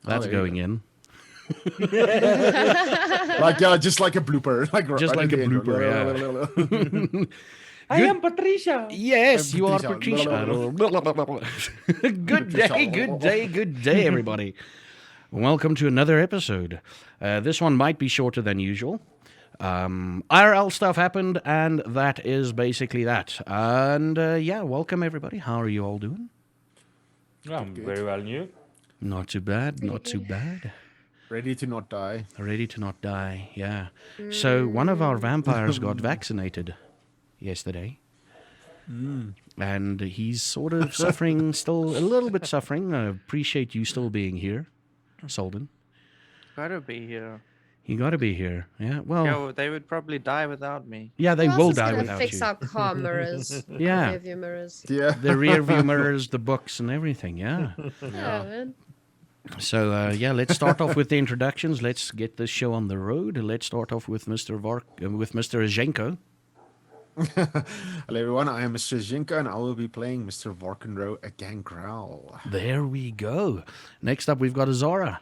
That's going in. Just like a blooper. Just like a blooper, yeah. I am Patricia. Yes, you are Patricia. Patricia. Good day, everybody. Welcome to another episode. This one might be shorter than usual. IRL stuff happened, and that is basically that. And welcome everybody. How are you all doing? I'm very well, and you? Not too bad, not too bad. Ready to not die. Ready to not die, yeah. So one of our vampires got vaccinated yesterday. And he's sort of suffering, still a little bit suffering. I appreciate you still being here, Solden. Gotta be here. You got to be here, yeah. Well, Yo, they would probably die without me. yeah, they Who will else is die gonna without fix you. our car mirrors? Yeah. Rear view mirrors. Yeah. The rear view mirrors, the books, and everything. Yeah. Yeah, man. So let's start off with the introductions. Let's get this show on the road. Let's start off with Mr. Zhenko. Hello everyone, I am Mr. Zinka and I will be playing Mr. Vorkenro a Gangrel. There we go. Next up, we've got Azara,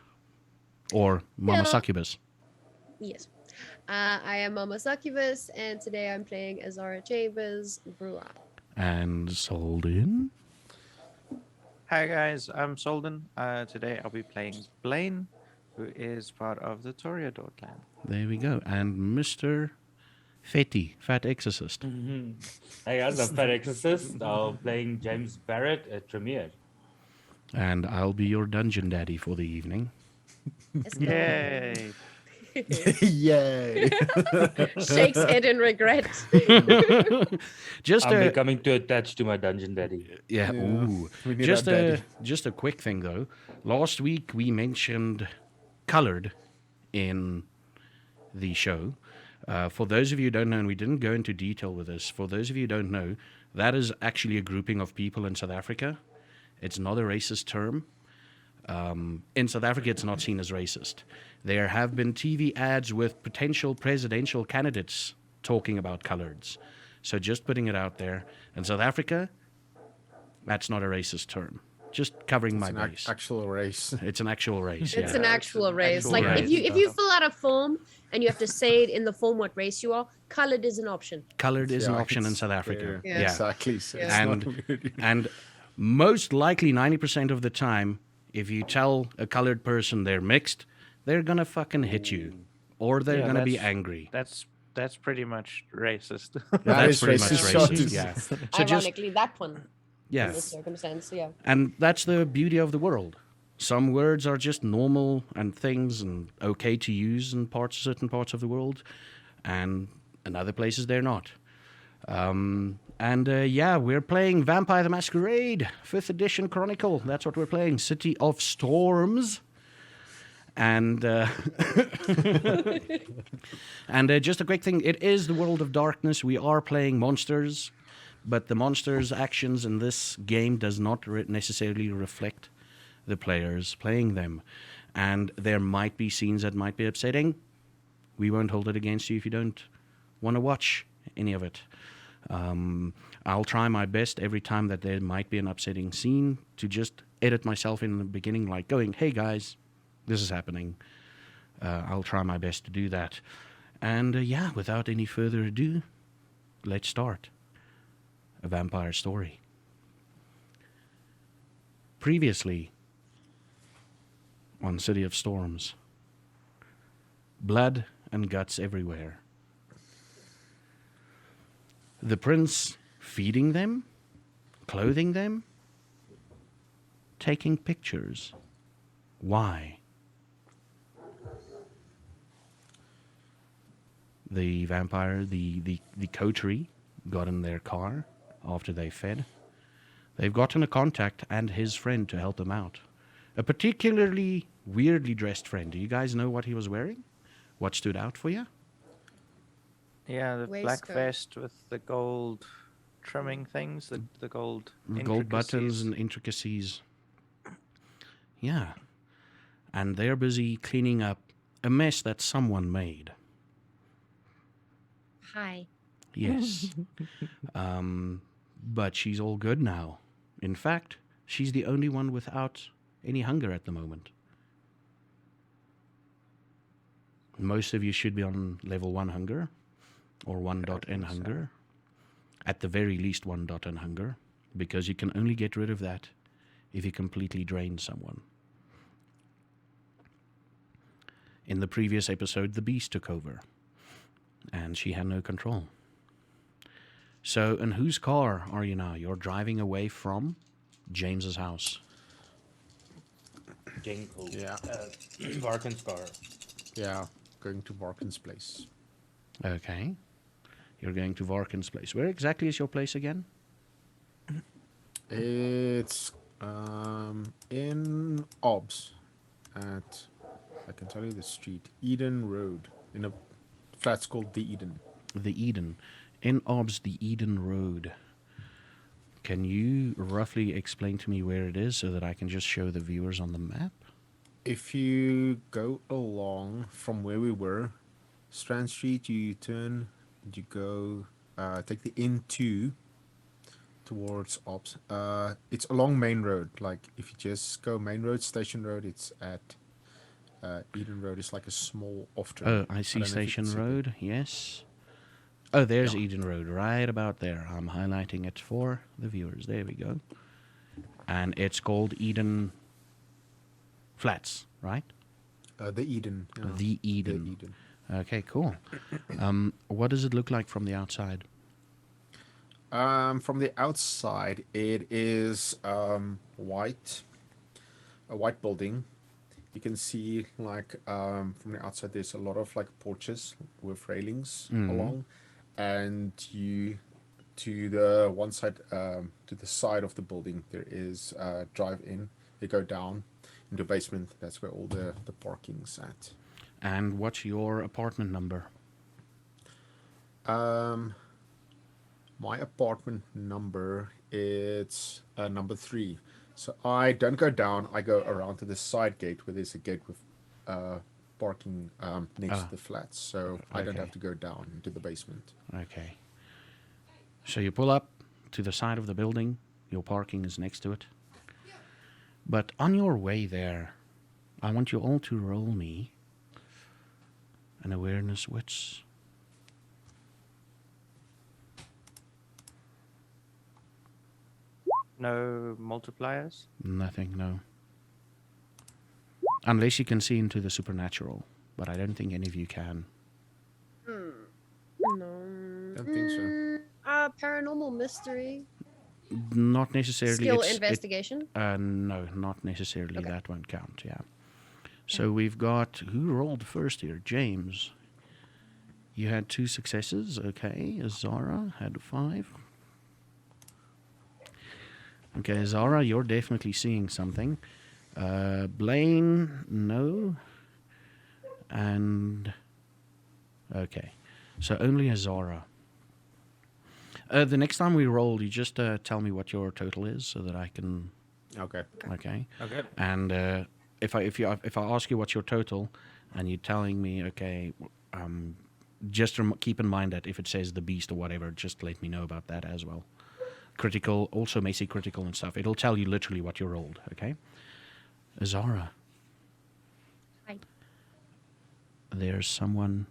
or Mama Succubus. Yes. I am Mama Succubus, and today I'm playing Azara Chambers, Brewer. And Solden. Hi guys, I'm Solden. Today I'll be playing Blaine, who is part of the Toreador clan. There we go. And Mr. Fetty, Fat Exorcist. Hey guys, I'm Fat Exorcist. I'm playing James Barrett at Tremere. And I'll be your dungeon daddy for the evening. Let's go. Yay! Yay! Shakes head in regret. Just I'm becoming too attached to my dungeon daddy. yeah. Ooh. We need that daddy. Just a quick thing though. Last week we mentioned colored in the show. For those of you who don't know, and we didn't go into detail with this, for those of you who don't know, that is actually a grouping of people in South Africa. It's not a racist term. In South Africa, it's not seen as racist. There have been TV ads with potential presidential candidates talking about coloreds. So just putting it out there. In South Africa, that's not a racist term. Just covering my base. Actual race. It's an actual race. It's yeah. an actual race. actual Like race. if you fill out a form and you have to say it in the form what race you are, colored is an option. Colored is an Yeah, option in it's South Africa. Yeah. Exactly. So it's And not weird. and most likely 90% of the time, if you tell a colored person they're mixed, they're gonna fucking hit you, or they're Yeah, gonna be that's- angry. That's pretty much racist. That's is pretty much racist. racist. Yeah. So just Ironically, that one in yeah, this circumstance, yeah. and that's the beauty of the world. Some words are just normal and things and okay to use in certain parts of the world, and in other places they're not. We're playing Vampire the Masquerade, 5th edition Chronicle. That's what we're playing. City of Storms. And just a quick thing, it is the world of darkness. We are playing monsters, but the monsters' actions in this game does not necessarily reflect the players playing them. And there might be scenes that might be upsetting. We won't hold it against you if you don't want to watch any of it. I'll try my best every time that there might be an upsetting scene to just edit myself in the beginning, like going, hey guys, this is happening. I'll try my best to do that. And without any further ado, let's start a vampire story. Previously on City of Storms, blood and guts everywhere. The prince feeding them, clothing them, taking pictures. Why? The vampire, the coterie, got in their car after they fed. They've gotten a contact and his friend to help them out. A particularly weirdly dressed friend. Do you guys know what he was wearing? What stood out for you? Yeah, the black Waistcoat. vest with the gold trimming things, the gold Gold buttons intricacies. and intricacies. Yeah. And they're busy cleaning up a mess that someone made. Hi. Yes. But she's all good now. In fact, she's the only one without any hunger at the moment. Most of you should be on level 1 hunger or 1 dot n think so. hunger. At the very least 1 dot n hunger, because you can only get rid of that if you completely drain someone. In the previous episode, the beast took over, and she had no control. So, in whose car are you now? You're driving away from James's house. Jinkle. Yeah. Varken's car. Yeah, going to Varken's place. Okay. You're going to Varken's place. Where exactly is your place again? It's in Obs at, I can tell you the street, Eden Road, in a flat's called the Eden. The Eden. In Obs, the Eden Road. Can you roughly explain to me where it is so that I can just show the viewers on the map? If you go along from where we were, Strand Street, you turn, you go, take the N2 towards Ops. It's along Main Road. Like, if you just go Main Road, Station Road, it's at Eden Road. It's like a small off-turn. Oh, I see don't know if you can Station see the- Road, yes. Oh, there's Yeah. Eden Road, right about there. I'm highlighting it for the viewers. There we go. And it's called Eden Flats, right? The Eden. Yeah. The Eden. The Eden. Okay, cool. What does it look like from the outside? From the outside, it is white, a white building. You can see like from the outside, there's a lot of like porches with railings along, and you to the one side, to the side of the building, there is drive in. You go down into the basement. That's where all the parking's at. And what's your apartment number? My apartment number, it's number 3. So I don't go down. I go around to the side gate where there's a gate with parking next to the flats. So I don't okay. have to go down into the basement. Okay. So you pull up to the side of the building. Your parking is next to it. But on your way there, I want you all to roll me an awareness wits. No multipliers. Nothing, no. Unless you can see into the supernatural, but I don't think any of you can. No. Don't think so. Paranormal mystery. Not necessarily. Skill it's- investigation. No, not necessarily. Okay. That won't count, yeah. So we've got, who rolled first here? James. You had 2 successes, okay. Zara had 5. Okay, Zara, you're definitely seeing something. Blaine, no. And, okay. So only Zara. The next time we roll, you just tell me what your total is so that I can, Okay. okay. Okay. And if I ask you what's your total, and you're telling me, okay, just keep in mind that if it says the beast or whatever, just let me know about that as well. Critical, also may say critical and stuff. It'll tell you literally what you rolled. Okay, Zara. Hi. There's someone.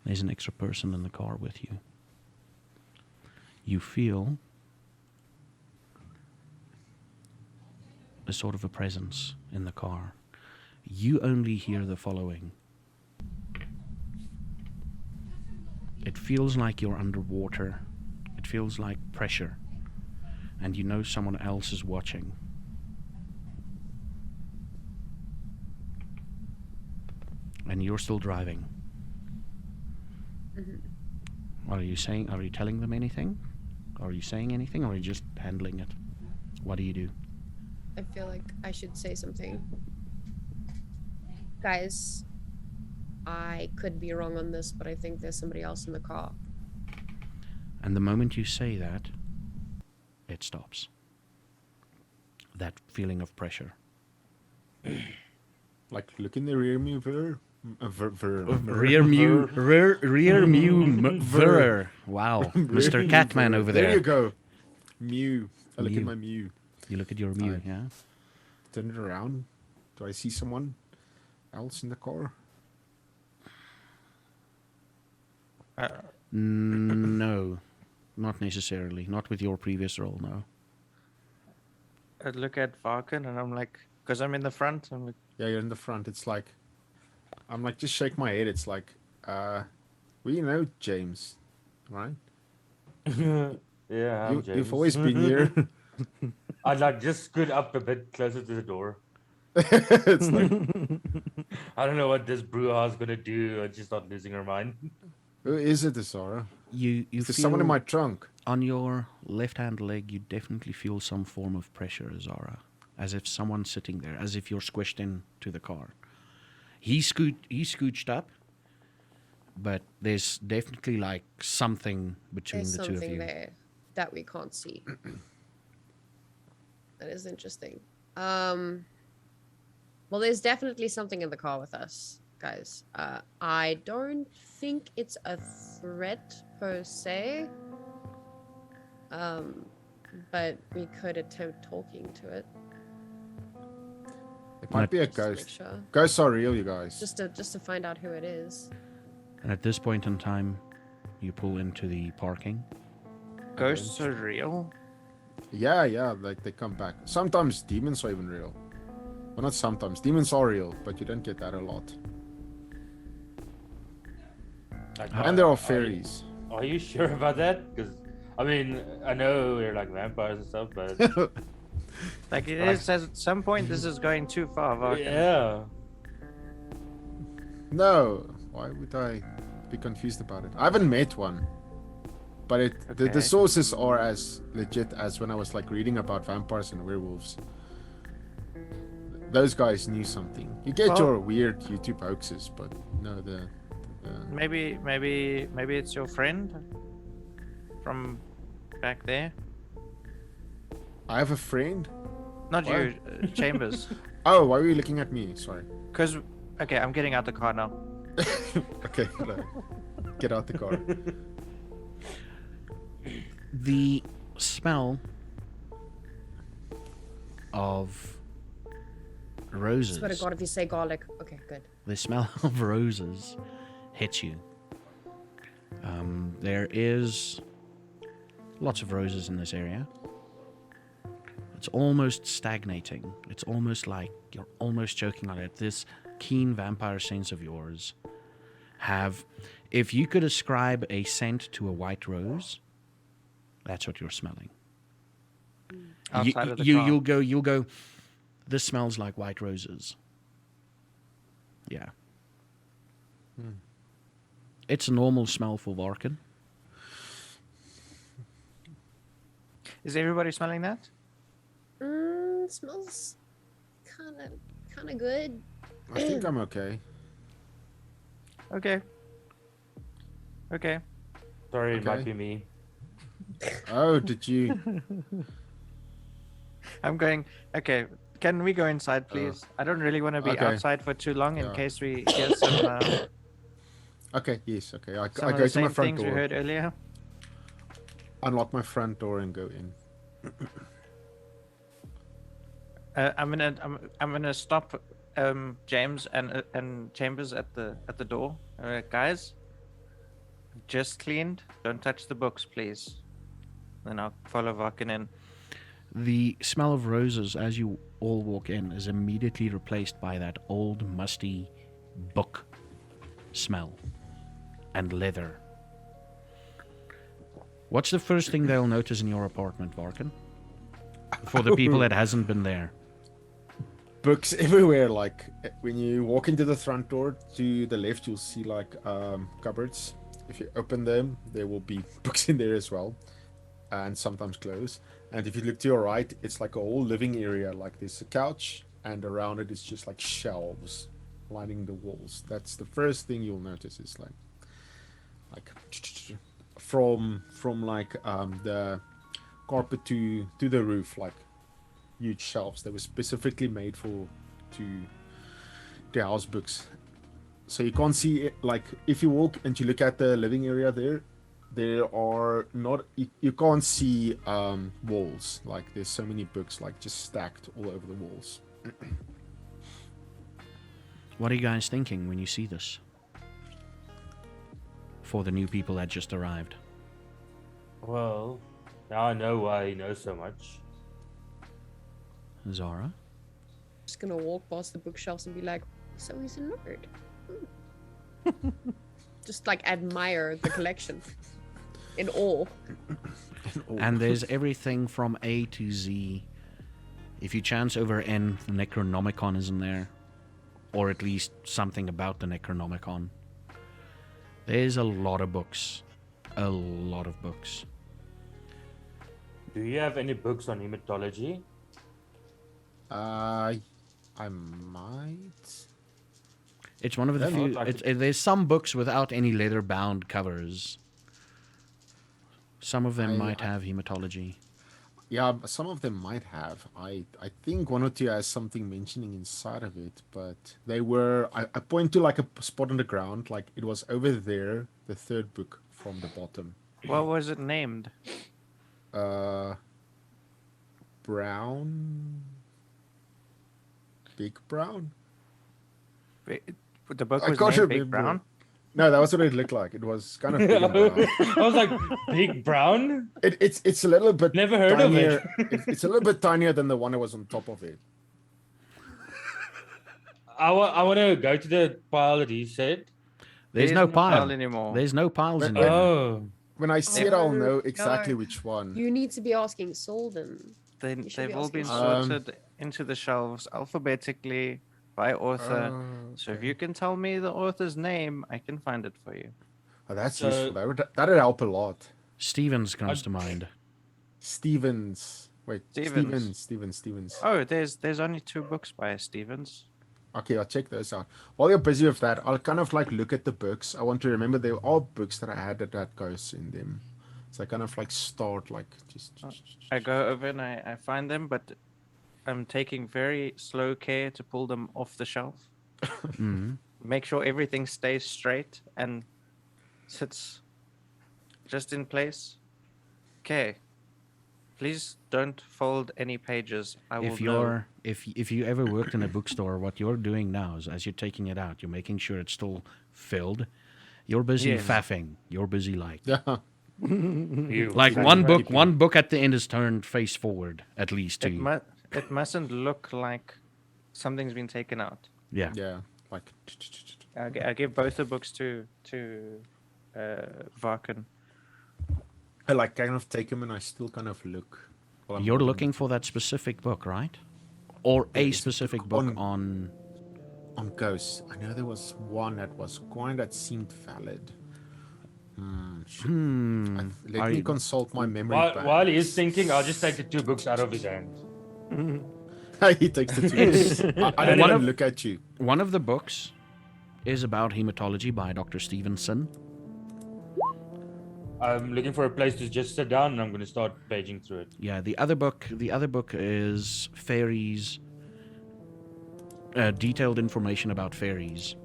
There's an extra person in the car with you. You feel a sort of a presence in the car. You only hear the following. It feels like you're underwater. It feels like pressure. And you know someone else is watching. And you're still driving. Are you telling them anything? Are you saying anything, or are you just handling it? What do you do? I feel like I should say something. Guys, I could be wrong on this, but I think there's somebody else in the car. And the moment you say that, it stops. That feeling of pressure. Like, look in the rear mirror. Rear mirror. Wow. Mr. Catman over there. There you go. Mew. I look Mew. at my Mew. You look at your Mew, Aye. yeah? Turn it around. Do I see someone else in the car? Uh, No, not necessarily. Not with your previous role, no. I look at Varkin and I'm like, because I'm in the front. I'm like, Yeah, you're in the front. It's like, I'm like, just shake my head. It's like, we know James, right? Yeah, I'm You've James. always been here. I'd like just scoot up a bit closer to the door. It's like, I don't know what this brouhaha is gonna do. I'm just not losing her mind. who is it, Azara? You Is there feel someone in my trunk? on your left-hand leg, you definitely feel some form of pressure, Zara, as if someone's sitting there, as if you're squished into the car. He scooched up, but there's definitely like something between There's the two of something you. there that we can't see. That is interesting. Well, there's definitely something in the car with us, guys. I don't think it's a threat per se. But we could attempt talking to it. It might be a Just to make ghost. sure. Ghosts are real, you guys. Just to find out who it is. And at this point in time, you pull into the parking. ghosts are real. Yeah, like they come back. Sometimes demons are even real. Well, not sometimes. Demons are real, but you don't get that a lot. Like, And there are fairies. Are you sure about that? Because I mean, I know they're like vampires and stuff, but Like it is at some point this is going too far, Varkin. yeah. No, why would I be confused about it? I haven't met one. But the Okay. sources are as legit as when I was like reading about vampires and werewolves. Those guys knew something. You get Well- your weird YouTube hoaxes, but no, Maybe it's your friend from back there. I have a friend. Not What? you, Chambers. Oh, why were you looking at me? Sorry. Because okay, I'm getting out the car now. Okay, hello. Get out the car. The smell of roses. Swear to God, if you say garlic. Okay, good. The smell of roses hits you. There is lots of roses in this area. It's almost stagnating. It's almost like you're almost choking on it. This keen vampire sense of yours if you could ascribe a scent to a white rose, that's what you're smelling. Outside of the car. You'll go, this smells like white roses. Yeah. It's a normal smell for Varkin. Is everybody smelling that? Smells kind of good. I think I'm okay. Okay. Okay. Sorry, it Okay. might be me. Oh, did you? I'm going. Okay. Can we go inside, please? I don't really want to be Okay. outside for too long in Yeah. case we hear some Okay, yes, okay. I some of go the to my same front things we door, heard earlier. unlock my front door, and go in. I'm gonna stop James and Chambers at the door. Guys, just cleaned. Don't touch the books, please. Then I'll follow Varkin in. The smell of roses as you all walk in is immediately replaced by that old musty book smell and leather. What's the first thing they'll notice in your apartment, Varkin? For the people that hasn't been there. Books everywhere. Like when you walk into the front door, to the left, you'll see like cupboards. If you open them, there will be books in there as well, and sometimes clothes. And if you look to your right, it's like a whole living area. Like there's a couch, and around it is just like shelves lining the walls. That's the first thing you'll notice. Is like from like the carpet to the roof, like huge shelves that were specifically made to house books. So you can't see it. Like if you walk and you look at the living area, there are not, you can't see walls. Like there's so many books like just stacked all over the walls. What are you guys thinking when you see this? for the new people that just arrived. Well, now I know why he knows so much. Zara? Just gonna walk past the bookshelves and be like, so he's a nerd. Just like admire the collection in awe. And there's everything from A to Z. If you chance over N, the Necronomicon is in there. Or at least something about the Necronomicon. There's a lot of books. A lot of books. Do you have any books on hematology? I might. It's one of the Yeah, few. no, I There's some books without any leather-bound covers. Some of them might have hematology. Yeah, some of them might have. I think one or two has something mentioning inside of it, but they were. I point to like a spot on the ground, like it was over there, the third book from the bottom. What was it named? Brown. Big Brown. The book I was can't named Big remember. Brown. No, that was what it looked like. It was kind of big and brown. I was like, Big Brown? It's a little bit Never heard of it. tinier. It's a little bit tinier than the one that was on top of it. I want to go to the pile that he said. There's There's no no pile pile anymore. There's no piles When- anymore. Oh. When I see it, I'll know no. exactly which one. You need to be asking Solden. You should They've be all been asking sorted into the shelves alphabetically by author. So if you can tell me the author's name, I can find it for you. Oh, that's So- useful. That'd help a lot. Stevens comes to mind. Stevens. Wait, Stevens. Stevens. Oh, there's only 2 books by Stevens. Okay, I'll check those out. While you're busy with that, I'll kind of like look at the books. I want to remember there are books that I had that goes in them. So I kind of like start like just. I go over and I find them, but I'm taking very slow care to pull them off the shelf. Mhm. Make sure everything stays straight and sits just in place. Okay. Please don't fold any pages. I will If know. you're if you ever worked in a bookstore, what you're doing now is as you're taking it out, you're making sure it's still filled. You're busy Yes. faffing. You're busy like Yeah. You. like Exactly. one book at the end is turned face forward at least to you. It mustn't look like something's been taken out. Yeah. Yeah. Like. I give both the books to Varken. I like kind of take them and I still kind of look. while I'm You're holding looking for that specific book, right? Or a it's a specific book book on on ghosts. I know there was one that was one that seemed valid. Let Are me you- consult my memory. While he is thinking, I'll just take the 2 books out of his hand. He takes the two. I don't One even of- look at you. one of the books is about hematology by Dr. Stevenson. I'm looking for a place to just sit down and I'm going to start paging through it. Yeah, the other book is fairies. Detailed information about fairies.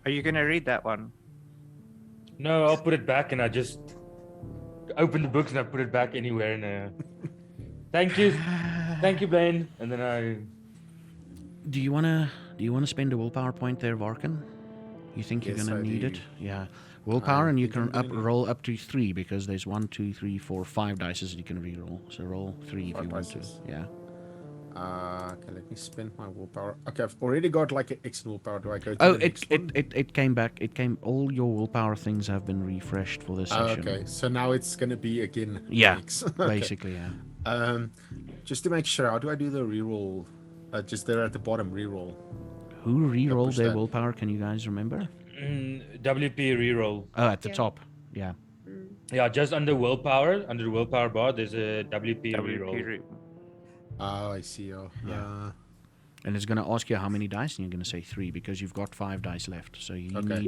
Are you gonna read that one? No, I'll put it back and I just open the books and I put it back anywhere. And thank you, Blaine. And then I. Do you wanna spend a willpower point there, Varken? You think you're Yes, gonna I need do. it? Yeah. Willpower, and you think I'm can gonna need- roll up to 3 because there's 1, 2, 3, 4, 5 dice that you can re-roll. So roll 3 if 5 you want to. dices. Yeah. Okay, let me spend my willpower. Okay, I've already got like an extra willpower. Do I go to Oh, the next one? it came back. It came. All your willpower things have been refreshed for this Oh, session. okay, so now it's gonna be again. Yeah, X. Okay. basically, yeah. Just to make sure, how do I do the reroll? Just there at the bottom, reroll. Who re-rolled push their that. willpower? Can you guys remember? WP reroll. Oh, at the Yeah. top. Yeah. Yeah, just under willpower, under the willpower bar, there's a WP reroll. Oh, I see. Oh, Yeah. And it's going to ask you how many dice, and you're going to say 3 because you've got 5 dice left. So you Okay. need.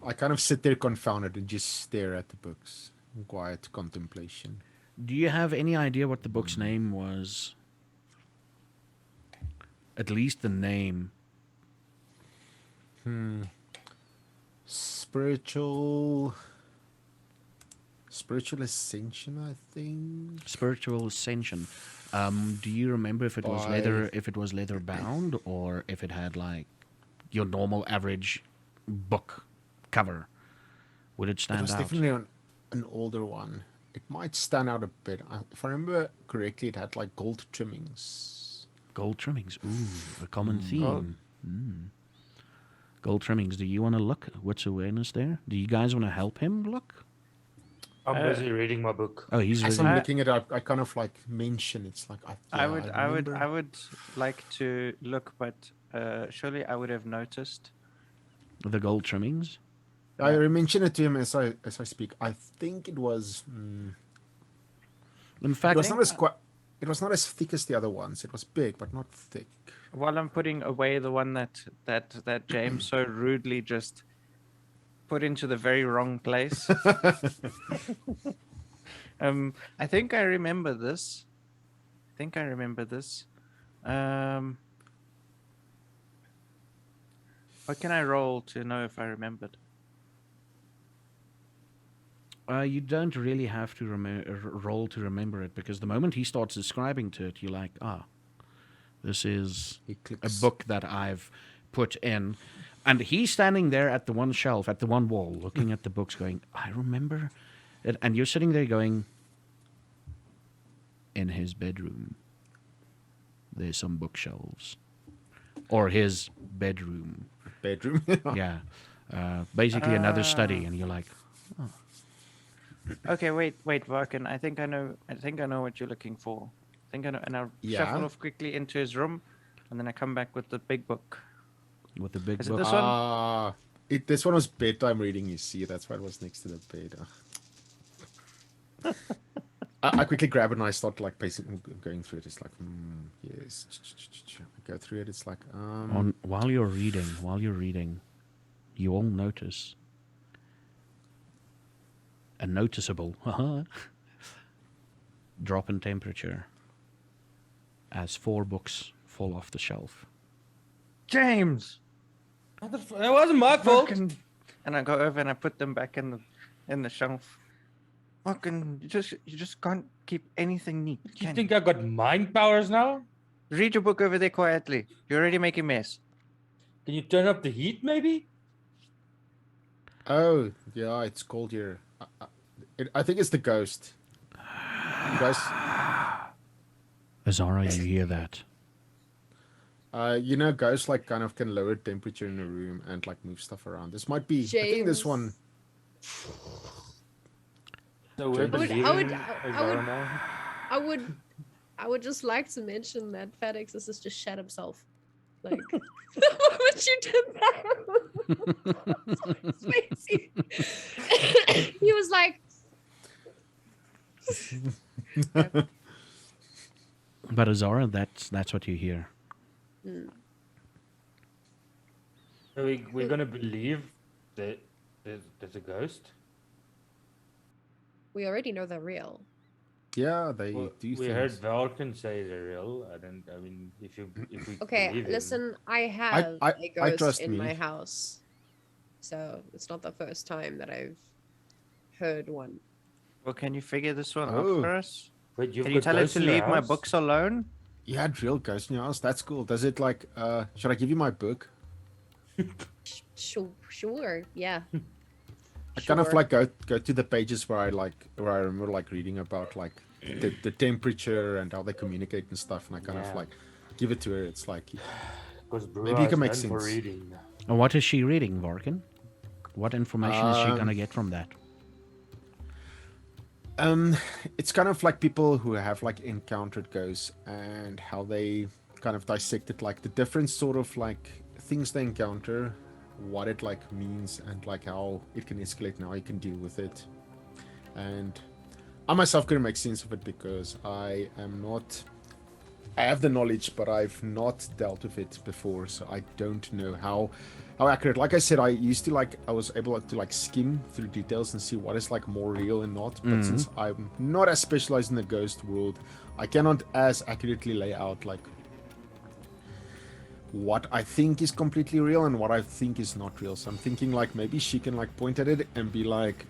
I kind of sit there confounded and just stare at the books in quiet contemplation. Do you have any idea what the book's name was? At least the name. Spiritual spiritual ascension, I think. Spiritual ascension. Do you remember if it was leather bound, or if it had like your normal average book cover? Would it It stand was out? definitely an older one. It might stand out a bit. If I remember correctly, it had like gold trimmings. Gold trimmings. Ooh, a common Gold. theme. Gold trimmings. Do you want to look? What's awareness there? Do you guys want to help him look? I'm busy reading my book. Oh, he's As really I'm looking at it, I kind of like mention it's like I would remember. like to look, but surely I would have noticed. the gold trimmings. I mention it to him as I speak. I think it was. In It fact, was not as It was not as thick as the other ones. It was big, but not thick. While I'm putting away the one that James so rudely just put into the very wrong place. I think I remember this. What can I roll to know if I remembered? you don't really have to roll to remember it, because the moment he starts describing to it, you're like, this is He a clicks. book that I've put in. And he's standing there at the one shelf, at the one wall, looking at the books, going, I remember it. And you're sitting there going, in his bedroom, there's some bookshelves. Or his bedroom. Bedroom. Yeah. Basically another study. And you're like, Okay, wait, Varkin. I think I know what you're looking for. I think I know, and I'll shuffle Yeah? off quickly into his room, and then I come back with the big book. with the big Is it book. this one? This one was bedtime reading. You see, that's why it was next to the bed. I quickly grab it and I start like pacing, going through it. It's like, yes. I go through it. It's like, While you're reading, you all notice a noticeable drop in temperature as 4 books fall off the shelf. James. That wasn't my fault. Fucking- And I go over and I put them back in the shelf. Fucking, you just can't keep anything neat. You can think I got mind powers now? Read your book over there quietly. You're already making mess. Can you turn up the heat, maybe? oh, yeah, it's cold here. I think it's the ghost. Guys, Azara, you hear that? ghosts like kind of can lower temperature in a room and like move stuff around. This might be. I think this James. one. So we're I would- believing I would- Azara now? I would just like to mention that Fat Exorcist just shat himself. Like, the moment you did that, he was like, But Azara, that's what you hear. So we're gonna believe that there's a ghost? we already know they're real. Yeah, they Well, do we heard things. Valken say they're real. I mean, if we Okay, believe him- listen, I have I a ghost trust in me. my house. So it's not the first time that I've heard one. Well, can you figure this one Oh. out for us? Wait, you've Can you got tell him ghosts to in your leave my house? books alone? You had real ghosts in your house. That's cool. Does it like? Should I give you my book? Sure, yeah. I kind of Sure. like go to the pages where I remember like reading about like the temperature and how they communicate and stuff, and I kind of Yeah. like give it to her. It's like Because Maybe you can make for sense. reading. And what is she reading, Varkin? What information is she Um, gonna get from that? it's kind of like people who have like encountered ghosts and how they kind of dissected like the different sort of like things they encounter, what it like means, and like how it can escalate and how you can deal with it. And I myself couldn't make sense of it because I have the knowledge, but I've not dealt with it before, so I don't know how accurate. Like I said, I was able to like skim through details and see what is like more real and not. But since I'm not as specialized in the ghost world, I cannot as accurately lay out like what I think is completely real and what I think is not real. So I'm thinking like maybe she can like point at it and be like,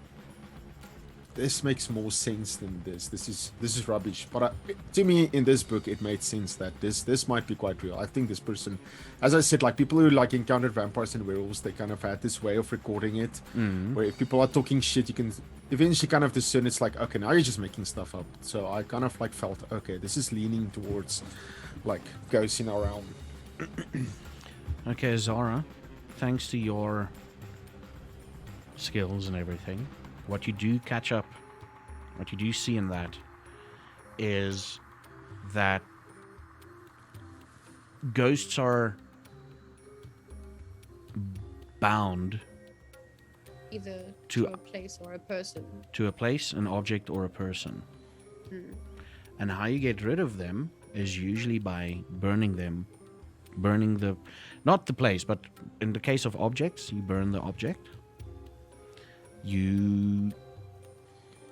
this makes more sense than this. This is rubbish. But to me, in this book, it made sense that this might be quite real. I think this person, as I said, like people who like encountered vampires and werewolves, they kind of had this way of recording it, where if people are talking shit, you can eventually kind of discern. It's like, okay, now you're just making stuff up. So I kind of like felt, okay, this is leaning towards like ghosts in our realm. Okay, Zara, thanks to your skills and everything, what you do catch up, what you do see in that is that ghosts are bound Either To- to a place or a person. to a place, an object, or a person. And how you get rid of them is usually by burning them. Burning the, not the place, but in the case of objects, you burn the object.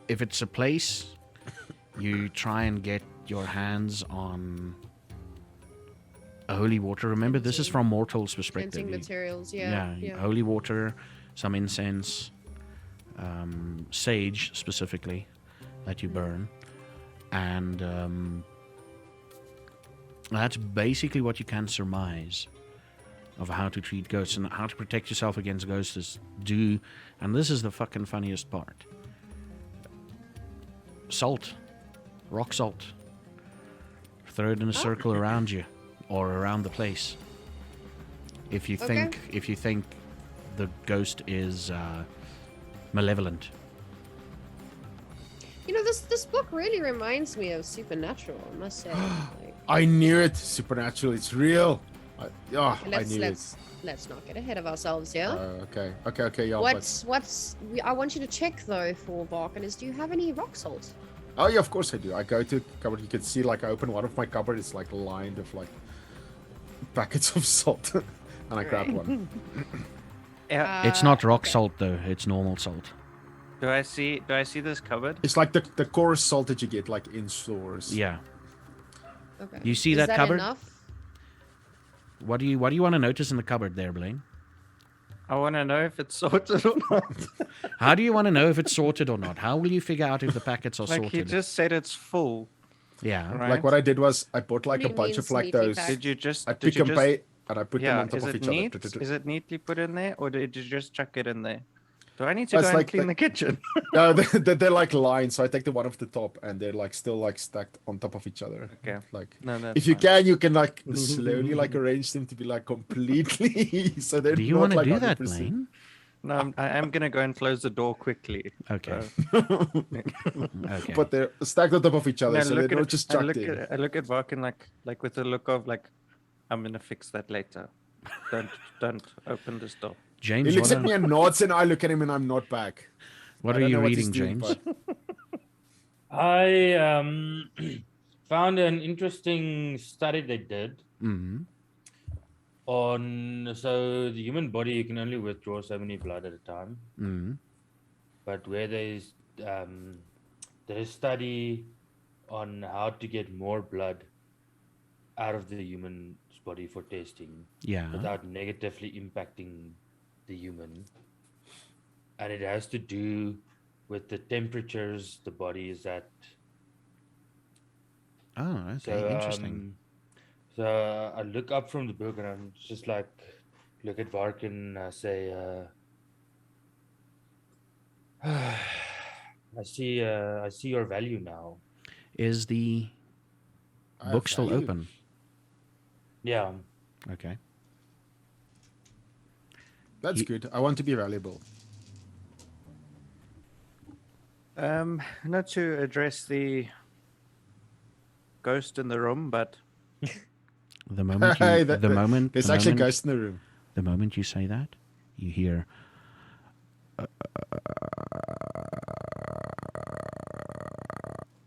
If it's a place, you try and get your hands on a holy water. Remember, this is from mortal's perspective. Cleansing You- materials, yeah. holy water, some incense, sage specifically that you burn, and that's basically what you can surmise of how to treat ghosts and how to protect yourself against ghosts. Is do, and this is the fucking funniest part. Salt, rock salt. Throw it in a circle around you, or around the place. If you Okay. think the ghost is malevolent. You know, this book really reminds me of Supernatural, I must say. Like, I knew it. Supernatural. It's real. I knew let's not get ahead of ourselves here. it. Okay. Yeah. I want you to check though for Varkin is, do you have any rock salt? Oh yeah, of course I do. I go to cupboard. You can see like I open one of my cupboard. It's like lined of like packets of salt, and I grab one. Yeah. It's not rock okay. salt though. It's normal salt. Do I see this cupboard? It's like the chorus salt that you get like in stores. Yeah. Okay. You see Is that cupboard? Enough? What do you want to notice in the cupboard there, Blaine? I want to know if it's sorted or not. How do you want to know if it's sorted or not? How will you figure out if the packets are Like sorted? he just said it's full. Yeah. Right. Like what I did was I bought like What a do you bunch mean of like neatly those. packed? Did you just I did pick you and just pay and I put them yeah, on top is of it each neat? other. Is it neatly put in there, or did you just chuck it in there? Do I need to It's go and like clean the- the kitchen? No, they're like lines. So I take the one off the top and they're like still like stacked on top of each other. Okay. Like No, that's if you fine. can, you can like slowly like arrange them to be like completely. So they're Do you not want to like do that, 100%. Blaine? No, I'm gonna go and close the door quickly. Okay. So- Okay. But they're stacked on top of each other, And I so look they're at not just I chucked look in. at I look at Varkin like with a look of like, I'm gonna fix that later. Don't open this door. James, He looks what at me are, and nods, and I look at him and I'm not back. what I are don't you know what he's reading, doing, James? but- I found an interesting study they did Mm-hmm. on so the human body you can only withdraw so many blood at a time, Mm-hmm. but where there's a study on how to get more blood out of the human's body for testing Yeah. without negatively impacting the human, and it has to do with the temperatures the body is at. Oh, okay. So Interesting. So I look up from the book and I'm just like, look at Varkin and I say, I see your value now. Is the I have book still value. open? Yeah. Okay. That's Ye- good. I want to be valuable. Not to address the ghost in the room, but The moment Hey, you, that- the that- moment, There's the actually a moment, ghost in the room. the moment you say that, you hear.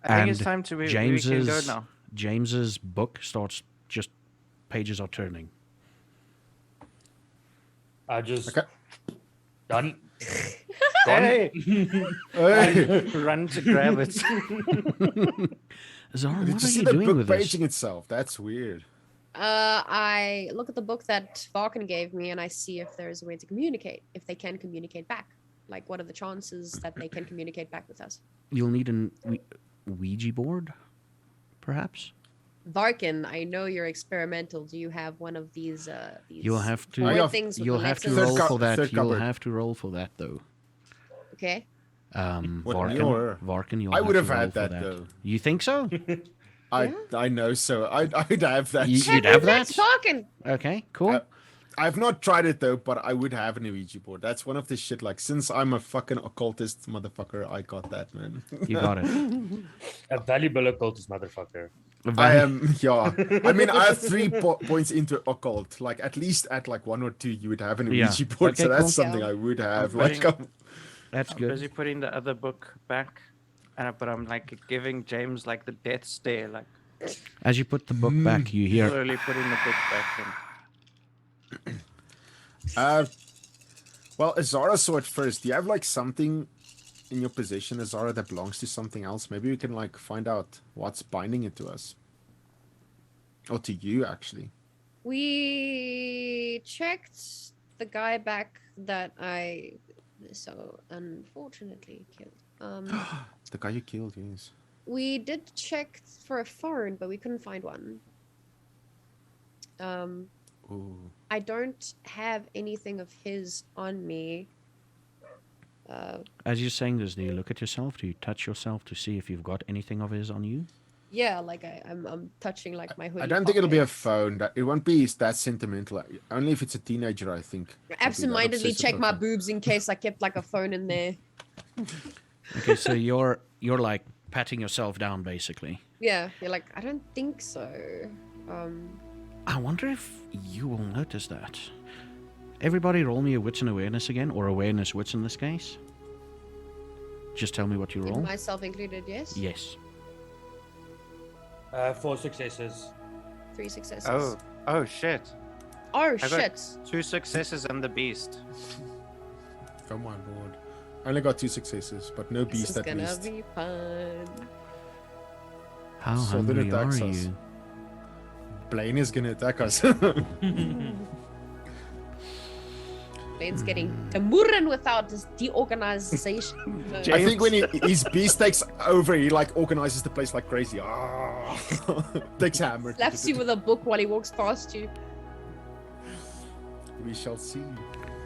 I think it's And time to we can go James's now. James's book starts just pages are turning. I just Okay. done. Hey, Hey, run to grab it. Zara, did what you are see you the doing book with this? paging itself? That's weird. I look at the book that Varkin gave me and I see if there is a way to communicate, if they can communicate back. Like, what are the chances that they can communicate back with us? You'll need an Ouija board, perhaps. Varkin, I know you're experimental. Do you have one of these You'll have to. board have- things with You'll the have to letters? roll Third for that. third You'll cupboard. have to roll for that, though. Okay. What, Varkin, me or her? Varkin, you'll I have would to have roll had for that, though. You think so? I know, so I'd have that. You'd shit. have That's that? Varkin. Okay, cool. I've not tried it though, but I would have an Ouija board. That's one of the shit. Like, since I'm a fucking occultist motherfucker, I got that, man. You got it. A valuable occultist motherfucker. I am, yeah. I mean, I have 3 points into occult. Like, at least at like 1 or 2, you would have an Yeah. Ouija board. Okay, So that's cool. something Yeah. I would have. I'm Like, putting- That's I'm good. busy putting the other book back, but I'm like giving James like the death stare, like As you put the book back, you hear. slowly putting the book back in. well, Azara saw it first. Do you have like something in your possession, Azara, that belongs to something else? Maybe we can like find out what's binding it to us. Or to you, actually. We checked the guy back that I so unfortunately killed. The guy you killed, yes. We did check for a phone, but we couldn't find one. Ooh. I don't have anything of his on me. As you're saying this, do you look at yourself? Do you touch yourself to see if you've got anything of his on you? Yeah, like I'm touching like my hoodie. I don't think it'll be a pockets. phone. It won't be that sentimental. Only if it's a teenager, I think. would be that Absentmindedly obsessive check of my it. boobs in case I kept like a phone in there. Okay, so you're like patting yourself down, basically. Yeah, you're like, I don't think so. I wonder if you will notice that. Everybody roll me a wits and awareness again, or awareness wits in this case. Just tell me what you roll. Myself included, yes. Yes. 4 successes. 3 successes. Oh shit! Oh got- shit! 2 successes and the beast. Oh my lord. I only got 2 successes, but no This beast is at gonna least. be fun. How So then hungry it are attacks us. you? Blaine is gonna attack us. Blaine's getting Tamurin without this deorganization. No. I think when his beast takes over, he like organizes the place like crazy. Ah, takes a hammer. Slaps you with a book while he walks past you. We shall see.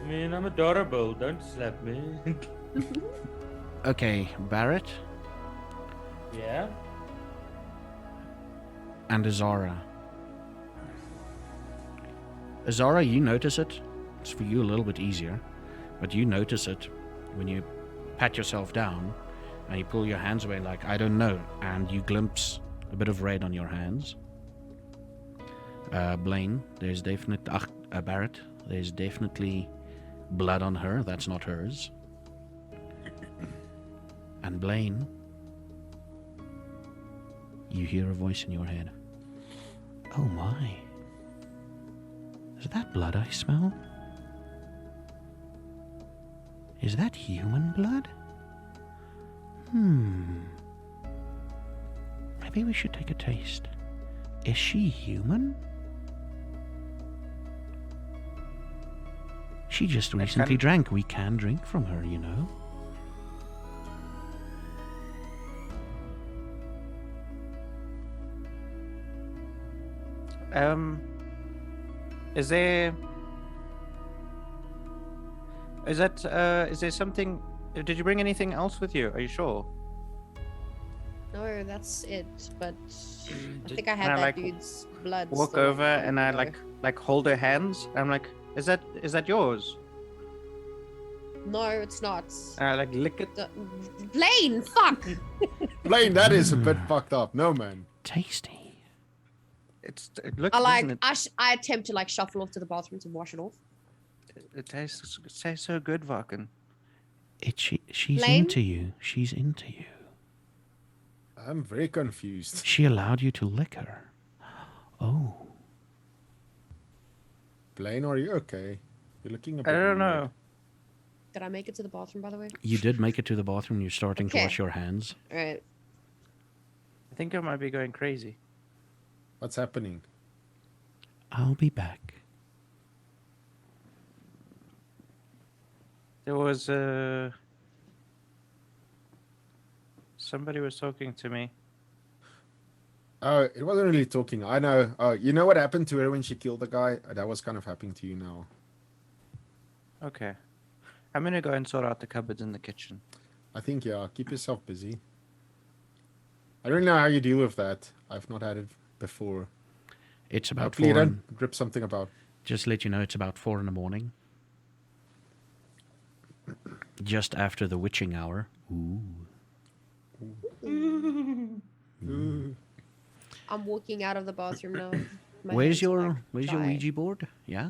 Man, I'm adorable. Don't slap me. Okay, Barrett Yeah? and Azara. Azara, you notice it. It's for you a little bit easier, but you notice it when you pat yourself down and you pull your hands away like, I don't know, and you glimpse a bit of red on your hands. Blaine, there's Barrett, there's definitely blood on her. That's not hers. And Blaine, you hear a voice in your head. Oh my. Is that blood I smell? Is that human blood? Maybe we should take a taste. Is she human? She just recently drank. We can drink from her, you know. Is there something? Did you bring anything else with you? Are you sure? No, that's it. But I think I Can had I, that like, dude's blood. Walk still over on and me, I though. like hold her hands. I'm like, is that yours? No, it's not. And I like lick it. Blaine, fuck! Blaine, that is a bit fucked up. No, man. Tasty. It looks. I like. It? I attempt to like shuffle off to the bathroom to wash it off. It tastes so good, Varkin. She's Blaine? into you. She's into you. I'm very confused. She allowed you to lick her. Oh. Blaine, are you okay? You're looking a bit I don't weird. know. Did I make it to the bathroom, by the way? You did make it to the bathroom. You're starting to Okay. wash your hands. All right. I think I might be going crazy. What's happening? I'll be back. There was somebody was talking to me. Oh, it wasn't really talking. I know. Oh, you know what happened to her when she killed the guy? That was kind of happening to you now. Okay. I'm gonna go and sort out the cupboards in the kitchen. I think, yeah, keep yourself busy. I don't know how you deal with that. I've not had it before. It's about Hopefully you 4. don't rip something about. Just let you know, it's about 4 in the morning. Just after the witching hour. Ooh. I'm walking out of the bathroom now. My Where's hands are, your like, Where's your dry. Ouija board? Yeah.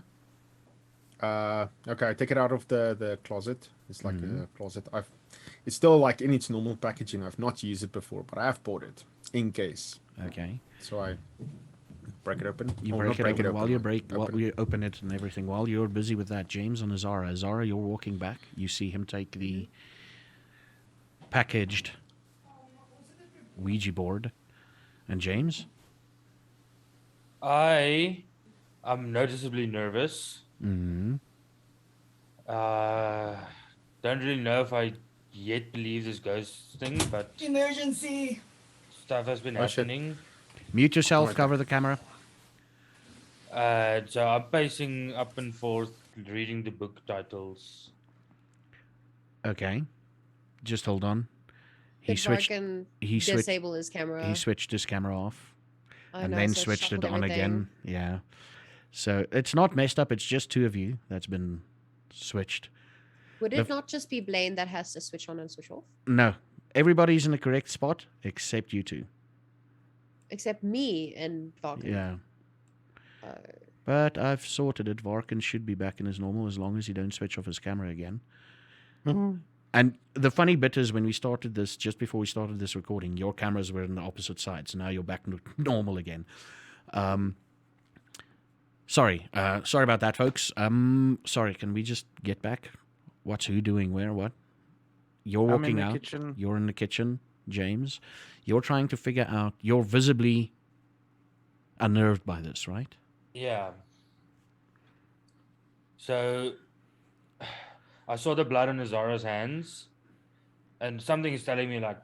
Okay, I take it out of the closet. It's like a closet. It's still like in its normal packaging. I've not used it before, but I have bought it in case. Okay. So I break it open. You Or break not it open while you open it. open it and everything. While you're busy with that, James and Azara. Azara, you're walking back. You see him take the packaged Ouija board. And James? I'm noticeably nervous. Mm-hmm. Don't really know if I yet believe this ghost thing, but Emergency! stuff has been Oh, shit. happening. Mute yourself, Right. cover the camera. So I'm pacing up and forth, reading the book titles. Okay. Just hold on. He Did switched Varkin he switched disable his camera? he switched his camera off. I And know, then so switched it shuffled on everything. again. Yeah. So it's not messed up. It's just 2 of you that's been switched. Would The it not just be Blaine that has to switch on and switch off? No, everybody's in the correct spot except you 2. Except me and Varkin. Yeah. Oh. But I've sorted it. Varkin should be back in his normal as long as he don't switch off his camera again. And the funny bit is when we started this, just before we started this recording, your cameras were on the opposite side. So now you're back to normal again. Sorry about that, folks. Sorry, can we just get back? What's who doing where? What? You're I'm in walking the out. kitchen. You're in the kitchen, James. You're trying to figure out. You're visibly unnerved by this, right? Yeah. So I saw the blood on Azara's hands, and something is telling me like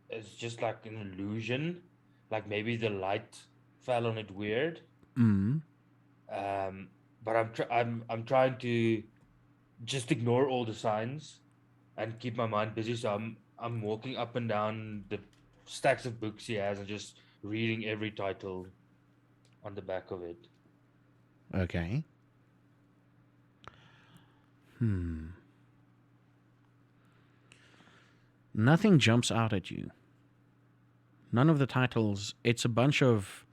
it's just like an illusion, like maybe the light fell on it weird. Mm. But I'm trying to just ignore all the signs and keep my mind busy. So I'm walking up and down the stacks of books he has and just reading every title on the back of it. Okay. Nothing jumps out at you. None of the titles. It's a bunch of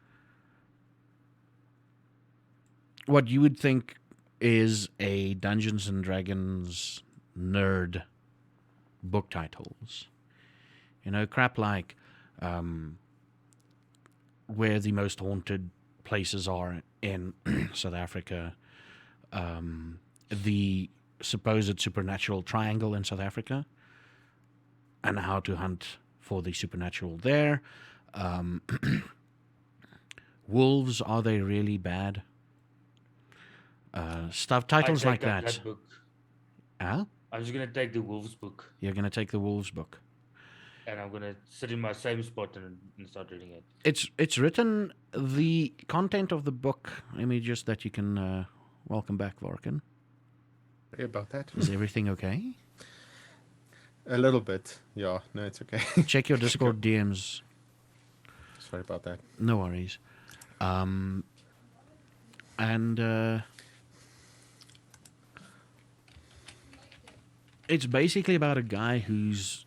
what you would think is a Dungeons and Dragons nerd book titles. You know, crap like where the most haunted places are in South Africa, the supposed supernatural triangle in South Africa, and how to hunt for the supernatural there. Wolves, are they really bad? Titles I like take up that. book. Huh? I'm just gonna take the Wolves book You're going to take the Wolves book. and I'm gonna sit in my same spot and start reading it. It's written, the content of the book, let me just, that you can, welcome back, Varkin. Sorry about that. Is everything okay? A little bit. Yeah, no, it's okay. Check your Discord DMs. Sorry about that. No worries. It's basically about a guy who's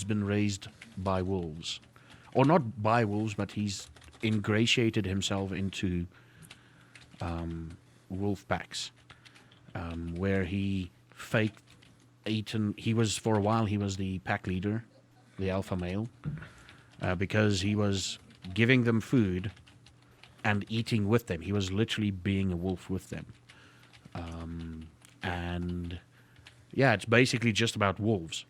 been raised by wolves, or not by wolves, but he's ingratiated himself into wolf packs, where he faked eaten. He was, for a while he was the pack leader, the alpha male, because he was giving them food and eating with them. He was literally being a wolf with them, and yeah, it's basically just about wolves.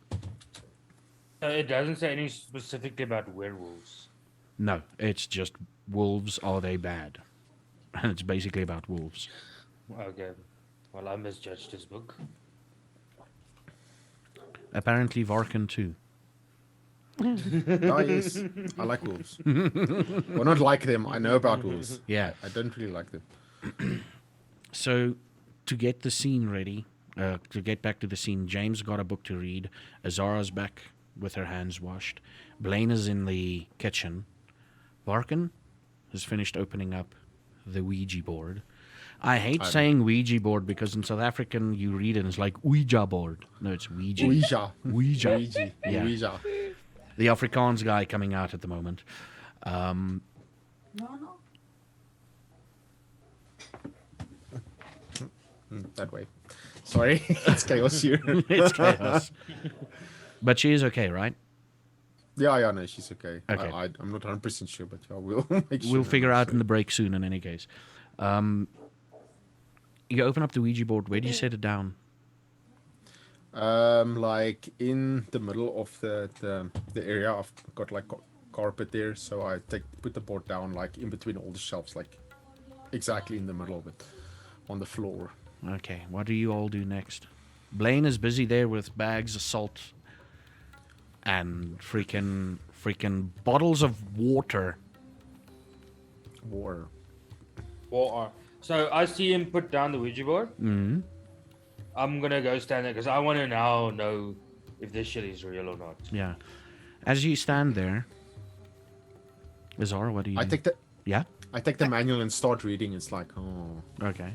It doesn't say anything specifically about werewolves. No, it's just wolves. Are they bad? And it's basically about wolves. Okay. Well, I misjudged this book. Apparently, Varkan too. Oh, yes. I like wolves. Well, not like them. I know about wolves. Yeah. I don't really like them. So, to get the scene ready, to get back to the scene, James got a book to read. Azara's back with her hands washed. Blaine is in the kitchen. Varkan has finished opening up the Ouija board. I hate saying Ouija board because in South African you read it and it's like Ouija board. No, it's Ouija. Ouija. Ouija. Ouija. Yeah. Ouija. The Afrikaans guy coming out at the moment. That way. Sorry. It's chaos here. It's chaos. But she is okay, right? Yeah, no, she's okay. Okay. I'm not 100% sure, but yeah, we'll make sure. We'll figure out in the break soon in any case. You open up the Ouija board. Where do you set it down? Like in the middle of the area. I've got like carpet there, so I put the board down like in between all the shelves, like exactly in the middle of it, on the floor. Okay, what do you all do next? Blaine is busy there with bags of salt and freaking bottles of water. War. Water. So I see him put down the Ouija board. Mm-hmm. I'm gonna go stand there because I want to now know if this shit is real or not. Yeah. As you stand there, Azar, what do you I do? take the Yeah? I take the manual and start reading. It's like, oh, Okay.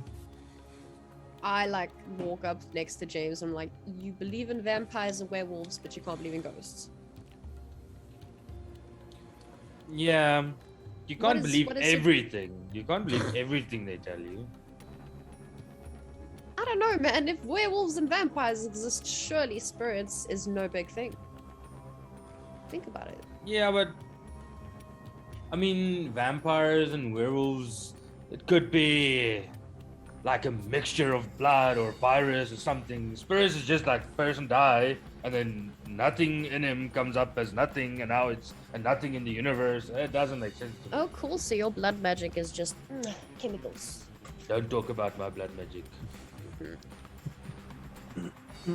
I like walk up next to James. I'm like, you believe in vampires and werewolves, but you can't believe in ghosts. Yeah, you can't believe what is it- everything. You can't believe everything they tell you. I don't know, man. If werewolves and vampires exist, surely spirits is no big thing. Think about it. Yeah, but I mean, vampires and werewolves, it could be like a mixture of blood or virus or something. Spirits is just like person die and then nothing in him comes up as nothing, and now it's a nothing in the universe. It doesn't make sense to me. Oh, cool. So your blood magic is just chemicals. Don't talk about my blood magic.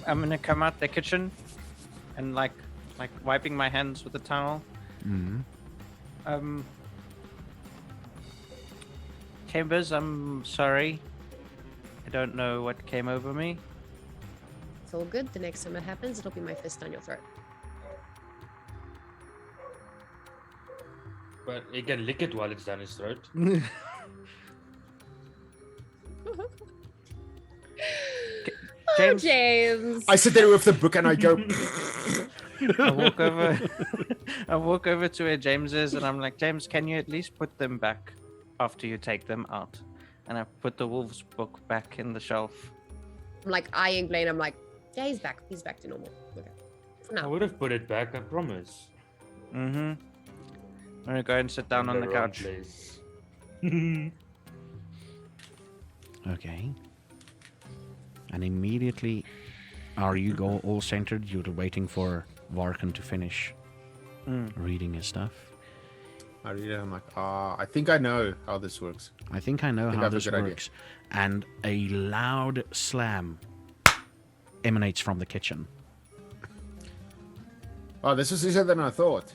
I'm gonna come out the kitchen and like wiping my hands with a towel. Mm-hmm. Chambers, I'm sorry. I don't know what came over me. It's all good. The next time it happens, it'll be my fist down your throat. But he can lick it while it's down his throat. James, James. I sit there with the book and I go. I walk over. I walk over to where James is, and I'm like, James, can you at least put them back after you take them out? And I put the wolves book back in the shelf. I'm like eyeing Blaine. I'm like, yeah, he's back. He's back to normal. Okay. For I now. would have put it back, I promise. Mm-hmm. I'm gonna go and sit down In on the wrong couch. place. Okay. And immediately, are you all centered? You're waiting for Varkan to finish reading his stuff. I read it. I'm like, I think I know how this works. I think I know I think I how have a this good idea. works. And a loud slam emanates from the kitchen. Oh, this was easier than I thought.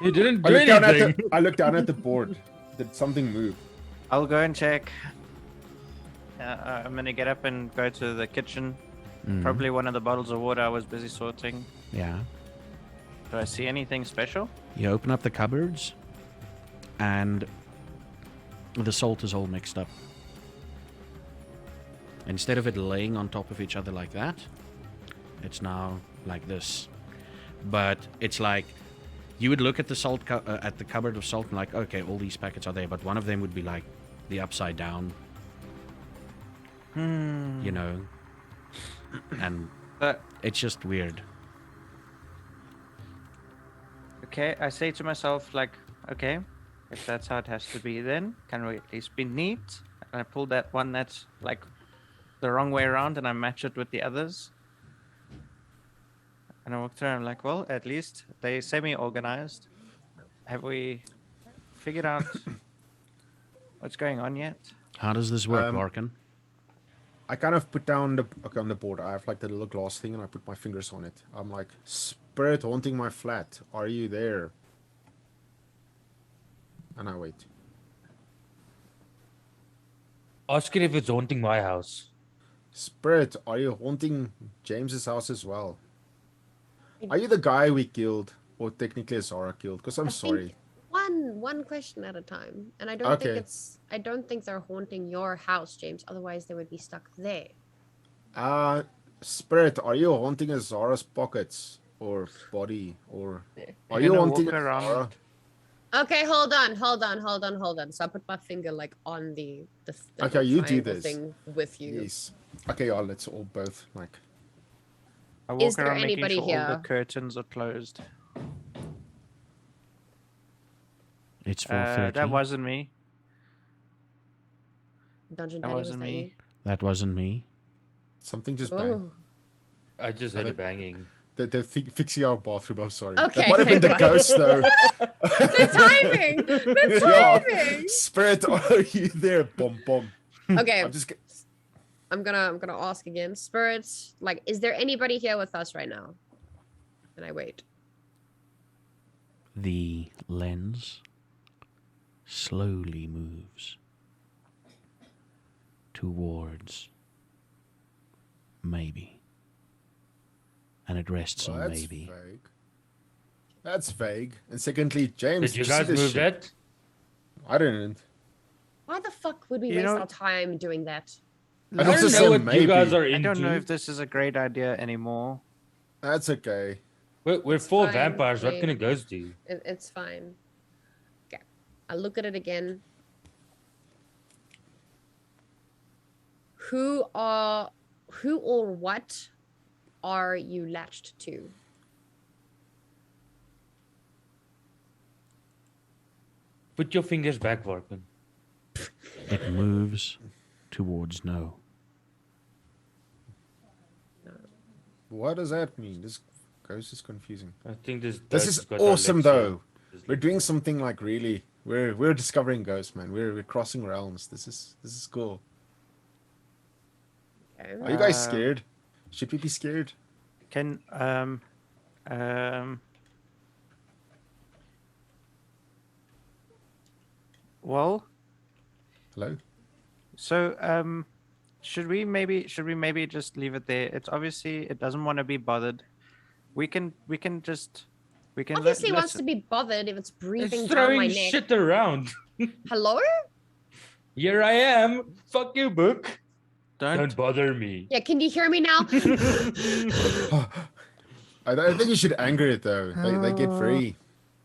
You didn't I do looked, down at anything. I looked down at the board. Did something move? I'll go and check. I'm gonna get up and go to the kitchen. Probably one of the bottles of water I was busy sorting. Yeah. Do I see anything special? You open up the cupboards, and the salt is all mixed up. Instead of it laying on top of each other like that, it's now like this. But it's like you would look at the salt at the cupboard of salt and like, okay, all these packets are there, but one of them would be like the upside down, you know, and But it's just weird. okay, I say to myself, like, okay, if that's how it has to be, then can we at least be neat? And I pull that one that's like the wrong way around, and I match it with the others. And I walk through. I'm like, well, at least they semi-organized. Have we figured out what's going on yet? How does this work, Um, Larkin? I kind of put down the on the board. I have like the little glass thing, and I put my fingers on it. I'm like, spirit haunting my flat. Are you there? And I wait. Ask it if it's haunting my house. Spirit, are you haunting James's house as well? Are you the guy we killed, or technically Zara killed? Because I'm I sorry. think one question at a time, and I don't think Okay. it's. I don't think they're haunting your house, James. Otherwise, they would be stuck there. Spirit, are you haunting Zara's pockets or body, or are I'm you gonna haunting walk around. Zara? Okay, hold on. So I put my finger like on the Okay, little you do triangle this. thing with you. Yes. Okay, yeah, let's all both like. I Is walk there around making anybody sure all the here? curtains are closed. It's 4:30. That wasn't me. Dungeon That Daddy, was wasn't that me. you? That wasn't me. Something just banged. Oh, I just heard a banging. The fixing our bathroom. I'm sorry. Okay, That might have been the thank God. ghost though. the timing. The Yeah. timing. Spirit, are you there? Bom bom. Okay, I'm just. I'm gonna ask again. Spirits, like, is there anybody here with us right now? And I wait. The lens slowly moves towards maybe. And it rests Well, on that's maybe. vague. That's vague. And secondly, James, Did you see guys this move shit? that? I didn't. Why the fuck would we You waste know- our time doing that? And I also don't said know what you guys maybe. are I into. don't know if this is a great idea anymore. That's okay. We're It's four fine, vampires. What can a James. ghost do? It's fine. Okay, I look at it again. Who or what are you latched to? Put your fingers back, Varkin. It moves towards no. What does that mean? This ghost is confusing. I think this. This ghost is has got awesome dyslexia. though. Just We're leave doing it. something like really. We're discovering ghosts, man. We're crossing realms. This is cool. Okay. Are you guys Um, scared? Should we be scared? Can well, Hello? so should we maybe just leave it there? It's obviously it doesn't want to be bothered. We can just Obviously wants to listen. be bothered if it's breathing It's down my throwing neck. shit around. Hello? Here I am. Fuck you, book. Don't Don't bother me. Yeah, can you hear me now? I don't think you should anger it though. They get very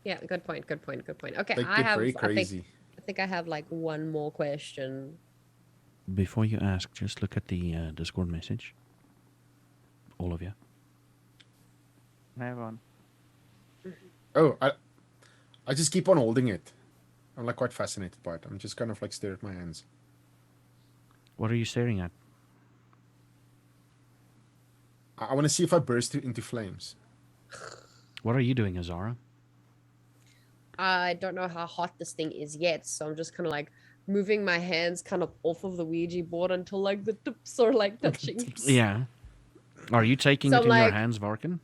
Yeah, good point. Okay, they I get have. very crazy. I think I have like one more question. Before you ask, just look at the Discord message. All of you. have on. Oh, I just keep on holding it. I'm like quite fascinated by it. I'm just kind of like stare at my hands. What are you staring at? I want to see if I burst into flames. What are you doing, Azara? I don't know how hot this thing is yet, so I'm just kind of like moving my hands kind of off of the Ouija board until like the tips are like touching. Yeah. Are you taking So it in your like- hands, Varkin?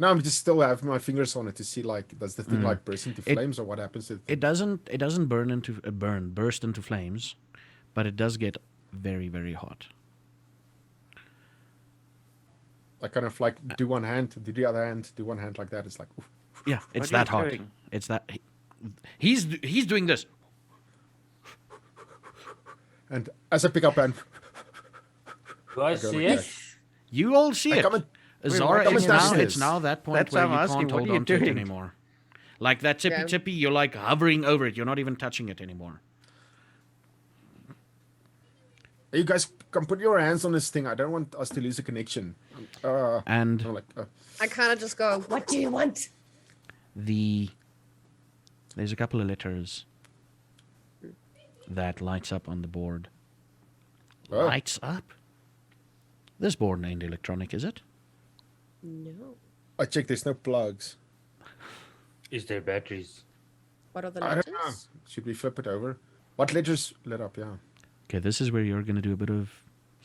No, I'm just still have my fingers on it to see like does the thing like burst into It- flames or what happens to It doesn't burst into flames, but it does get very, very hot. I kind of like do one hand, do the other hand, do one hand like that. It's like oof. Yeah, it's What are you that hot. doing? It's that he's doing this. And as I pick up and Do I go see like it? You all see I it. come and Azara, come it's and now, touch it's this. now that point That's where why you I'm asking, can't what hold are you on to it doing? anymore. Like that tippy Yeah. tippy, you're like hovering over it. You're not even touching it anymore. you guys come put your hands on this thing. I don't want us to lose a connection. And I'm like, I kind of just go, "What do you want?" there's a couple of letters that lights up on the board. oh, Lights up? This board ain't electronic, is it? No. I check. There's no plugs. Is there batteries? What are the I letters? don't know. Should we flip it over? What letters lit up? Yeah. Okay, this is where you're going to do a bit of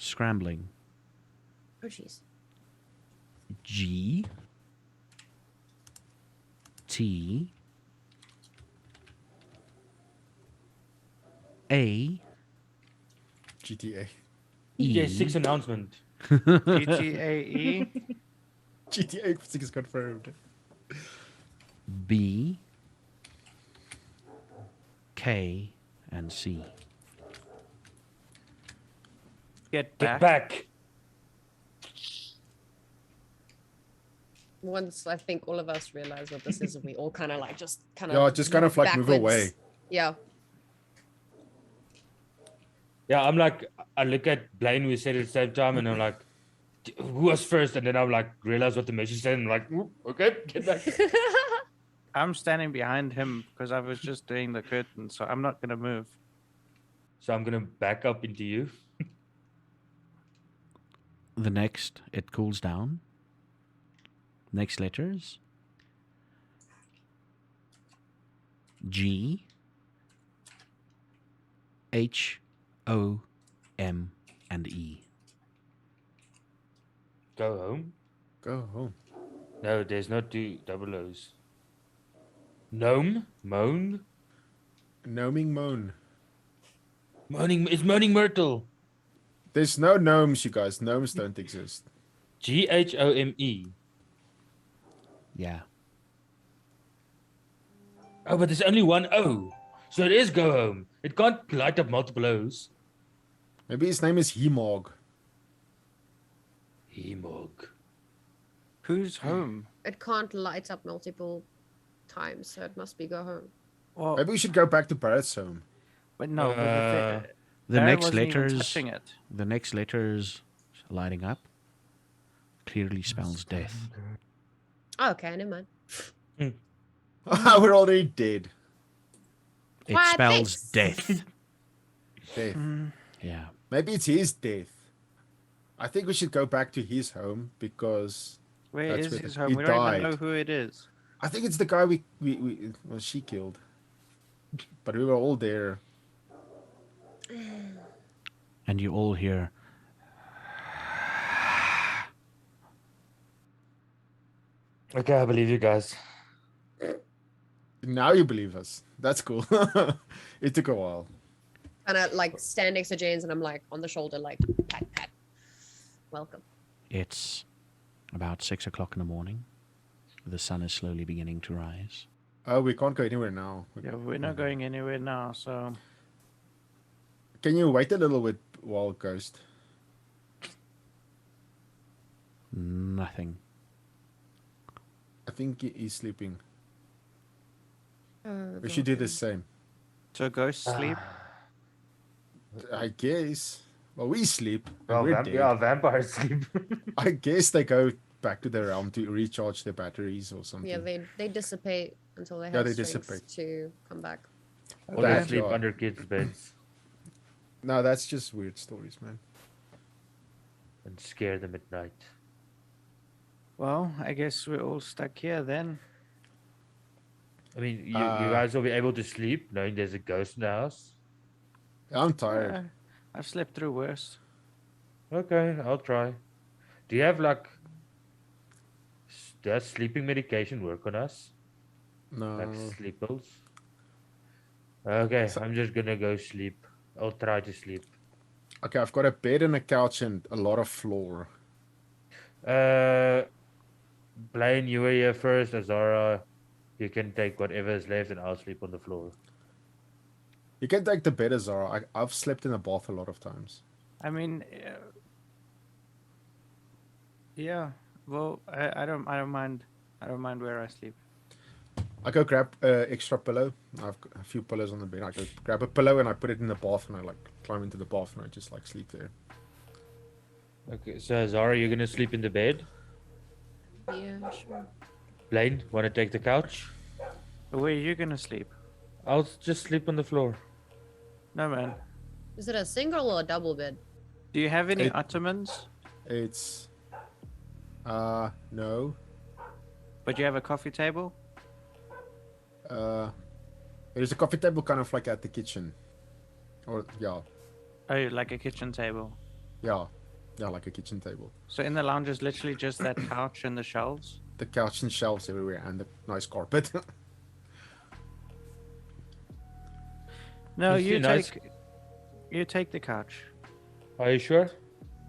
Scrambling. Oh, jeez. G T A GTA. GTA E 6 announcement. GTAE. GTA 6 is confirmed. B K and C. Get Get back. back. Once I think all of us realize what this is, and we all kind of like just kind Yeah, of just kind of like move away. Yeah. Yeah, I'm like, I look at Blaine, we said at the same time, and I'm like, who was first? And then I'm like, realize what the message said, and I'm like, "Oop, okay, get back. I'm standing behind him because I was just doing the curtain, so I'm not gonna move. So I'm gonna back up into you. The next, it cools down. Next letters G H O M and E. Go home. Go home. No, there's no two double O's. Gnome? Moan? Gnoming moan. Moaning, it's Moaning Myrtle. There's no gnomes, you guys. Gnomes don't exist. GHOME. Yeah. Oh, but there's only one O. So it is go home. It can't light up multiple O's. Maybe his name is Hemog. Hemog. Who's home? It can't light up multiple times, so it must be go home. Well, Maybe we should go back to Barrett's home. but no, but The Barry next wasn't even letters, touching it. the next letters lighting up clearly spells death. Oh, okay, never mind. We're already dead. It What? spells Thanks. death. Death. Yeah. Maybe it's his death. I think we should go back to his home because Where That's is where his he home? We don't even know died. who it is. I think it's the guy we well, she killed. But we were all there. And you all hear Okay, I believe you guys. Now you believe us. That's cool. It took a while. And I like stand next to James, and I'm like on the shoulder, like pat pat. Welcome. it's about 6 o'clock in the morning. The sun is slowly beginning to rise. Oh, we can't go anywhere now. Yeah, we're not going anywhere now, so Can you wait a little bit while Ghost? Nothing. I think he's sleeping. Oh, We should do the God. same. so ghost sleep. I guess. Well, we sleep. And Well, we're dead. yeah, vampires sleep. I guess they go back to their realm to recharge their batteries or something. Yeah, they dissipate until they Yeah, have they strength dissipate. to come back. Or they That- sleep yeah. under kids' beds No, that's just weird stories, man. and scare them at night. Well, I guess we're all stuck here then. I mean, you guys will be able to sleep knowing there's a ghost in the house. I'm tired. I've slept through worse. Okay, I'll try. Do you have like, does sleeping medication work on us? No. Like sleep pills? Okay, So- I'm just gonna go sleep. I'll try to sleep. Okay, I've got a bed and a couch and a lot of floor. Blaine, you were here first. Azara, you can take whatever is left and I'll sleep on the floor. You can take the bed, Azara. I've slept in the bath a lot of times. I mean, yeah. Well, I don't mind. I don't mind where I sleep. I go grab extra pillow. I've got a few pillows on the bed. I go grab a pillow and I put it in the bath and I like climb into the bath and I just like sleep there. Okay, so Azara, you're gonna sleep in the bed. Yeah, sure. Blaine, wanna take the couch? Where are you gonna sleep? I'll just sleep on the floor. No, man. Is it a single or a double bed? Do you have any It- ottomans? It's no. But you have a coffee table? There's a coffee table kind of like at the kitchen. Or yeah. Oh, like a kitchen table. Yeah, yeah, like a kitchen table. So in the lounge is literally just that couch and the shelves. The couch and shelves everywhere, and the nice carpet. No, You see nice- you take the couch. Are you sure?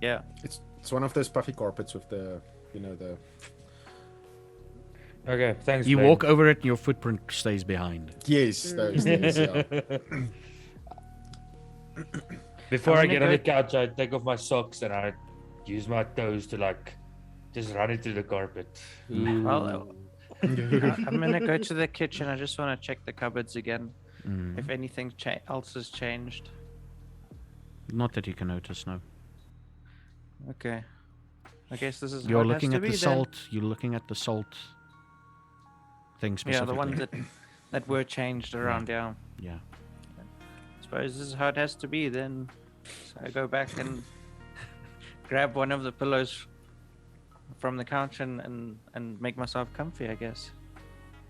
Yeah. It's one of those puffy carpets with the, the. Okay, thanks. You Blaine. walk over it and your footprint stays behind. Yes, those things. Yeah. Before I'm I gonna get on go- the couch, I take off my socks and I use my toes to like just run into the carpet. Well, I'm gonna go to the kitchen. I just want to check the cupboards again. Mm. If anything else has changed. Not that you can notice, no. Okay. I guess this is how You're it has looking to at the be then. salt. You're looking at the salt thing Yeah, specifically. the ones that were changed around. Yeah. Yeah. Suppose this is how it has to be then. So I go back and grab one of the pillows from the couch and make myself comfy, I guess.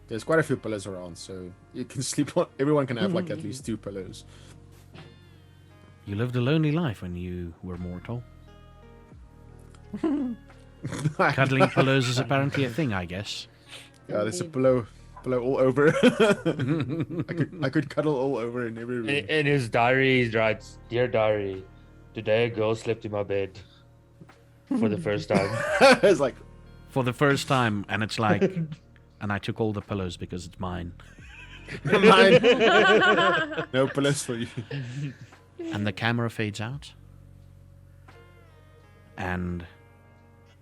There's quite a few pillows around, so you can sleep on. Everyone can have like at least 2 pillows. You lived a lonely life when you were mortal. Cuddling pillows is apparently a thing, I guess. Yeah, there's a Indeed. pillow all over. I could cuddle all over in every room. In his diary, he writes, "Dear diary, today a girl slept in my bed for the first time." It's like, For the first time, and it's like, and I took all the pillows because it's mine. mine. No pillows for you. And the camera fades out. And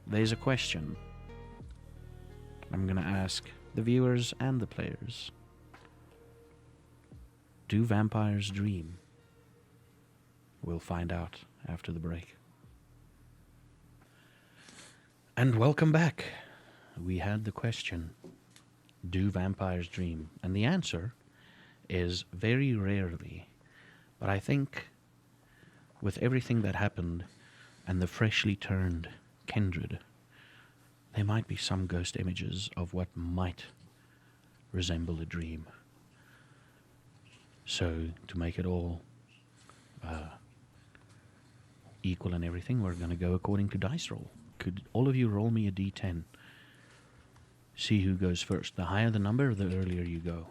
there's a question I'm going to ask the viewers and the players. Do vampires dream? We'll find out after the break. And welcome back. We had the question, do vampires dream? And the answer is very rarely. But I think with everything that happened and the freshly turned kindred, there might be some ghost images of what might resemble a dream. So, to make it all equal and everything, we're going to go according to dice roll. Could all of you roll me a d10? See who goes first. The higher the number, the earlier you go.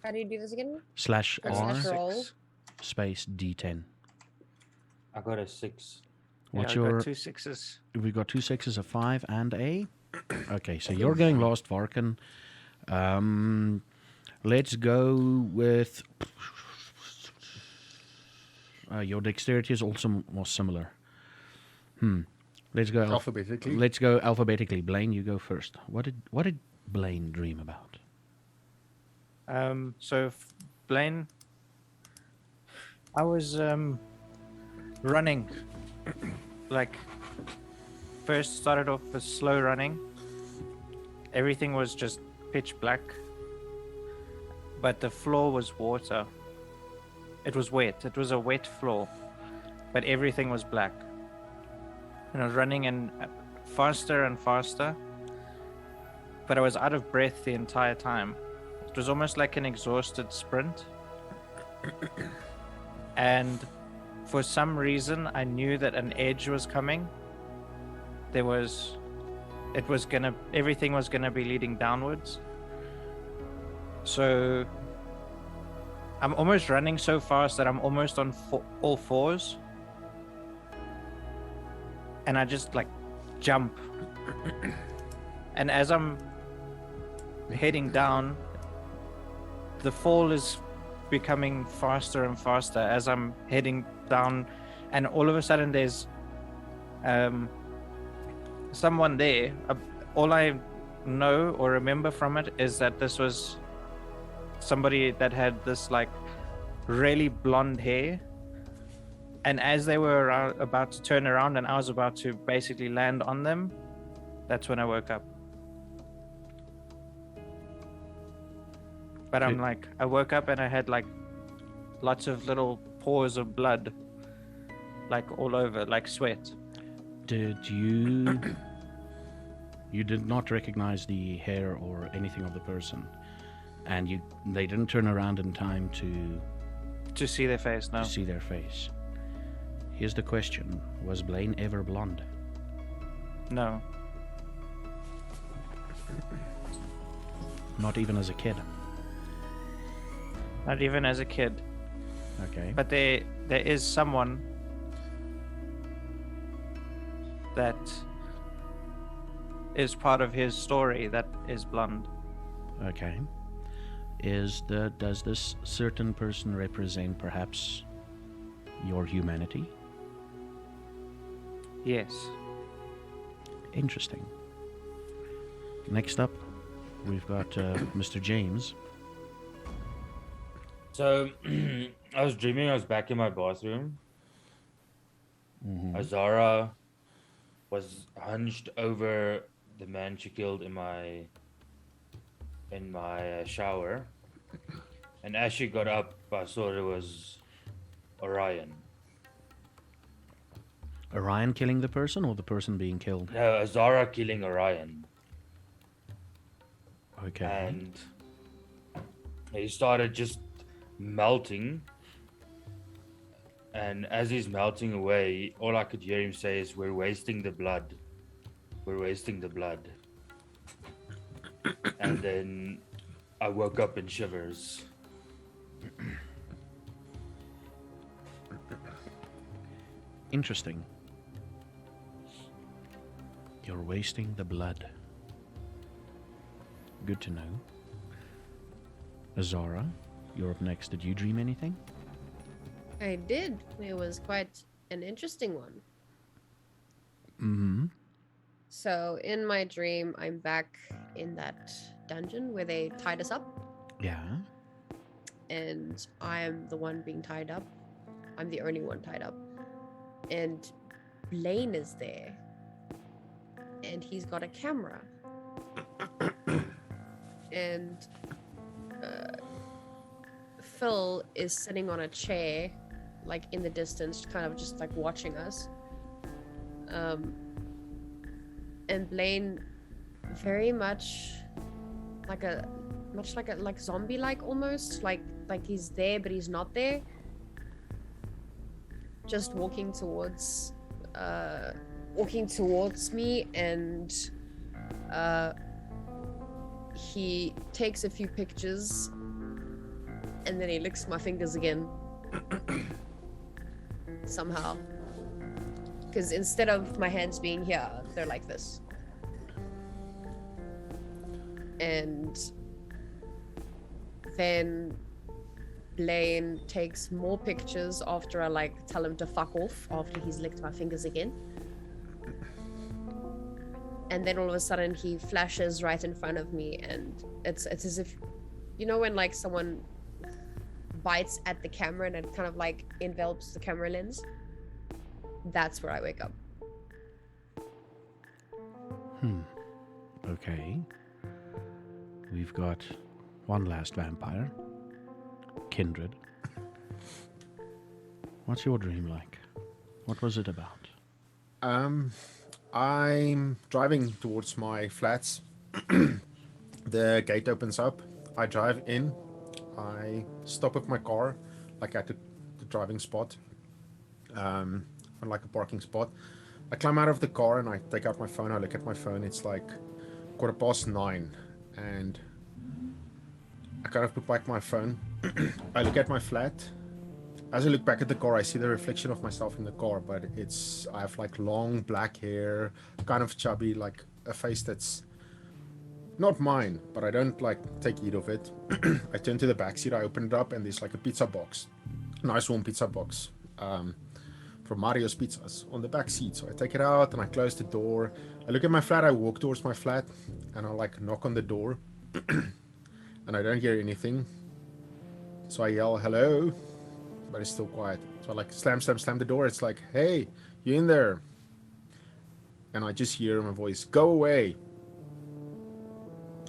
How do you do this again? Slash Or R slash roll? space d10. I got a 6. What's yeah, I your... got 2 6s. We've got 2 6s, a 5, and a... Okay, so you're going last, Varkan. Let's go with... your dexterity is also more similar. Let's go Alphabetically. Let's go alphabetically. Blaine, you go first. What did Blaine dream about? So Blaine, I was running, like first started off with slow running. Everything was just pitch black, but the floor was water. It was wet. It was a wet floor, but everything was black. And I was running and faster and faster, but I was out of breath the entire time. It was almost like an exhausted sprint. And for some reason, I knew that an edge was coming. Everything was gonna be leading downwards. So I'm almost running so fast that I'm almost on all fours. And I just like jump. And as I'm heading down, the fall is becoming faster and faster as I'm heading down, and all of a sudden there's someone there. All I know or remember from it is that this was somebody that had this like really blonde hair, and as they were about to turn around and I was about to basically land on them, that's when I woke up. But I'm like, I woke up and I had like lots of little pores of blood, like all over, like sweat. Did you... You did not recognize the hair or anything of the person, and they didn't turn around in time to To see their face now. see their face. Here's the question: was Blaine ever blonde? No. Not even as a kid. Not even as a kid. Okay. But there is someone that is part of his story that is blonde. Okay. Does this certain person represent perhaps your humanity? Yes. Interesting. Next up, we've got Mr. James. So I was dreaming I was back in my bathroom. Azara was hunched over the man she killed in my shower, and as she got up, I saw it was Orion. Orion killing the person or the person being killed? No, Azara killing Orion, Okay. and he started just melting. And as he's melting away, all I could hear him say is, "We're wasting the blood. We're wasting the blood." And then I woke up in shivers. Interesting. You're wasting the blood. Good to know. Azara, you're up next. Did you dream anything? I did. It was quite an interesting one. Mm-hmm. So in my dream, I'm back in that dungeon where they tied us up, Yeah. and I am the one being tied up. I'm the only one tied up, and Blaine is there, and he's got a camera, and Phil is sitting on a chair, like in the distance, kind of just like watching us. And Blaine, very much like zombie like, almost like he's there but he's not there, just walking towards me, and he takes a few pictures and then he licks my fingers again somehow, because instead of my hands being here, they're like this. And then Blaine takes more pictures after I like tell him to fuck off, after he's licked my fingers again. And then all of a sudden he flashes right in front of me, and it's as if, you know, when like someone bites at the camera and it kind of like envelops the camera lens. That's where I wake up. Okay. We've got one last vampire. Kindred. What's your dream like? What was it about? I'm driving towards my flats. The gate opens up. I drive in. I stop with my car, like at the driving spot, on like a parking spot. I climb out of the car and I take out my phone. I look at my phone. It's like 9:15, and I kind of put back my phone. I look at my flat. As I look back at the car, I see the reflection of myself in the car, but I have like long black hair, kind of chubby, like a face that's not mine, but I don't like take heed of it. I turn to the back seat, I open it up, and there's like a pizza box, nice warm pizza box, from Mario's Pizzas on the back seat. So I take it out and I close the door. I look at my flat, I walk towards my flat, and I like knock on the door, and I don't hear anything. So I yell, "Hello," but it's still quiet. So I like slam the door. It's like, "Hey, you in there?" And I just hear my voice, "Go away."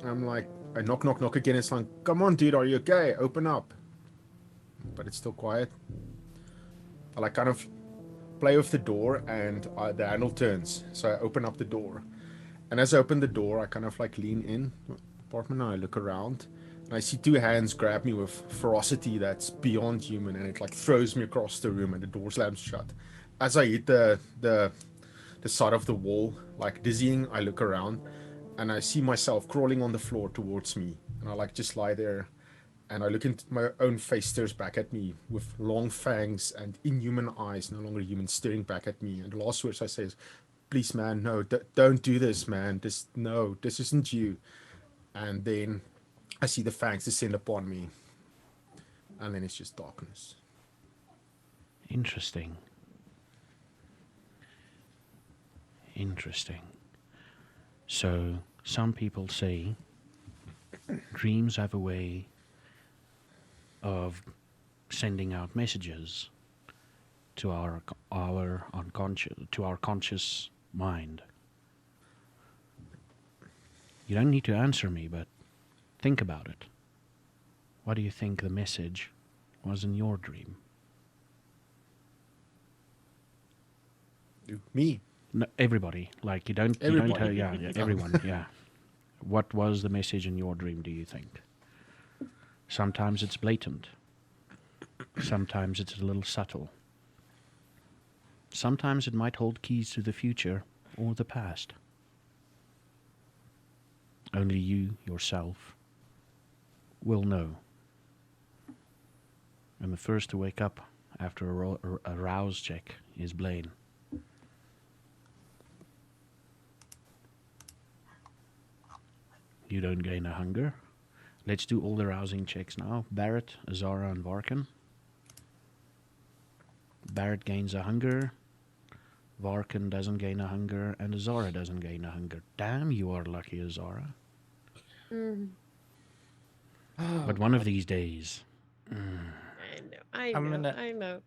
I'm like, I knock again. It's like, "Come on, dude, are you okay? Open up." But it's still quiet. I like kind of play with the door, and the handle turns. So I open up the door. And as I open the door, I kind of like lean in the apartment and I look around. And I see two hands grab me with ferocity that's beyond human, and it like throws me across the room, and the door slams shut. as I hit the side of the wall, like dizzying, I look around and I see myself crawling on the floor towards me, and I like just lie there, and I look into my own face stares back at me with long fangs and inhuman eyes, no longer human, staring back at me. And the last words I say is, "Please, man, no, don't do this, man. This isn't you." And then I see the fangs descend upon me, and then it's just darkness. Interesting. Interesting. So, some people say dreams have a way of sending out messages to our unconscious, to our conscious mind. You don't need to answer me, but think about it. What do you think the message was in your dream? Me. No, everybody. Like you don't. Everybody. Yeah, everyone. Yeah. What was the message in your dream? Do you think? Sometimes it's blatant. Sometimes it's a little subtle. Sometimes it might hold keys to the future or the past. Only you, yourself, will know. And the first to wake up after a rouse check is Blaine. You don't gain a hunger. Let's do all the rousing checks now. Barrett, Azara, and Varkan. Barrett gains a hunger. Varkan doesn't gain a hunger. And Azara doesn't gain a hunger. Damn, you are lucky, Azara. But one of these days... I I'm know, gonna- I know.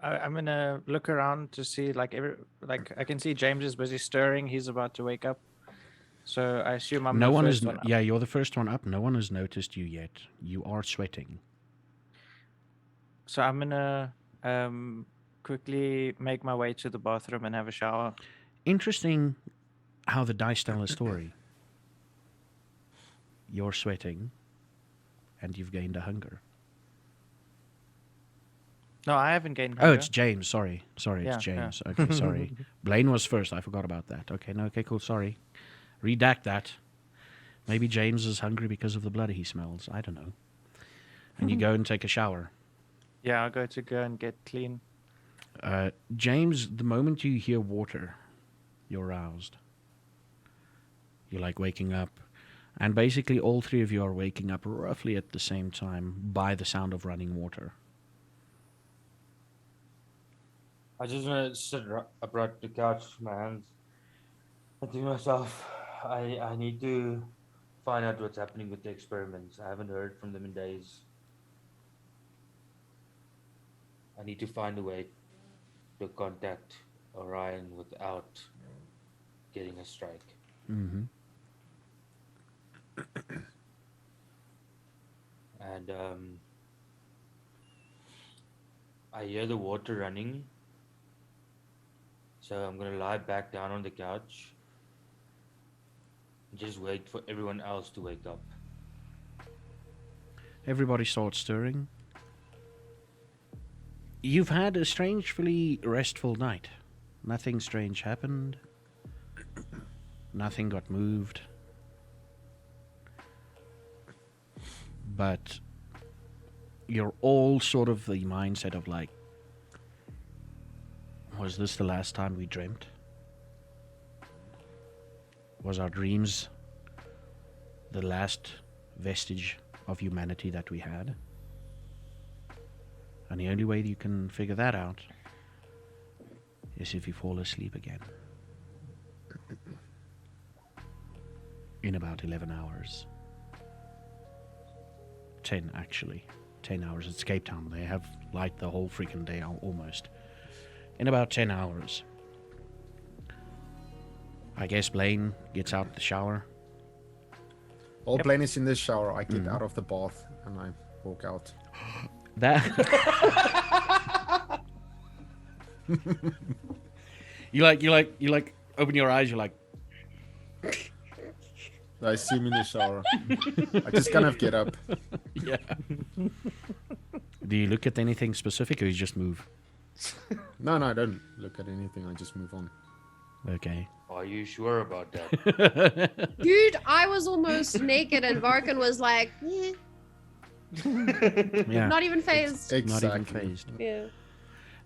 I'm gonna look around to see like I can see James is busy stirring. He's about to wake up, so I assume I'm no the one first is... one up. Yeah, you're the first one up. No one has noticed you yet. You are sweating. So I'm gonna quickly make my way to the bathroom and have a shower. Interesting how the dice tell a story. You're sweating, and you've gained a hunger. No, I haven't gained Oh, hunger. it's James. Sorry, Yeah, it's yeah. James. Okay, sorry. Blaine was first. I forgot about that. Okay, no, okay, cool. Sorry. Redact that. Maybe James is hungry because of the blood he smells. I don't know. And you go and take a shower. Yeah, I'll go and get clean. James, the moment you hear water, you're roused. You're like waking up. And basically, all three of you are waking up roughly at the same time by the sound of running water. I just want to sit upright the couch with my hands and think to myself, I need to find out what's happening with the experiments. I haven't heard from them in days. I need to find a way to contact Orion without getting a strike. Mm-hmm. And I hear the water running. So I'm going to lie back down on the couch and just wait for everyone else to wake up. Everybody starts stirring. You've had a strangely restful night. Nothing strange happened. Nothing got moved. But you're all sort of the mindset of like, was this the last time we dreamt? Was our dreams the last vestige of humanity that we had? And the only way you can figure that out is if you fall asleep again. In about 11 hours. 10, actually. 10 hours. It's Cape Town. They have light the whole freaking day almost. In about 10 hours. I guess Blaine gets out the shower. While Blaine is in the shower, I get out of the bath and I walk out. That you like open your eyes, you're like, I see him in the shower. I just kind of get up. yeah. Do you look at anything specific or you just move? No, I don't look at anything. I just move on. Okay. Are you sure about that? Dude, I was almost naked and Varkan was like, yeah, Yeah. not even phased. Not even Exactly. phased. Yeah.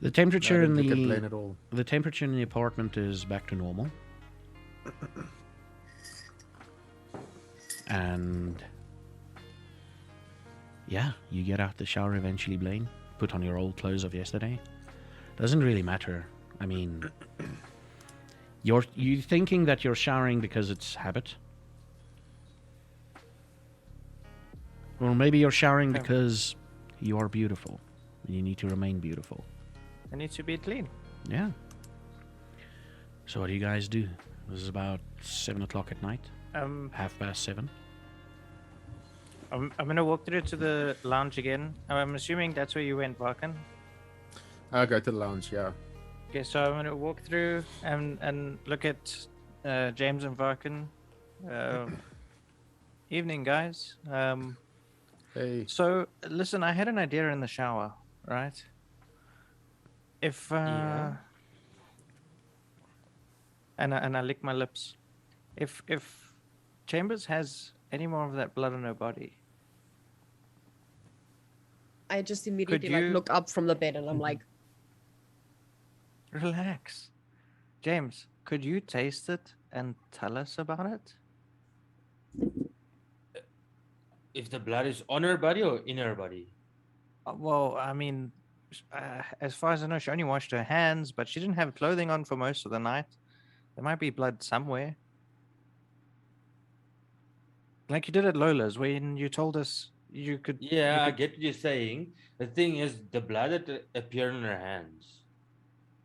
The I temperature in didn't look at the Blaine at all. the temperature in the apartment is back to normal. And yeah, you get out the shower eventually, Blaine. Put on your old clothes of yesterday. Doesn't really matter. I mean, you thinking that you're showering because it's habit, or maybe you're showering because you are beautiful. And you need to remain beautiful. I need to be clean. Yeah. So what do you guys do? This is about 7 o'clock at night. 7:30. I'm gonna walk through to the lounge again. I'm assuming that's where you went, Varkan. I'll go to the lounge, yeah. Okay, so I'm gonna walk through and look at James and Varkan. Evening, guys. Hey. So listen, I had an idea in the shower, right? If Yeah. and I lick my lips. If Chambers has any more of that blood on her body, I just immediately like you- look up from the bed and I'm like, relax. James, could you taste it and tell us about it? If the blood is on her body or in her body? Well, I mean, as far as I know, she only washed her hands, but she didn't have clothing on for most of the night. There might be blood somewhere. Like you did at Lola's, when you told us you could. Yeah, you I could- get what you're saying. The thing is, the blood that appeared on her hands,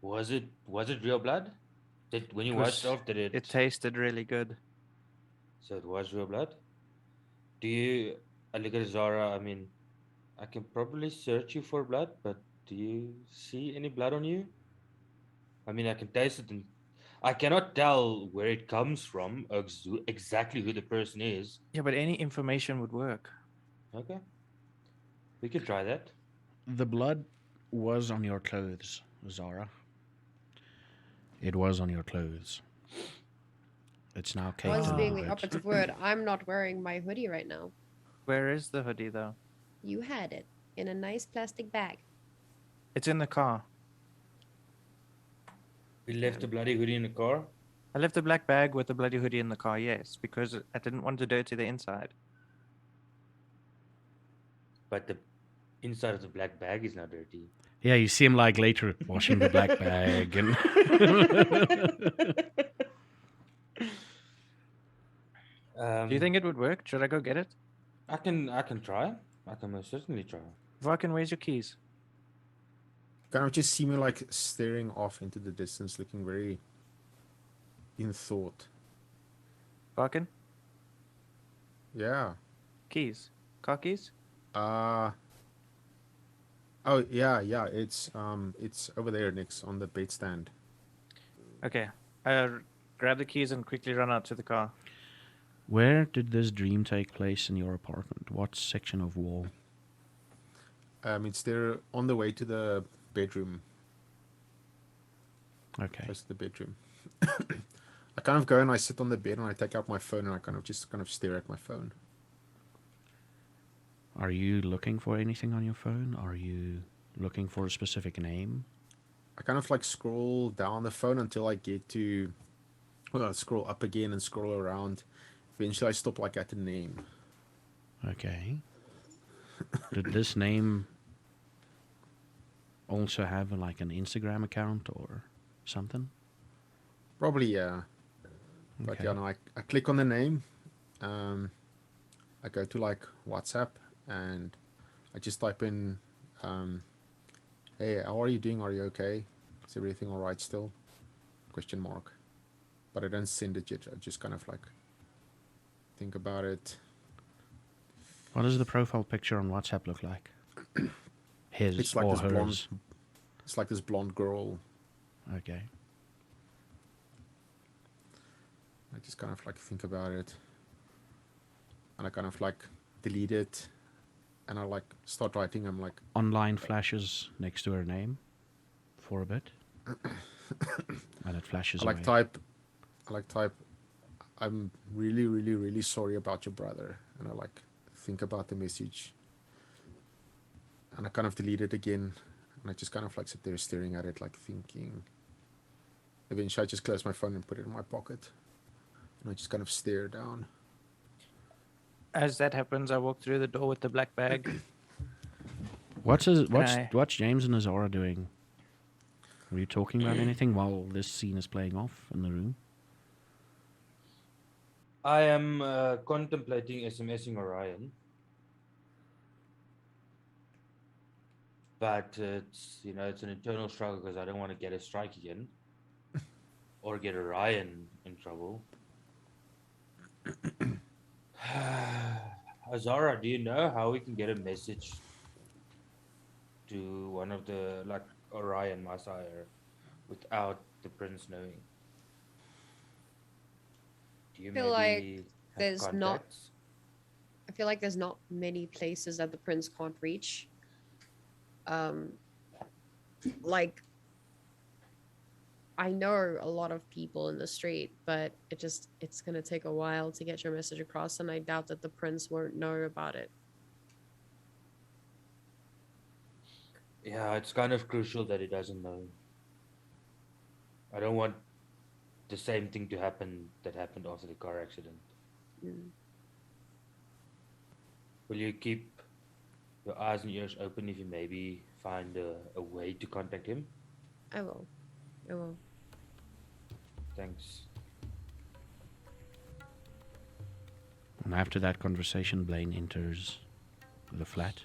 was it real blood? Did when you It washed was- off, did it? It tasted really good. So it was real blood. Do you? I look at Zara. I mean, I can probably search you for blood, but do you see any blood on you? I mean, I can taste it, and I cannot tell where it comes from, or exactly who the person is. Yeah, but any information would work. Okay, we could try that. The blood was on your clothes, Zara. It was on your clothes. It's now caked was a being little the bit. operative word. I'm not wearing my hoodie right now. Where is the hoodie, though? You had it in a nice plastic bag. It's in the car. We left the bloody hoodie in the car. I left the black bag with the bloody hoodie in the car, yes, because I didn't want to dirty the inside. But the inside of the black bag is now dirty. Yeah, you see him like later washing the black bag and Do you think it would work? Should I go get it? I can try. I can most certainly try. Varkan, where's your keys? Kind of just see me like staring off into the distance, looking very in thought. Varkan? Yeah. Keys? Car keys? Oh yeah. It's over there next on the bait stand. Okay. I grab the keys and quickly run out to the car. where did this dream take place in your apartment? What section of wall? It's there on the way to the bedroom. Okay. Close to the bedroom. I kind of go and I sit on the bed and I take out my phone and I kind of stare at my phone. Are you looking for anything on your phone? Are you looking for a specific name? I kind of like scroll down the phone until I get to, well, I scroll up again and scroll around. Eventually I stop like at the name. Okay. Did this name also have like an Instagram account or something? Probably, yeah. But Okay. yeah, no, I click on the name. I go to like WhatsApp and I just type in, hey, how are you doing? Are you okay? Is everything all right still? Question mark. But I don't send it yet. I just kind of like think about it. What does the profile picture on WhatsApp look like? His It's like or this hers? blonde. It's like this blonde girl. Okay. I just kind of like think about it. And I kind of like delete it. And I like start writing. I'm like, Online flashes next to her name for a bit. And it flashes I like away. type. I'm really, really, really sorry about your brother. And I like think about the message. And I kind of delete it again. And I just kind of like sit there staring at it, like thinking. Eventually I just close my phone and put it in my pocket. And I just kind of stare down. As that happens, I walk through the door with the black bag. What's I- James and Azara doing? Are you talking about anything while this scene is playing off in the room? I am contemplating SMSing Orion. But it's it's an internal struggle because I don't want to get a strike again. Or get Orion in trouble. Azara, do you know how we can get a message to one of the Orion, my sire, without the prince knowing? Do you Feel like maybe have there's not- contacts? I feel like there's not many places that the prince can't reach. Like, I know a lot of people in the street, but it's gonna take a while to get your message across, and I doubt that the prince won't know about it. Yeah, it's kind of crucial that he doesn't know. I don't want the same thing to happen that happened after the car accident. Mm. Will you keep your eyes and ears open if you maybe find a way to contact him? I will. I will. Thanks. And after that conversation, Blaine enters the flat.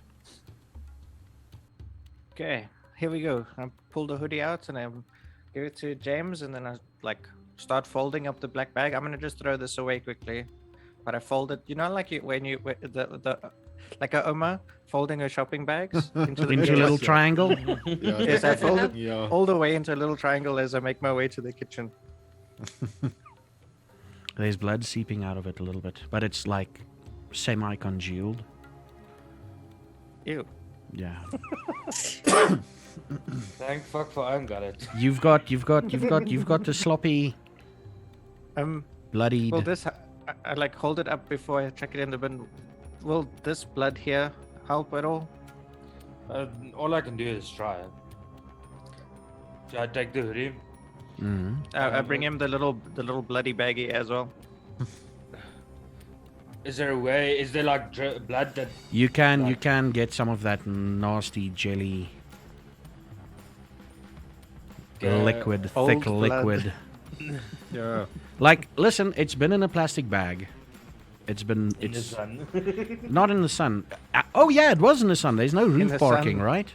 Okay, here we go. I pull the hoodie out and I give it to James, and then I start folding up the black bag. I'm gonna just throw this away quickly, but I fold it. When like a Oma folding her shopping bags into the Into a little triangle. Yeah, Yes, I fold it yeah. all the way into a little triangle as I make my way to the kitchen. There's blood seeping out of it a little bit, but it's like semi-congealed. Ew. Yeah. Thank fuck for I haven't got it. You've got the sloppy, bloodied. Will this? I like hold it up before I chuck it in the bin. Will this blood here help at all? All I can do is try. Should I take the hoodie? Mhm. I bring him the little bloody baggie as well. Is there a way? Is there like blood that? You can get some of that nasty jelly liquid, old thick blood. liquid. Yeah. Like, listen, it's been in a plastic bag. It's been In the it's sun. not in the sun. Oh yeah, it was in the sun. There's no roof the parking, sun. right?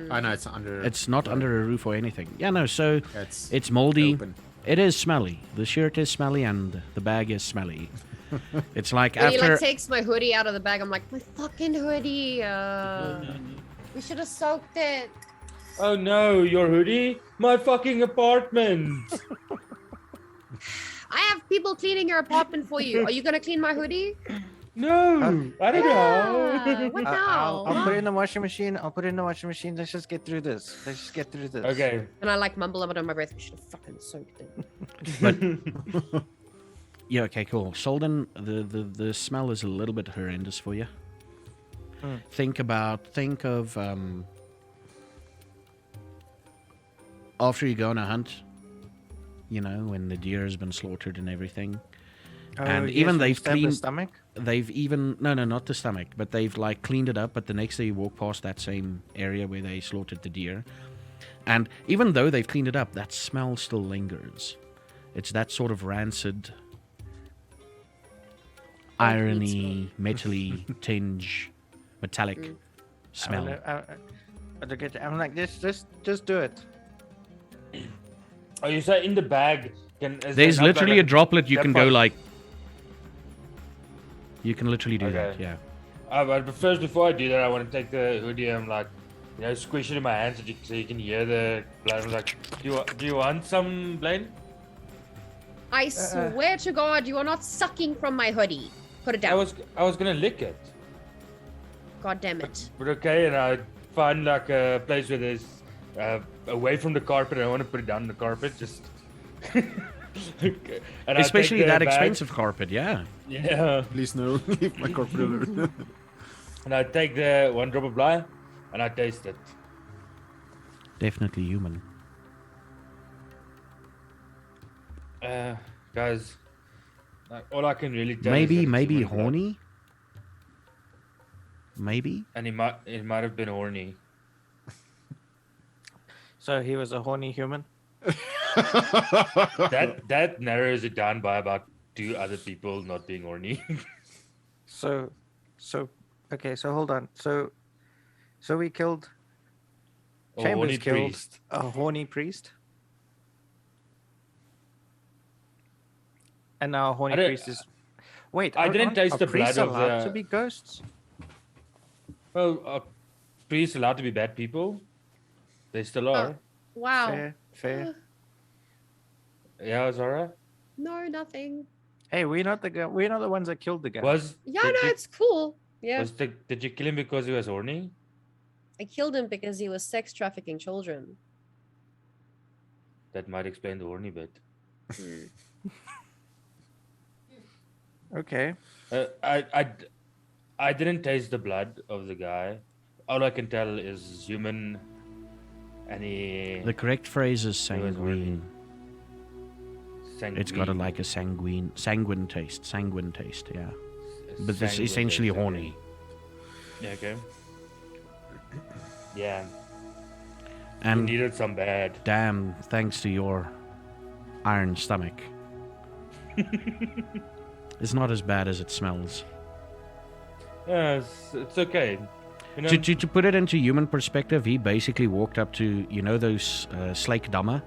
I know it's under. It's not under a roof or anything. Yeah, no. So It's it's moldy. open. It is smelly. The shirt is smelly and the bag is smelly. It's like When he after like takes my hoodie out of the bag, I'm like, my fucking hoodie. We should have soaked it. Oh no, your hoodie? My fucking apartment. I have people cleaning your apartment for you. Are you gonna clean my hoodie? No, I don't Yeah. know. What I'll now? put it in the washing machine. Let's just get through this. Okay. And I like mumble under my breath. We should have fucking soaked it. But yeah, okay, cool. Solden, the smell is a little bit horrendous for you. Think of after you go on a hunt, when the deer has been slaughtered and everything. And even they've the cleaned stomach. They've even no, not the stomach, but they've like cleaned it up. But the next day you walk past that same area where they slaughtered the deer, and even though they've cleaned it up, that smell still lingers. It's that sort of rancid, irony, metally tinge, metallic smell. I'm like, just do it. Oh, you say in the bag? There's literally a droplet you can go droplet. like. You can literally do that, Okay. yeah. But first, before I do that, I want to take the hoodie and like, squish it in my hands so you can hear the blood. I'm like, do you want some, Blaine? I swear to God, you are not sucking from my hoodie. Put it down. I was gonna lick it, God damn it. but okay. And I find like a place where there's away from the carpet. I don't want to put it down on the carpet. Just. And I take Especially the that bag- expensive carpet, yeah. Yeah. Please no, leave my corporate alone. And I take the 1 drop of blood and I taste it. Definitely human. Guys, like, all I can really tell is that Maybe it's human blood. horny? Maybe? And it might have been horny. So he was a horny human. That narrows it down by about 2 other people not being horny. So okay. So hold on. So we killed. Or Chambers horny killed priest. a horny priest. And now a horny I don't- priest is. Wait, I didn't taste the priests blood of allowed the- to be ghosts? Well, are priests allowed to be bad people? They still are. Wow. Fair. Yeah, Zara? No, nothing. Hey, we're not the ones that killed the guy. Yeah, did no, you- it's cool. Yeah. Did you kill him because he was horny? I killed him because he was sex trafficking children. That might explain the horny bit. Hmm. Okay. I didn't taste the blood of the guy. All I can tell is human, and he. The correct phrase is He was horny. sanguine. It's got a sanguine taste. Sanguine taste, yeah. But it's Sanguine essentially taste, okay. horny. Yeah, okay. Yeah, he And needed some bad. damn, thanks to your iron stomach. It's not as bad as it smells. Yeah, it's okay. You know, To put it into human perspective, he basically walked up to, those slake damme,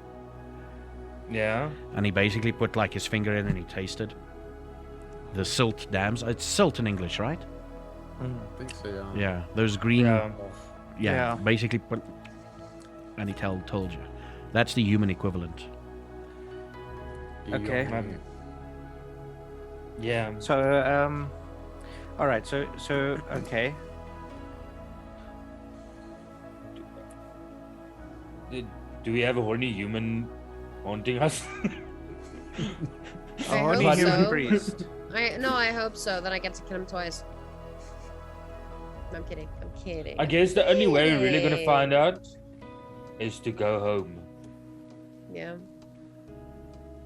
yeah. and he basically put like his finger in and he tasted the silt dams. It's silt in English, right? I think so, yeah. Yeah, those green. Yeah. Yeah. Basically put, and he told you. That's the human equivalent. Okay. Yeah. So all right. So okay. Do we have a horny human haunting us? A I horny hope human so. priest. I hope so. Then I get to kill him twice. No, I'm kidding. I'm kidding. I guess the only way we're really gonna find out is to go home. Yeah.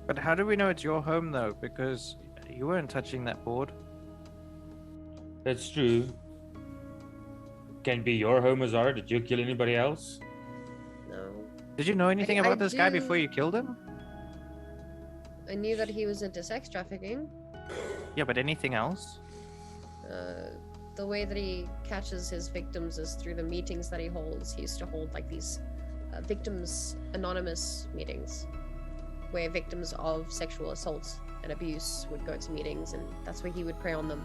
But how do we know it's your home though? Because you weren't touching that board. That's true. Can be your home, Azara. Did you kill anybody else? No. Did you know anything I about this guy before do- you killed him? I knew that he was into sex trafficking. Yeah, but anything else? The way that he catches his victims is through the meetings that he holds. He used to hold like these victims anonymous meetings where victims of sexual assault and abuse would go to meetings, and that's where he would prey on them.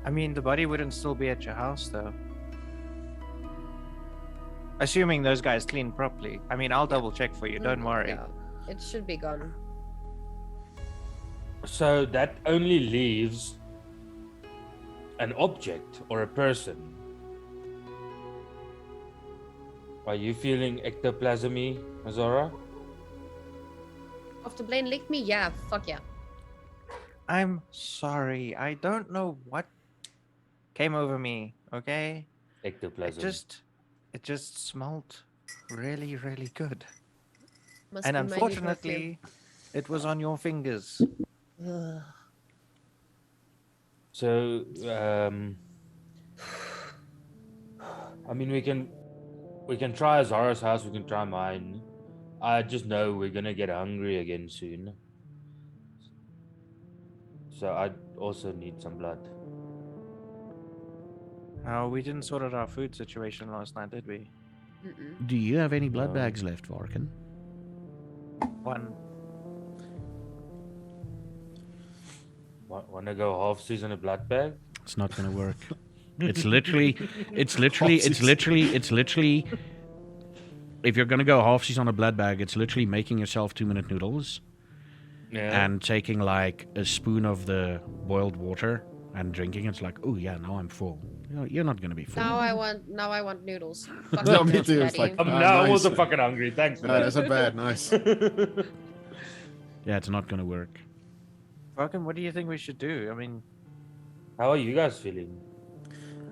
I mean, the body wouldn't still be at your house though. Assuming those guys clean properly. I mean, I'll double check for you. Don't worry. Yeah, it should be gone. So that only leaves an object or a person. Are you feeling ectoplasmy, Azora? After Blaine licked me, yeah, fuck yeah. I'm sorry. I don't know what came over me. Okay. Ectoplasm. It just smelled really, really good. Must And be my new unfortunately, it was on your fingers. perfume. Ugh. So, I mean, we can try Azara's house. We can try mine. I just know we're gonna get hungry again soon. So I also need some blood. Oh, we didn't sort out our food situation last night, did we? Mm-mm. Do you have any blood No. bags left, Varkin? One. Want to go half season a blood bag? It's not going to work. It's literally. If you're going to go halfsies on a blood bag, it's literally making yourself 2-minute noodles Yeah. and taking like a spoon of the boiled water and drinking. It's like, oh yeah, now I'm full. You're not going to be full. Now I want noodles. Fuck No, you, me Couch too, it's Daddy. like- Now I'm nice. also fucking hungry. Thanks for No, that. that's not bad. Nice. Yeah, it's not going to work. Welcome. What do you think we should do? I mean, How are you guys feeling?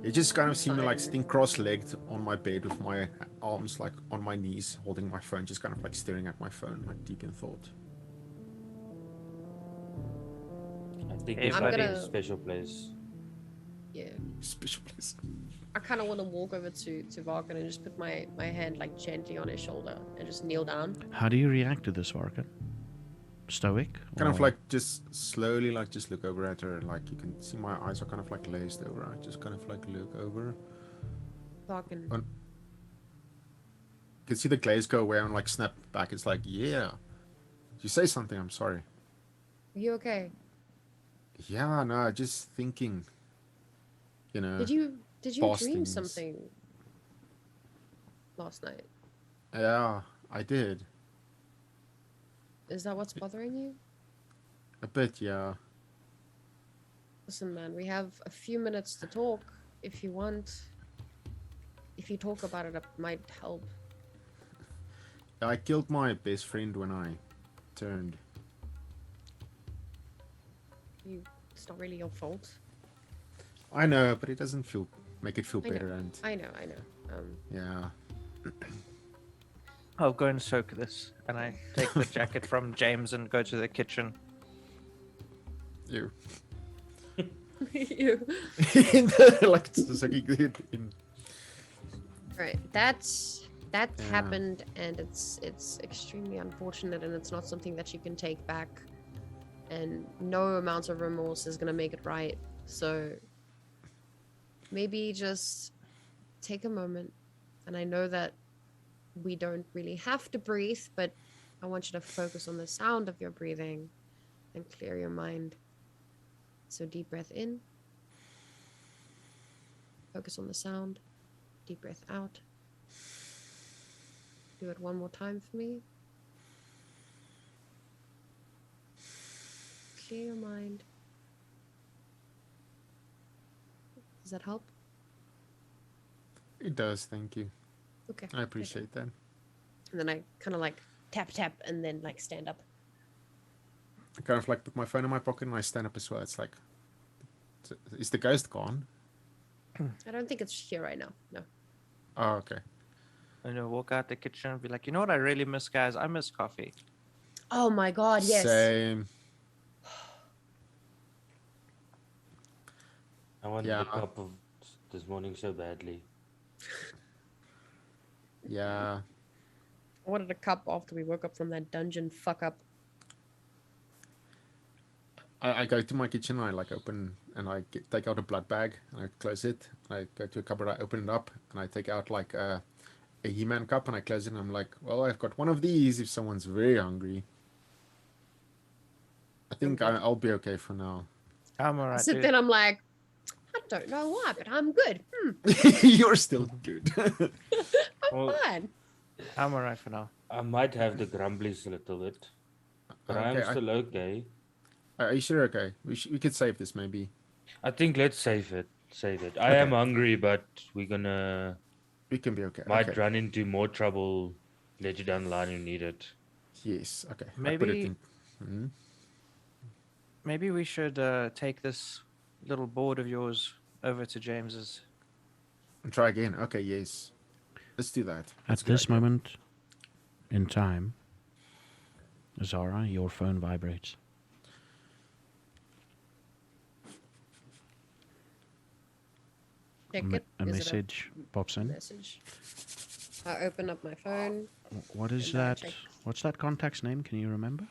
You just kind of see me like Fine. sitting cross-legged on my bed with my arms like on my knees, holding my phone, just kind of like staring at my phone, like deep in thought. I think Hey, it's I'm like a gonna- special place. Yeah. Special place. I kind of want to walk over to Varkan and just put my hand like gently on his shoulder and just kneel down. How do you react to this, Varkan? Stoic? Kind of or- like just slowly like just look over at her, like you can see my eyes are kind of like glazed over. I just kind of like look over. Varkan, You can see the glaze go away and like snap back. It's like, yeah. You say something, I'm sorry. are you okay? Yeah, no, just thinking. You know. Did you boss dream things. something last night? Yeah, I did. Is that what's bothering you? A bit, yeah. Listen, man, we have a few minutes to talk if you want. If you talk about it, it might help. I killed my best friend when I turned. It's not really your fault. I know, but it doesn't make it feel I know. better, and I know. yeah. I'll go and soak this. And I take the jacket from James and go to the kitchen. You. You. Like it's like in Right. That Yeah. happened, and it's extremely unfortunate, and it's not something that you can take back. And no amount of remorse is gonna make it right. So maybe just take a moment. And I know that we don't really have to breathe, but I want you to focus on the sound of your breathing and clear your mind. So deep breath in. Focus on the sound. Deep breath out. Do it one more time for me. Clear your mind. Does that help? It does, thank you. Okay. I appreciate that. And then I kind of like tap, and then like stand up. I kind of like put my phone in my pocket and I stand up as well. It's like, is the ghost gone? I don't think it's here right now. No. Oh, okay. And I'll walk out the kitchen and be like, you know what I really miss, guys? I miss coffee. Oh my God! Yes. Same. I wanted Yeah. a cup of this morning so badly. Yeah. I wanted a cup after we woke up from that dungeon fuck up. I go to my kitchen, I like open and I take out a blood bag and I close it. I go to a cupboard, I open it up and I take out like a He-Man cup and I close it and I'm like, well, I've got one of these if someone's very hungry. I think Okay. I'll be okay for now. I'm I alright, sit dude. there and I'm like, I don't know why, but I'm good. You're still good. I'm Well, fine. I'm alright for now. I might have the grumblies a little bit, but I'm Okay, still okay. are you sure? Okay, we could save this maybe. I think let's save it. Save it. I Okay. am hungry, but we're gonna We can be okay. might Okay. run into more trouble later down the line if needed. Yes. Okay. I put it Maybe- in. Mhm. Maybe we should take this little board of yours over to James's. And try again. Okay. Yes. Let's do that. At That's a good this idea. moment in time, Zara, your phone vibrates. Check A, it. a Is it message pops a in. message? I open up my phone. What is And I that? check. What's that contact's name? Can you remember?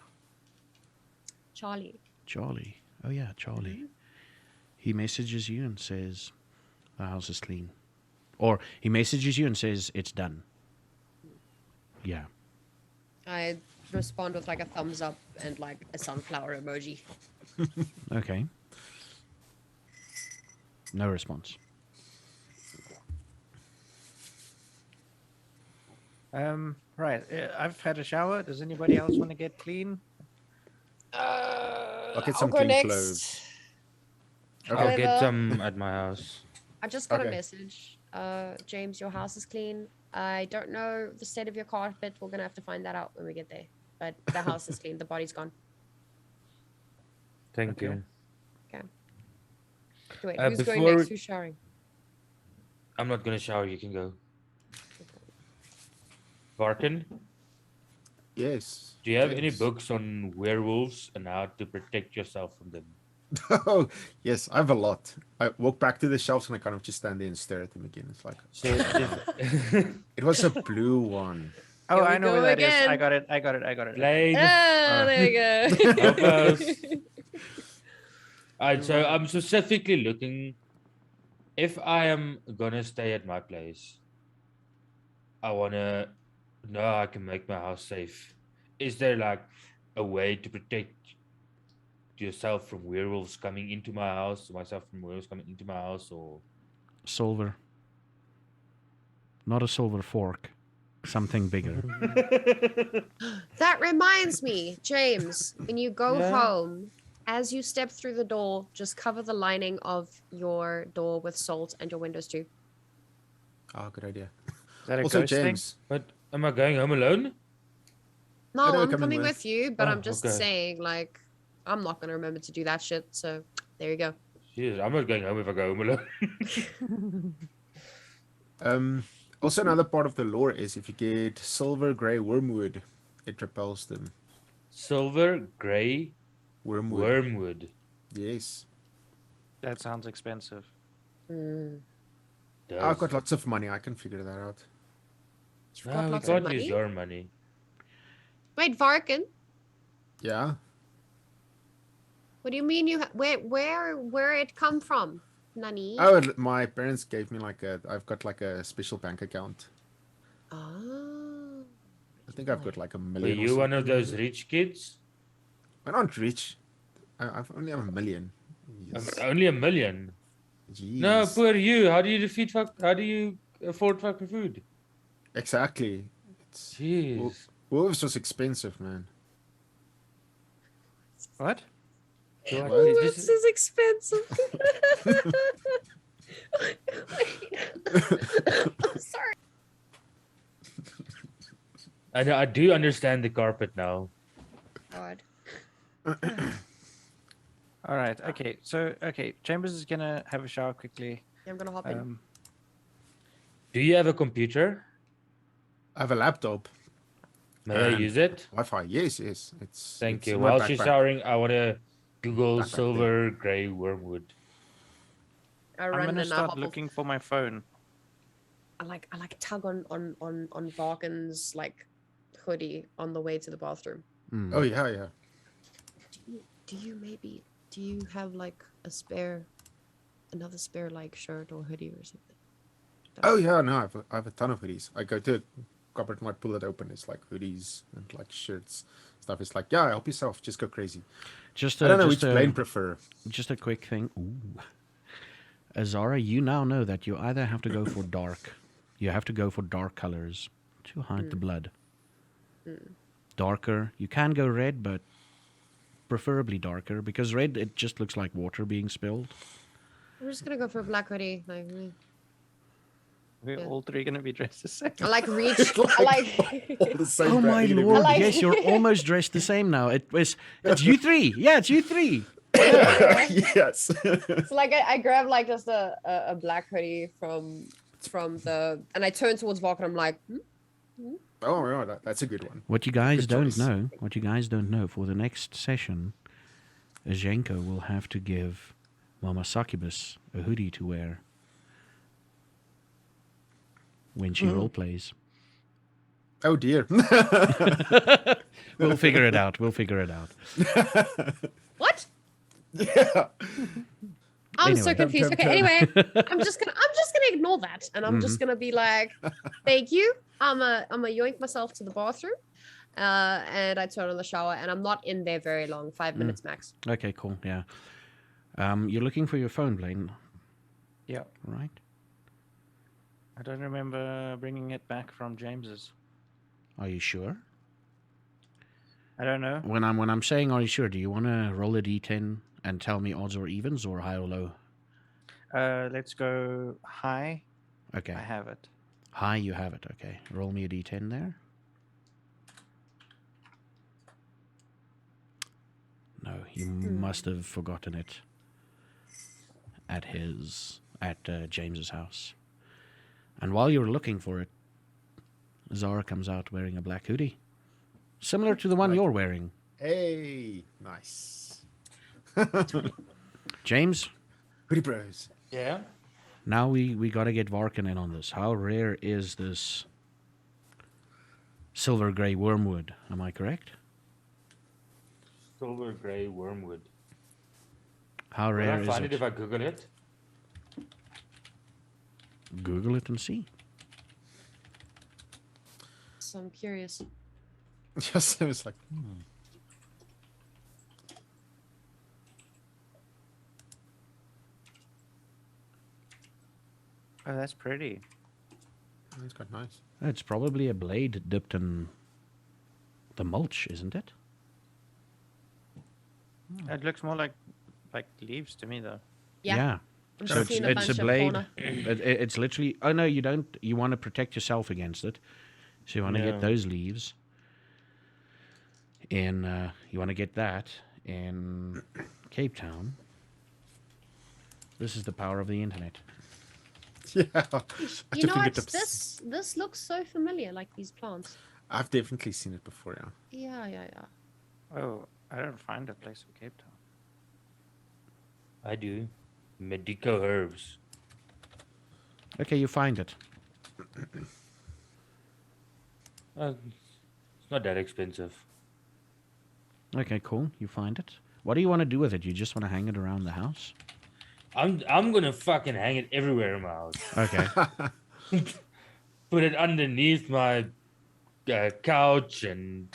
Charlie. Charlie. Oh yeah, Charlie. He messages you and says the house is clean. Or he messages you and says it's done. Yeah. I respond with like a thumbs up and like a sunflower emoji. Okay. No response. Right. I've had a shower. Does anybody else want to get clean? I'll get I'll some go clean next. clothes. Okay. I'll get However- some at my house. I just got a Okay. message. James, your house is clean. I don't know the state of your carpet. We're gonna have to find that out when we get there. But the house is clean. The body's gone. Thank Okay. you. Wait, Uh, who's going before- next? Who's showering? I'm not gonna shower. You can go. Varkin, Yes. do you have any James. books on werewolves and how to protect yourself from them? Oh, yes, I have a lot. I walk back to the shelves and I kind of just stand there and stare at them again. It's like, So if it was a blue one. Oh, Here we I know go where that is. again. I got it. I got it. I got it. Blade. Oh, there you Help go. us. Alright, so I'm specifically looking. If I am gonna stay at my place, I wanna know I can make my house safe. Is there like a way to protect yourself from werewolves coming into my house, myself from werewolves coming into my house, or Silver. Not a silver fork. Something bigger. That reminds me, James, when you go Yeah? home, as you step through the door, just cover the lining of your door with salt and your windows too. Oh, good idea. Is that a Also, ghost thing? James. But am I going home alone? No, no, I'm coming coming with. with you, but Oh, I'm just okay. saying, like, I'm not gonna remember to do that shit. So there you go. Jeez, I'm not going home if I go home alone. Also, another part of the lore is if you get silver gray wormwood, it repels them. Silver, grey, Wormwood. wormwood. Yes. That sounds expensive. Mm. I've got lots of money. I can figure that out. You've got No, we lots of can't money. use your money. Wait, Varkin, Yeah. what do you mean you? Where it come from? Nani? Oh, my parents gave me I've got like a special bank account. Oh. I think I've got like a Are million. you one of those rich kids? I'm not rich. I've only have a million. Yes. Only 1 million. Jeez. No, poor you. How do you how do you afford fucking food? Exactly. It's Jeez. wolves was expensive, man. What? So, like, Oh, this this is- is expensive. I'm sorry. I do understand the carpet now. God. All right. Okay. So, Chambers is gonna have a shower quickly. Yeah, I'm gonna hop in. Do you have a computer? I have a laptop. May I And use it? Wi-Fi. Yes, yes. It's. Thank it's you. in my While she's backpack. showering, I want to Google Backpack thing. silver gray wormwood. I I'm run gonna and I start hop looking for my phone. I like tug on Varkin's like hoodie on the way to the bathroom. Mm. Oh yeah, yeah. Do you have like another spare like shirt or hoodie or something? Oh yeah. No, I have a ton of hoodies. I go to a cupboard and I pull it open. It's like hoodies and like shirts, stuff. It's like, yeah, help yourself. Just go crazy. Just I don't know which just plane prefer. just a quick thing. Ooh. Azara, you now know that you either have to go for dark. You have to go for dark colors to hide the blood. Darker. You can go red, but preferably darker, because red, it just looks like water being spilled. I'm just gonna go for a black hoodie. Like, We're Yeah. all three gonna be dressed the same. I like reach. I like. All the same Oh brand my uniform. lord! like- Yes, you're almost dressed the same now. It's you three. Yeah, it's you three. Yes. So like I grab like just a black hoodie from the and I turn towards Volk and I'm like, Oh, yeah, that's a good one. What you guys Good don't choice. know, for the next session, Zhenko will have to give Mama Succubus a hoodie to wear when she role plays. Oh dear. We'll figure it out. what? Yeah. I'm so Anyway. confused. Okay, anyway, I'm just gonna ignore that, and I'm just gonna be like, "Thank you." I'm a yoink myself to the bathroom, and I turn on the shower, and I'm not in there very long, 5 minutes max. Okay, cool. Yeah. You're looking for your phone, Blaine, Yeah. right? I don't remember bringing it back from James's. Are you sure? I don't know. When I'm saying are you sure, do you want to roll a d10 and tell me odds or evens or high or low. Let's go high. Okay. I have it. High, you have it. Okay. Roll me a d10 there. No, you must have forgotten it at James's house. And while you're looking for it, Zara comes out wearing a black hoodie, similar to the one you're wearing. Hey, nice. James, Hoodie bros. Yeah. now we got to get Varkin in on this. How rare is this silver grey wormwood? Am I correct? Silver gray wormwood. How Will rare I is find it? it if I Google it? Google it and see. So I'm curious. Just it was like, Oh, that's pretty. it's quite nice. It's probably a blade dipped in the mulch, isn't it? It looks more like leaves to me, though. Yeah. I'm So just seeing a bunch of fauna. It's literally. Oh no, you don't. You want to protect yourself against it, so you want to Yeah. get those leaves. In you want to get that in Cape Town. This is the power of the internet. Yeah. You know what? This looks so familiar, like these plants. I've definitely seen it before, yeah. Yeah. Oh, I don't find a place in Cape Town. I do. Medico herbs. Okay, you find it. It's not that expensive. Okay, cool. You find it. What do you want to do with it? You just want to hang it around the house? I'm gonna fucking hang it everywhere in my house. Okay. Put it underneath my couch and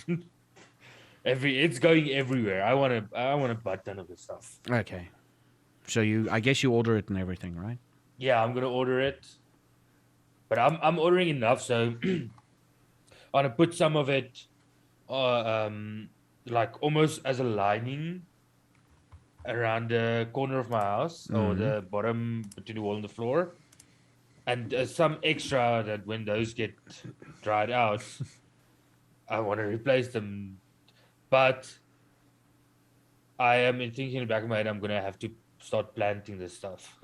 it's going everywhere. I want a butt ton of this stuff. Okay. So I guess you order it and everything, right? Yeah, I'm gonna order it, but I'm ordering enough, so I want to put some of it, like almost as a lining around the corner of my house or the bottom between the wall and the floor, and some extra that when those get dried out, I want to replace them. But I am thinking in the back of my head, I'm gonna have to start planting this stuff.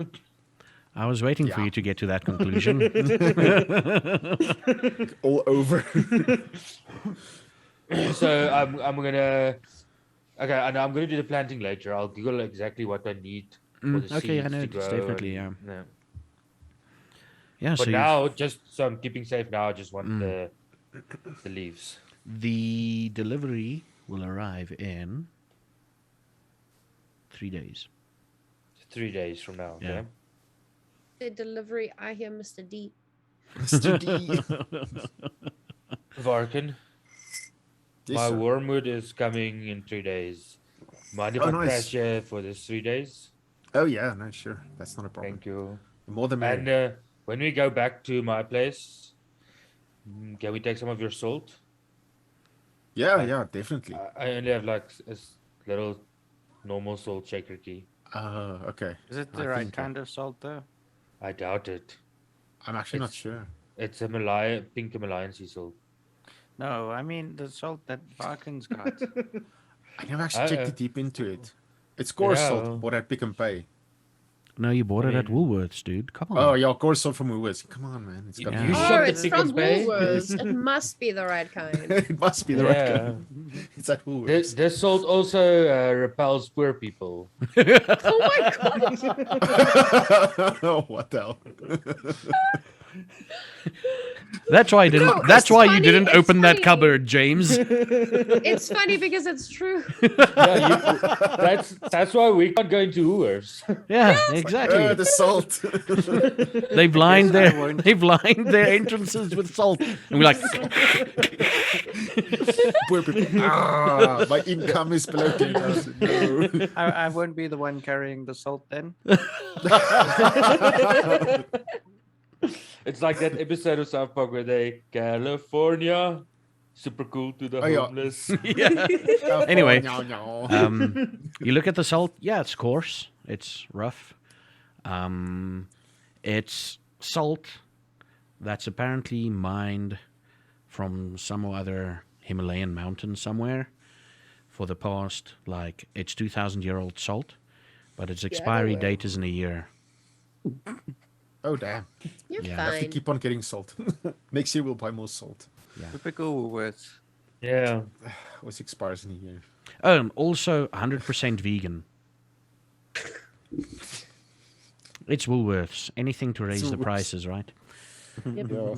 I was waiting for Yeah. you to get to that conclusion. All over. So I'm gonna and I'm gonna do the planting later. I'll Google exactly what I need for the okay, I seeds know to it's grow definitely and- Yeah. But So now, just so I'm keeping safe now, I just want the leaves. the delivery will arrive in 3 days. 3 days from now. Yeah. Okay. The delivery, I hear Mr. D. Mr. D. Varkin, Yes, my sir. wormwood is coming in 3 days. Mind if Oh, I nice. crash here for this 3 days? Oh, yeah, no, sure. That's not a problem. Thank you. The more the merrier. And when we go back to my place, can we take some of your salt? Yeah, yeah, definitely. I only have like a little normal salt shaker key. Okay. Is it I the right think, kind of salt, though? I doubt it. I'm actually not sure. It's a pink Himalayan sea salt. No, I mean the salt that Varkin's got. I never actually checked it deep into it. It's coarse Yeah. salt, bought at Pick and Pay. No, you bought I it at mean- Woolworths, dude. Come on. Oh, yeah, coarse salt from Woolworths. Come on, man. It's got You Yeah. shop Oh, at it's Pick from and Pay? Woolworths. It must be the right kind. It must be the right Yeah. kind. It's at Woolworths. This salt also repels poor people. Oh my god! What the hell? That's why I didn't. No, that's it's why you funny, didn't it's open that funny. cupboard, James. It's funny because it's true. Yeah, that's why we can't go into Woolworths. Yeah, exactly. The salt. They've lined I their won't. they've lined their entrances with salt, and we're like, Poor people. My income is below 10,000. No. I won't be the one carrying the salt then. It's like that episode of South Park where they California, super cool to the Oh, yeah. homeless. Anyway, No, no. you look at the salt. Yeah, it's coarse. It's rough. It's salt that's apparently mined from some other Himalayan mountain somewhere for the past, like, it's 2,000-year-old salt, but its expiry way. date is in a year. Oh, damn. You're Yeah. Have to fine. keep on getting salt. Next year we'll buy more salt. Typical Woolworths. Yeah. Always expires in a year. Oh, and also 100% vegan. It's Woolworths. Anything to raise the Woolworths. prices, right? Yep. Yeah.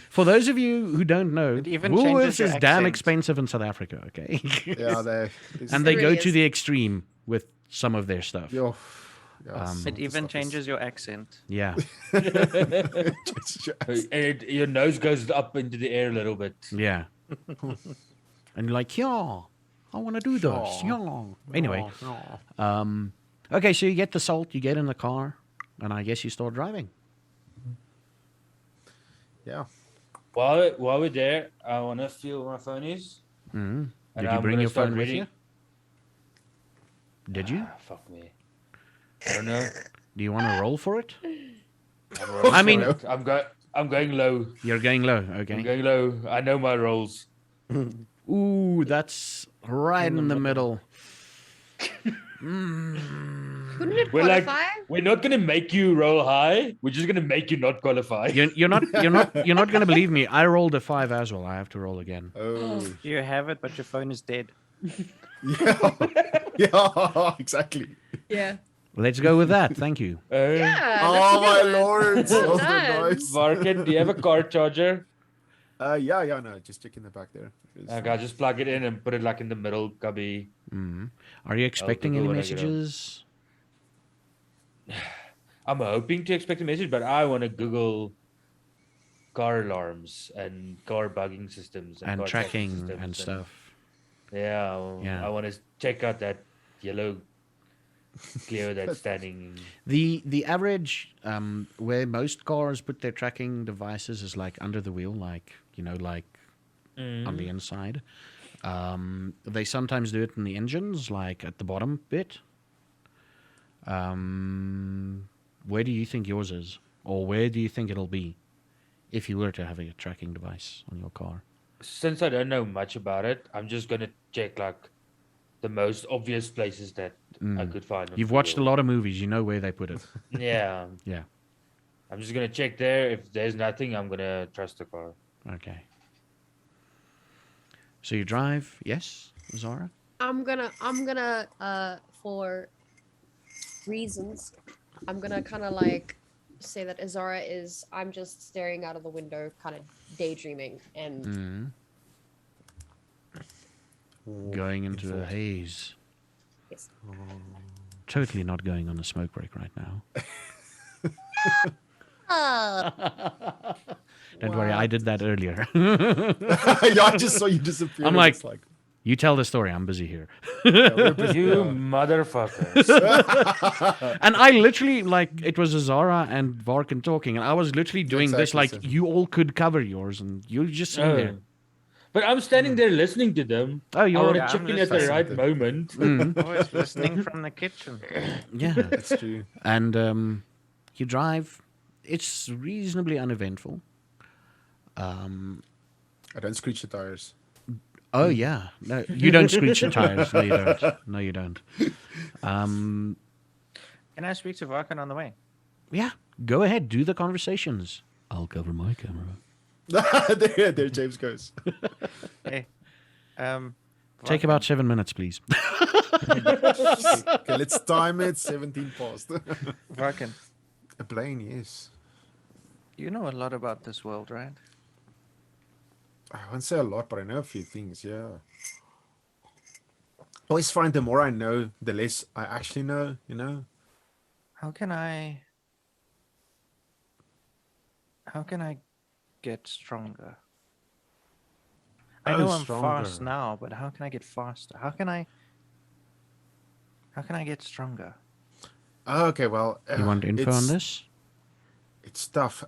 For those of you who don't know, It even Woolworths changes your is damn accent. expensive in South Africa, okay? Yeah, they. And they It go really to is. the extreme with some of their stuff. Yo. Yeah, Um, some It of the even stuff is- changes your accent. Yeah, And your nose goes up into the air a little bit. yeah. And you're like, yeah, I want to do this. Yeah. Yeah. Anyway, No. okay, so you get the salt, you get in the car, and I guess you start driving. Yeah. While we're there, I want to feel where my phone is. Mm-hmm. And Did you I'm bring gonna your start phone with reading- you? Did you? Ah, fuck me. I don't know. Do you want to roll for it? I mean- I'm going low. You're going low, I'm okay. going low. I know my rolls. Ooh, that's right in the middle. Couldn't it We're like- qualify? We're not gonna make you roll high. We're just gonna make you not qualify. You're not going to believe me. I rolled a 5 as well. I have to roll again. Oh. You have it, but your phone is dead. Yeah. Yeah. Exactly. Yeah. Let's go with that. Thank you. Yeah. Oh that's a my good one. lord! Well So done. nice. Varkin, do you have a car charger? Yeah. No, just check in the back there. Okay, I'll just plug it in and put it like in the middle cubby. Mm. Are you expecting any Google when I get home. messages? I'm hoping to expect a message, but I want to Google car alarms and car bugging systems And car tracking systems and stuff. Yeah, Yeah. I want to check out that yellow Clio that's standing. The average where most cars put their tracking devices is like under the wheel, like like on the inside. They sometimes do it in the engines, like at the bottom bit. Where do you think yours is, or where do you think it'll be, if you were to have a tracking device on your car? Since I don't know much about it, I'm just gonna check like the most obvious places that I could find. on You've watched a Google. lot of movies, you know where they put it. Yeah, Yeah. I'm just gonna check there. If there's nothing, I'm gonna trust the car. Okay. So you drive, yes, Zara? I'm gonna for reasons, I'm gonna kind of like say that Azara is. I'm just staring out of the window, kind of daydreaming, and Mm. Going into a haze. yes. Totally not going on a smoke break right now. Don't worry, I did that earlier. Yeah, I just saw you disappear. I'm and like- it's like You tell the story, I'm busy here. yeah, we're busy, You yeah. motherfuckers! And I literally, like, it was Azara and Varkin talking, and I was literally doing this Exactly, like same. you all could cover yours, and you just sitting there. But I'm standing there listening to them. Oh, I you're want Yeah, to I'm chip in just at the right fascinated. moment. Always listening from the kitchen. yeah. That's true. And you drive. It's reasonably uneventful. I don't screech the tires. Oh yeah, no, you don't screech your tires. No, you don't. No, you don't. Can I speak to Varkan on the way? Yeah, go ahead, do the conversations. I'll cover my camera. there James goes. Hey. Take Varkan, about 7 minutes, please. Okay, let's time it. 17 past. Varkan, A plane, yes. you know a lot about this world, right? I won't say a lot, but I know a few things. Yeah. I always find the more I know, the less I actually know. You know. How can I get stronger? I Oh, know I'm fast stronger. now, but how can I get faster? How can I get stronger? Okay, well. You want info on it's- this? It's tough.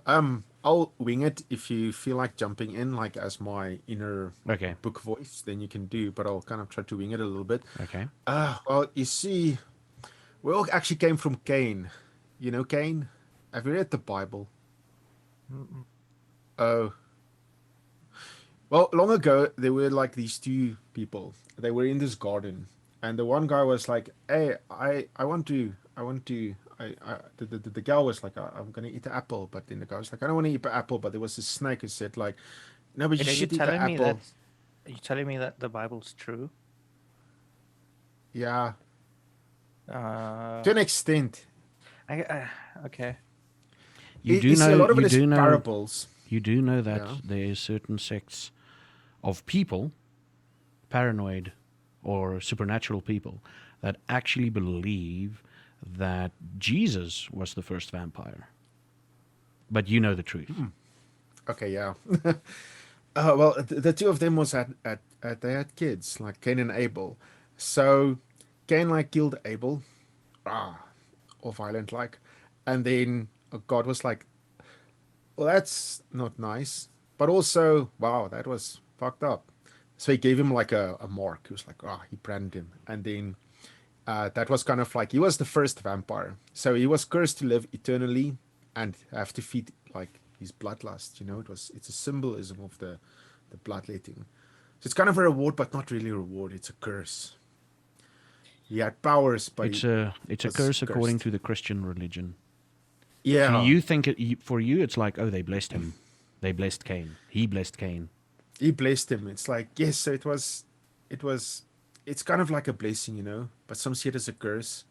I'll wing it if you feel like jumping in, like as my inner Okay. book voice, then you can do. But I'll kind of try to wing it a little bit. Okay. Well, you see, we all actually came from Cain. You know Cain? Have you read the Bible? Mm-mm. Oh, well, long ago there were like these two people. They were in this garden, and the one guy was like, "Hey, I want to." The girl was like, I'm gonna eat the apple," but then the guy was like, "I don't want to eat the apple," but there was a snake who said like, "No, but you Wait, should eat the apple." are you telling me that the Bible's true? Yeah, Uh, to an extent. okay. You see, a lot of it You is do know, parables. you do know that Yeah. there is certain sects of people, paranoid or supernatural people, that actually believe that Jesus was the first vampire. But you know the truth. Okay, yeah. Well, the two of them was at they had kids like Cain and Abel. So Cain like killed Abel, ah, or violent like, and then God was like, "Well, that's not nice," but also, wow, that was fucked up. So he gave him like a mark. He was like, ah, he branded him, and then that was kind of like he was the first vampire. So he was cursed to live eternally and have to feed like his bloodlust. You know, it's a symbolism of the bloodletting. So it's kind of a reward, but not really a reward. It's a curse. He had powers, but he It's a was curse according cursed. to the Christian religion. So Yeah, you think for you it's like, oh, they blessed him, they blessed Cain, he blessed Cain. he blessed him. It's like yes, so it was, it's kind of like a blessing, you know. But some see it as a curse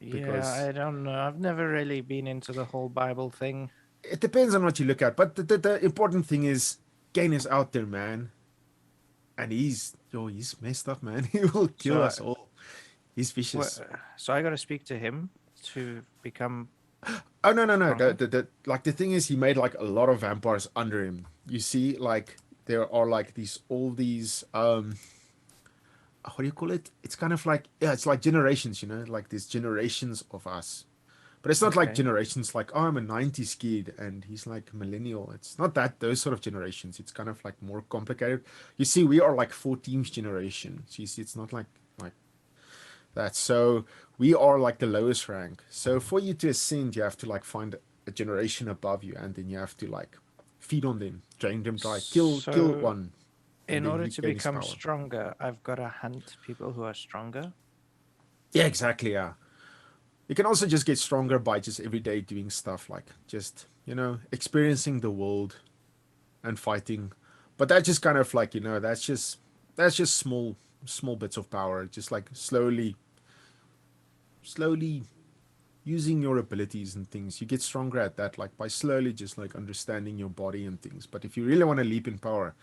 Yeah, because I don't know. I've never really been into the whole Bible thing. it depends on what you look at. But the important thing is Cain is out there, man, and he's messed up, man. He will kill So, us all. He's wha- vicious. so I got to speak to him to become Oh no no no. stronger. The thing is, he made like a lot of vampires under him. You see, like there are like these all these what do you call it? It's kind of like yeah, it's like generations, you know, like there's generations of us. But it's not like Okay. generations like oh I'm a '90s kid and he's like millennial. It's not that those sort of generations. It's kind of like more complicated. You see, we are like 14th generation. So you see, it's not like that. So we are like the lowest rank. So for you to ascend, you have to like find a generation above you, and then you have to like feed on them, drain them dry, kill So, one, and in then order you to gain his become power. stronger, I've got to hunt people who are stronger. Yeah, exactly. Yeah, you can also just get stronger by just every day doing stuff like just experiencing the world and fighting. But that's just kind of like that's just small bits of power, just like slowly using your abilities and things. You get stronger at that, like by slowly just like understanding your body and things. But if you really want to leap in power,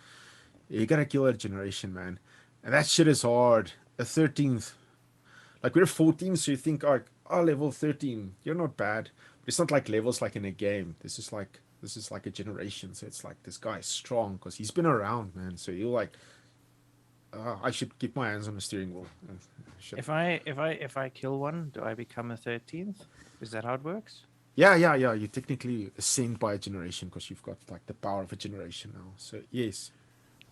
you gotta kill a generation, man. And that shit is hard. A 13th, like we're 14, so you think, oh, level 13, you're not bad. But it's not like levels like in a game. This is like a generation. So it's like this guy is strong because he's been around, man. So you're like, I should keep my hands on the steering wheel. Shit. If I kill one, do I become a 13th? Is that how it works? Yeah. You technically ascend by a generation because you've got like the power of a generation now. So yes,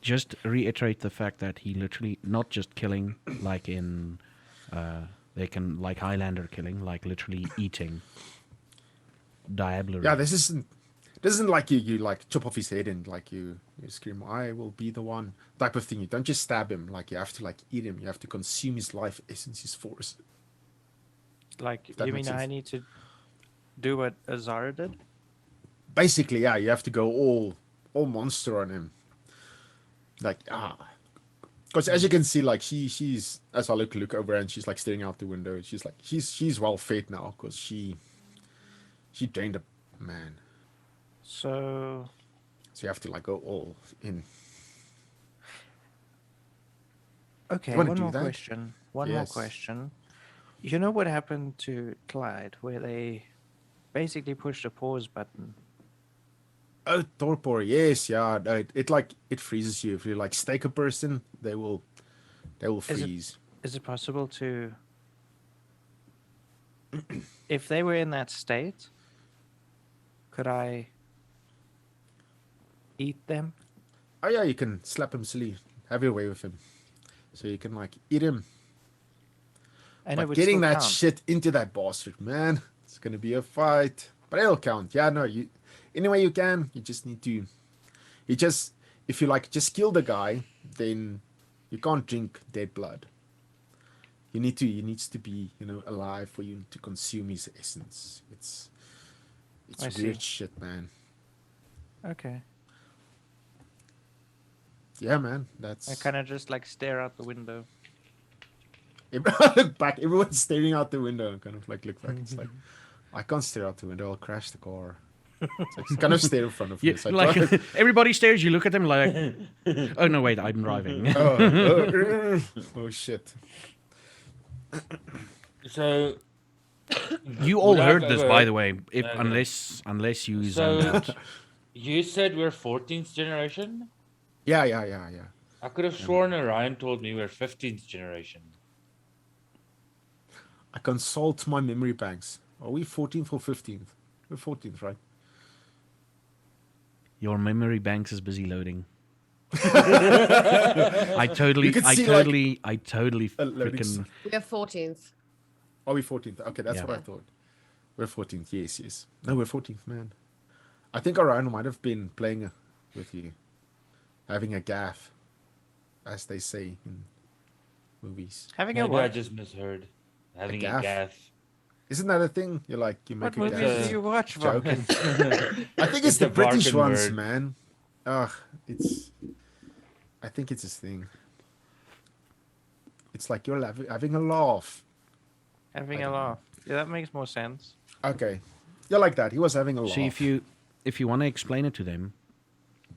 Just reiterate the fact that he literally not just killing like in they can like Highlander killing, like literally eating yeah. diablerie. This isn't like you like chop off his head and like you scream, "I will be the one" type of thing. You don't just stab him. Like you have to like eat him. You have to consume his life essence, his force. Like, If that you makes mean I sense. need to do what Azara did? Basically, yeah. You have to go all monster on him. Like because as you can see, like she's as I look over and she's like staring out the window. She's like she's well fed now because she drained a man. So, So you have to like go all in. You okay, want to one do more that? question. One more Yes. question. You know what happened to Clyde, where they basically pushed a pause button? Oh, torpor. Yes, yeah. No, it like it freezes you if you like stake a person. They will Is it freeze. is it possible to, if they were in that state, could I Eat them. Oh yeah, you can slap him silly, have your way with him, so you can like eat him. I know, But but getting still that count. shit into that bastard, man, it's gonna be a fight. But it'll count. Yeah, no, you any way you can. You just need to. You just if you like just kill the guy, then you can't drink dead blood. You need to. He needs to be alive for you to consume his essence. It's I weird see. shit, man. Okay. Yeah, man. I That's kind of just like stare out the window. I look back. Everyone's staring out the window and kind of like look back. It's like I can't stare out the window. I'll crash the car. It's like kind of stare in front of me Yeah, as I like drive. everybody stares. You look at them like, oh no, wait, I'm driving. Oh shit. So You all would I've heard this, by ever- the way. If Okay. unless you So- zoned out. you said we're 14th generation. Yeah. I could have sworn Orion told me we're 15th generation. I consult my memory banks. Are we 14th or 15th? We're 14th, right? Your memory banks is busy loading. I totally You could see, like, loading freaking. We are 14th. Are we 14th? Okay, that's Yeah. what I thought. We're 14th. Yes. No, we're 14th, man. I think Orion might have been playing with you, having a gaff, as they say in movies. Having a Maybe I what? just misheard. Having gaff? a gaff. Isn't that a thing? You What make a movies gaff. do you watch, Joke. Vulcan? I think it's It's the a British Varkan ones, word. man. I think it's his thing. It's like you're having a laugh. Having I a don't laugh. Yeah, that makes more sense. Okay. You're like that. He was having a laugh. See, if you want to explain it to them,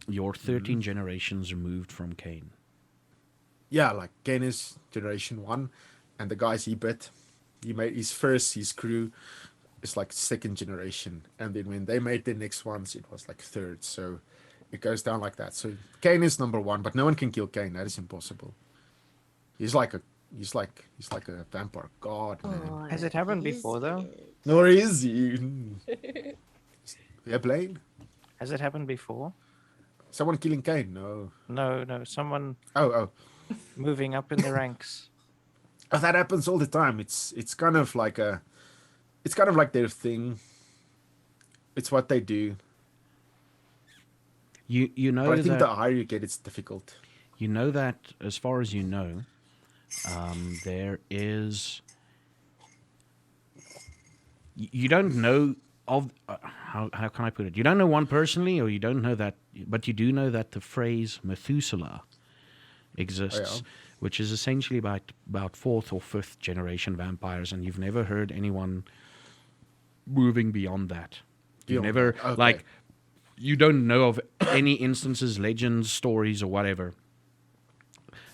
you're 13 generations removed from Cain. Yeah, like Cain is generation 1, and the guys he bit, he made his crew is like second generation, and then when they made the next ones, it was like third. So it goes down like that. So Cain is number 1, but no one can kill Cain. That is impossible. He's like a vampire god, man. Has it happened before, though? Nor is he. Yeah, Blaine? Has it happened before? Someone killing Cain? No. No. Someone Oh. moving up in the ranks. Oh, that happens all the time. It's kind of like their thing. It's what they do. You know But I think that the higher you get, it's difficult. you know that as far as you know, there is. You don't know of how can I put it? You don't know one personally, or you don't know that, but you do know that the phrase Methuselah exists, which is essentially about fourth or fifth generation vampires, and you've never heard anyone moving beyond that. You've Beyond never that, okay. like you don't know of any instances, legends, stories, or whatever.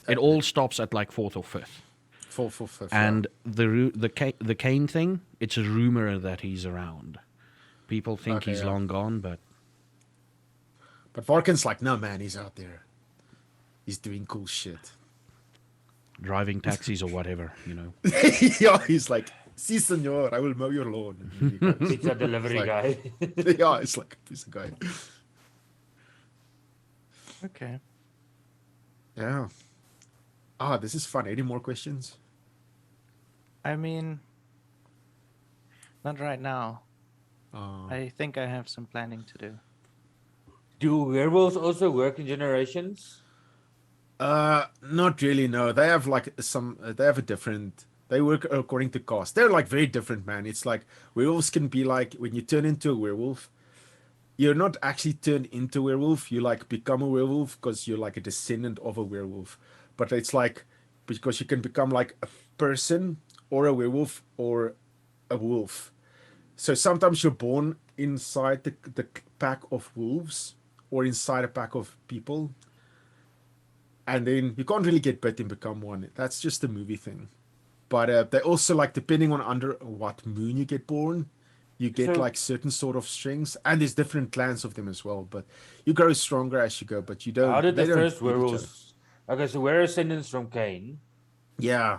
It all stops at like fourth or fifth. For And the Cain thing, it's a rumor that he's around. People think Okay, he's yeah. long gone, but Varkan's like, no man, he's out there. He's doing cool shit. driving taxis or whatever, you know. Yeah, he's like, si senor, I will mow your lawn. And he goes, Pizza delivery like- guy. yeah, it's like a piece of guy. Okay. Yeah. This is fun. Any more questions? I mean, not right now. Uh, I think I have some planning to do. Do werewolves also work in generations? Not really. No, they have like some. They have a different. They work according to caste. They're like very different, man. It's like werewolves can be like when you turn into a werewolf. You're not actually turned into a werewolf. You like become a werewolf because you're like a descendant of a werewolf. But it's like because you can become like a person or a werewolf or a wolf. So sometimes you're born inside the pack of wolves or inside a pack of people. And then you can't really get bit and become one. That's just a movie thing. But they also like depending on under what moon you get born, you get So- like certain sort of strings, and there's different clans of them as well. But you grow stronger as you go. But you don't. How did they the don't first eat each other. werewolves? Okay, so we're descendants from Cain. Yeah.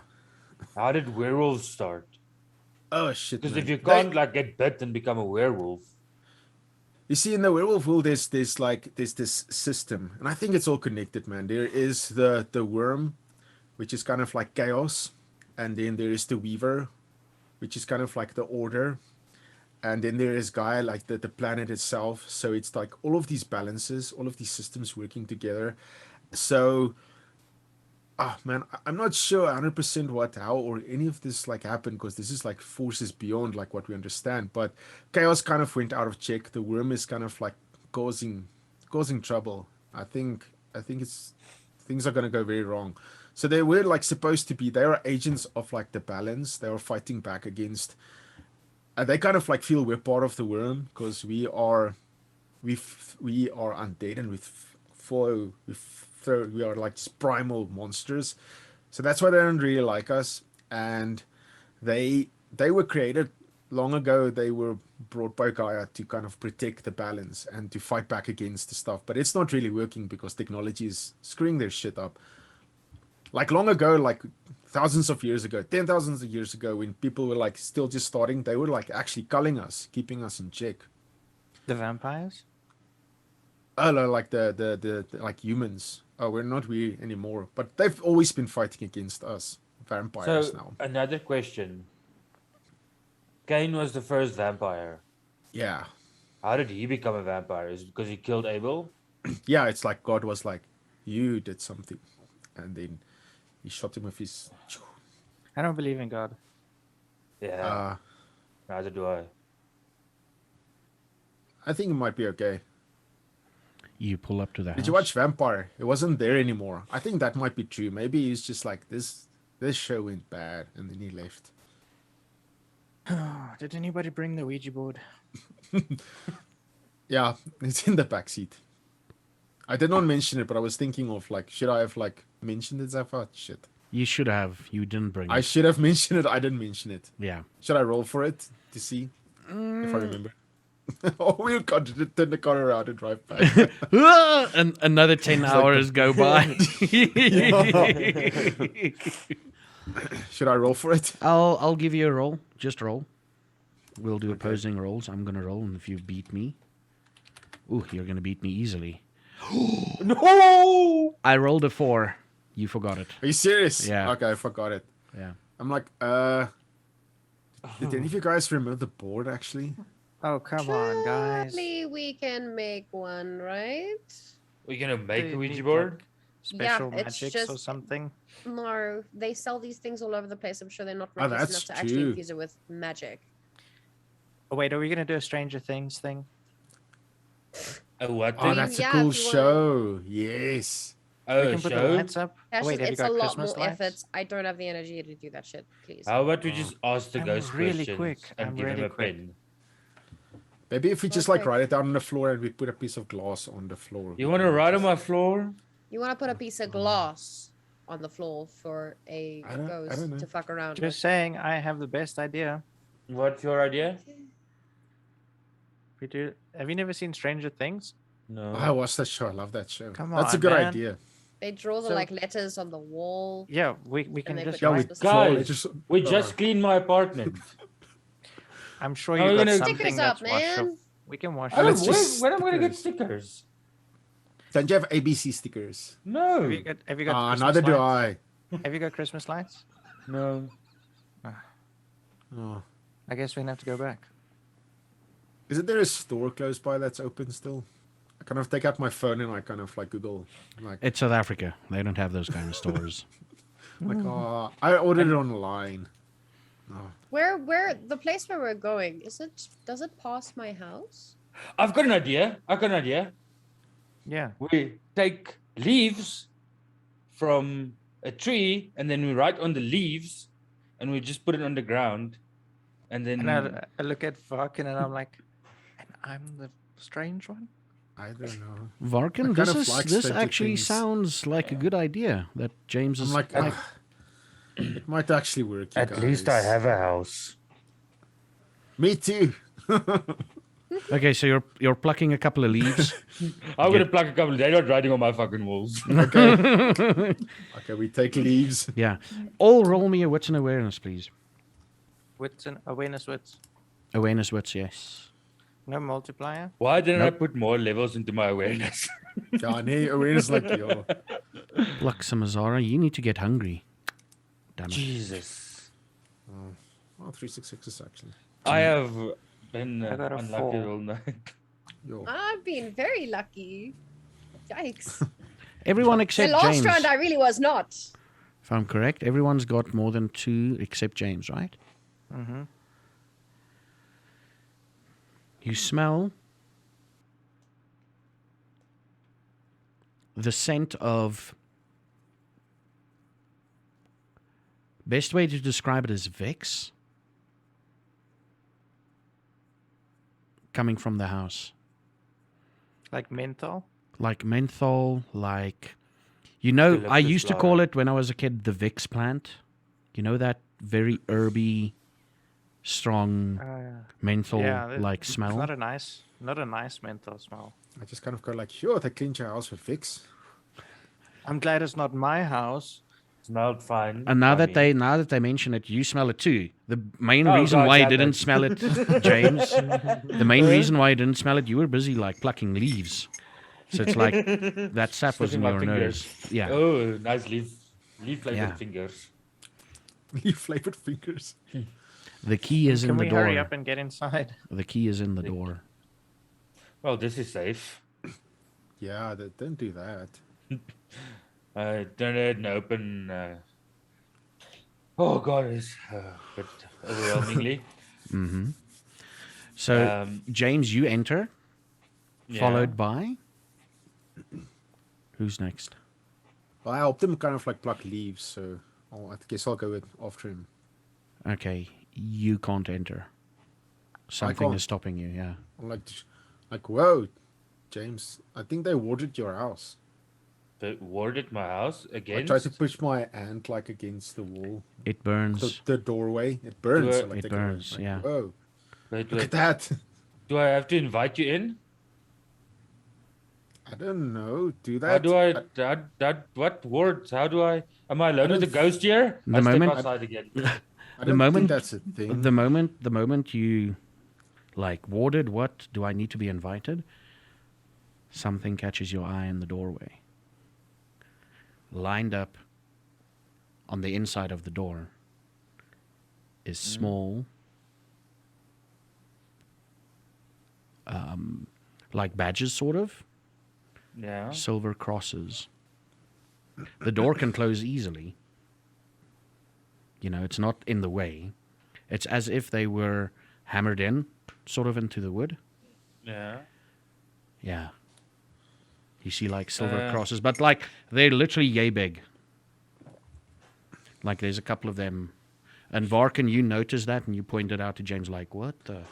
How did werewolves start? Oh shit. Because man. if you They- can't like get bit and become a werewolf, You see, in the werewolf world, there's this system, and I think it's all connected, man. There is the worm, which is kind of like chaos, and then there is the weaver, which is kind of like the order, and then there is Gaia, like the planet itself. So it's like all of these balances, all of these systems working together. So, ah, man, I'm not sure 100% what, how, or any of this like happened, because this is like forces beyond like what we understand. But chaos kind of went out of check. The worm is kind of like causing trouble. I think it's things are gonna go very wrong. So they were like supposed to be. They are agents of like the balance. They are fighting back against. And they kind of like feel we're part of the worm, because we are undead, and we are like primal monsters. So that's why they don't really like us. And they were created long ago. They were brought by Gaia to kind of protect the balance and to fight back against the stuff. But it's not really working because technology is screwing their shit up. Like long ago, like thousands of years ago, 10,000 of years ago, when people were like still just starting, they were like actually culling us, keeping us in check. The vampires? Oh, no, like the like humans. Oh, we're not we anymore. But they've always been fighting against us, vampires So now. another question. Cain was the first vampire. Yeah, How did he become a vampire? Is it because he killed Abel? yeah. It's like God was like, you did something, and then he shot him with his. I don't believe in God. Yeah, Uh, neither do I. I think it might be okay. You pull up to the house. Did you watch Vampire? It wasn't there anymore. I think that might be true. Maybe he's just like this. This show went bad, and then he left. Did anybody bring the Ouija board? Yeah, it's in the back seat. I did not mention it, but I was thinking of like, should I have like mentioned it? I thought, shit. You should have. You didn't bring I it. should have mentioned it. I didn't mention it. Yeah. Should I roll for it to see if I remember? Oh, we'll turn the car around and drive back. And another 10 hours go by. Should I roll for it? I'll give you a roll. Just roll. We'll do opposing rolls. I'm gonna roll, and if you beat me, ooh, you're gonna beat me easily. No! I rolled a 4. You forgot it. Are you serious? Yeah. Okay, I forgot it. Yeah. I'm like, did any of you guys remember the board actually? Oh, come on, guys. Surely we can make one, right? We're gonna make They a Ouija need, board? Special it's magics or just- something? No, they sell these things all over the place. I'm sure they're not Oh, reckless that's enough to actually true. infuse it with magic. Oh, wait, are we going to do a Stranger Things thing? A what Oh, thing? that's yeah, a cool if you wanna- show. Yes. We Oh, can put the show? lights up. That's Oh, wait, just, have you it's a got lot Christmas more lights? effort. I don't have the energy to do that shit, please. How about we just ask the I'm ghost really questions quick. and I'm give him really a quick. pen? Maybe if we just like Okay. write it down on the floor and we put a piece of glass on the floor. You want to write on my floor? You want to put a piece of glass on the floor for a I don't ghost know. to fuck around Just saying, I have the best idea. What's your idea? We do. Have you never seen Stranger Things? No. I watched that show. I love that show. Come That's a on, good man. idea. with. They draw the So- like letters on the wall. Yeah, we can they just put Yeah, we Right. write. draw it, Guys, just- We just cleaned my apartment. I'm sure How you are we got gonna- something Stickers that's up, washable. man. We can wash I don't, let's it. just when am I going to get stickers. stickers? Don't you have ABC stickers? No. Have you got Christmas Neither do lights? I. Have you got Christmas lights? No. Oh. I guess we're gonna have to go back. Isn't there a store close by that's open still? I kind of take out my phone and I kind of like Google, like, It's South Africa. They don't have those kind of stores. I ordered it online. Oh. Where the place where we're going, does it pass my house? I've got an idea. Yeah. We take leaves from a tree and then we write on the leaves and we just put it on the ground. And then And I look at Varkin and I'm like, and I'm the strange one? I don't know. Varkin, I kind of like this stranger actually things. sounds like a good idea that James I'm is like, it might actually work. you at least I guys. have a house. Me too. Okay, so you're plucking a couple of leaves. I'm going to pluck a couple. They're not writing on my fucking walls. Okay, we take leaves. Yeah. All roll me a wits and awareness, please. Wits and awareness wits. Awareness wits, yes. No multiplier. Why didn't Nope. I put more levels into my awareness? Ja, nee, awareness like yo. Bluxem Azara, you need to get hungry. Damn it. Jesus. Oh, 366 actually. I have been I got a unlucky 4. all night. Yo. I've been very lucky. Yikes. Everyone The except last James. round I really was not. If I'm correct, everyone's got more than 2 except James, right? Mm-hmm. You smell the scent of. Best way to describe it is Vicks coming from the house. Like menthol. Like menthol, like. You know, I Eucalyptus used to flower. call it when I was a kid the Vicks plant. You know that very herby, strong menthol Yeah, like it's smell? not a nice menthol smell. I just kind of go like, yo, they cleaned your house with Vicks. I'm glad it's not my house. Smelled fine. And now by that me. they mention it, you smell it too. The main Oh, reason God why you damn didn't it. smell it, James, the main reason why you didn't smell it, you were busy like plucking leaves. So it's like that sap was Sniffing in my your fingers. nose. Yeah. Oh, nice leaf flavored Yeah. fingers. Leaf flavored fingers. The key is Can in the we door. hurry up and get inside? The key is in the door. Well, this is safe. Yeah, they don't do that. Turn it and open. Oh god, it's a bit overwhelmingly. Mm-hmm. So, Um, James, you enter, yeah. followed by. Who's next? Well, I helped him kind of like pluck leaves, so I guess I'll go with after him. Okay, you can't enter. Something can't. is stopping you, yeah. I'm like, whoa, James, I think they warded your house. They warded my house I against. tried to push my hand like against the wall, It burns. the doorway. It burns. Do So, like, It they go, burns, like, yeah. Whoa, Wait, look wait. at that. Do I have to invite you in? I don't know. Do that. How do I? What words? How do I? Am I alone with the don't- ghost here? The I step moment- outside again. I the don't moment- think that's a thing. The moment you like warded, what do I need to be invited? Something catches your eye in the doorway. Lined up on the inside of the door is small, like badges, sort of, Yeah. silver crosses. The door can close easily. You know, it's not in the way. It's as if they were hammered in, sort of into the wood. Yeah. Yeah. You see like silver crosses, but like they're literally yay big. Like there's a couple of them. And Varkin, you noticed that and you pointed out to James like, what the?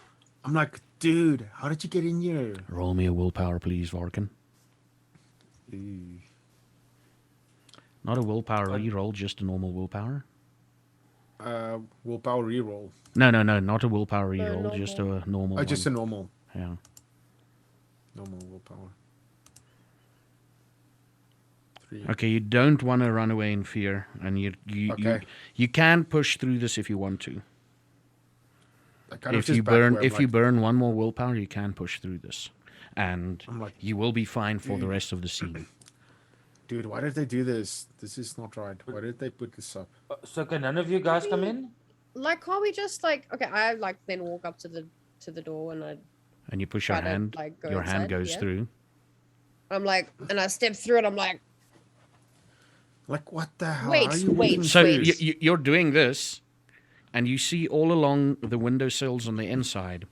I'm like, dude, how did you get in here? Roll me a willpower, please, Varkin. Ooh. Not a willpower reroll, just a normal willpower. Willpower reroll. No, not a willpower reroll, normal. just a normal Oh, just a one. normal Yeah. willpower. 3. Okay, you don't want to run away in fear, and Okay. you can push through this if you want to. I kind of If just you back away. burn I'm if you like, burn one more willpower, you can push through this, and I'm like, you will be fine for the rest of the scene. dude, why did they do this? This is not right. Why did they put this up? So can none of you guys come in? Like, can't we just like? Okay, I like then walk up to the door and I. And you push your Try to, hand, like, go your hand inside, goes yeah. through. I'm like, and I step through it. I'm like, Like, what the hell? Wait, How are you wait. moving So space? you're doing this, and you see all along the windowsills on the inside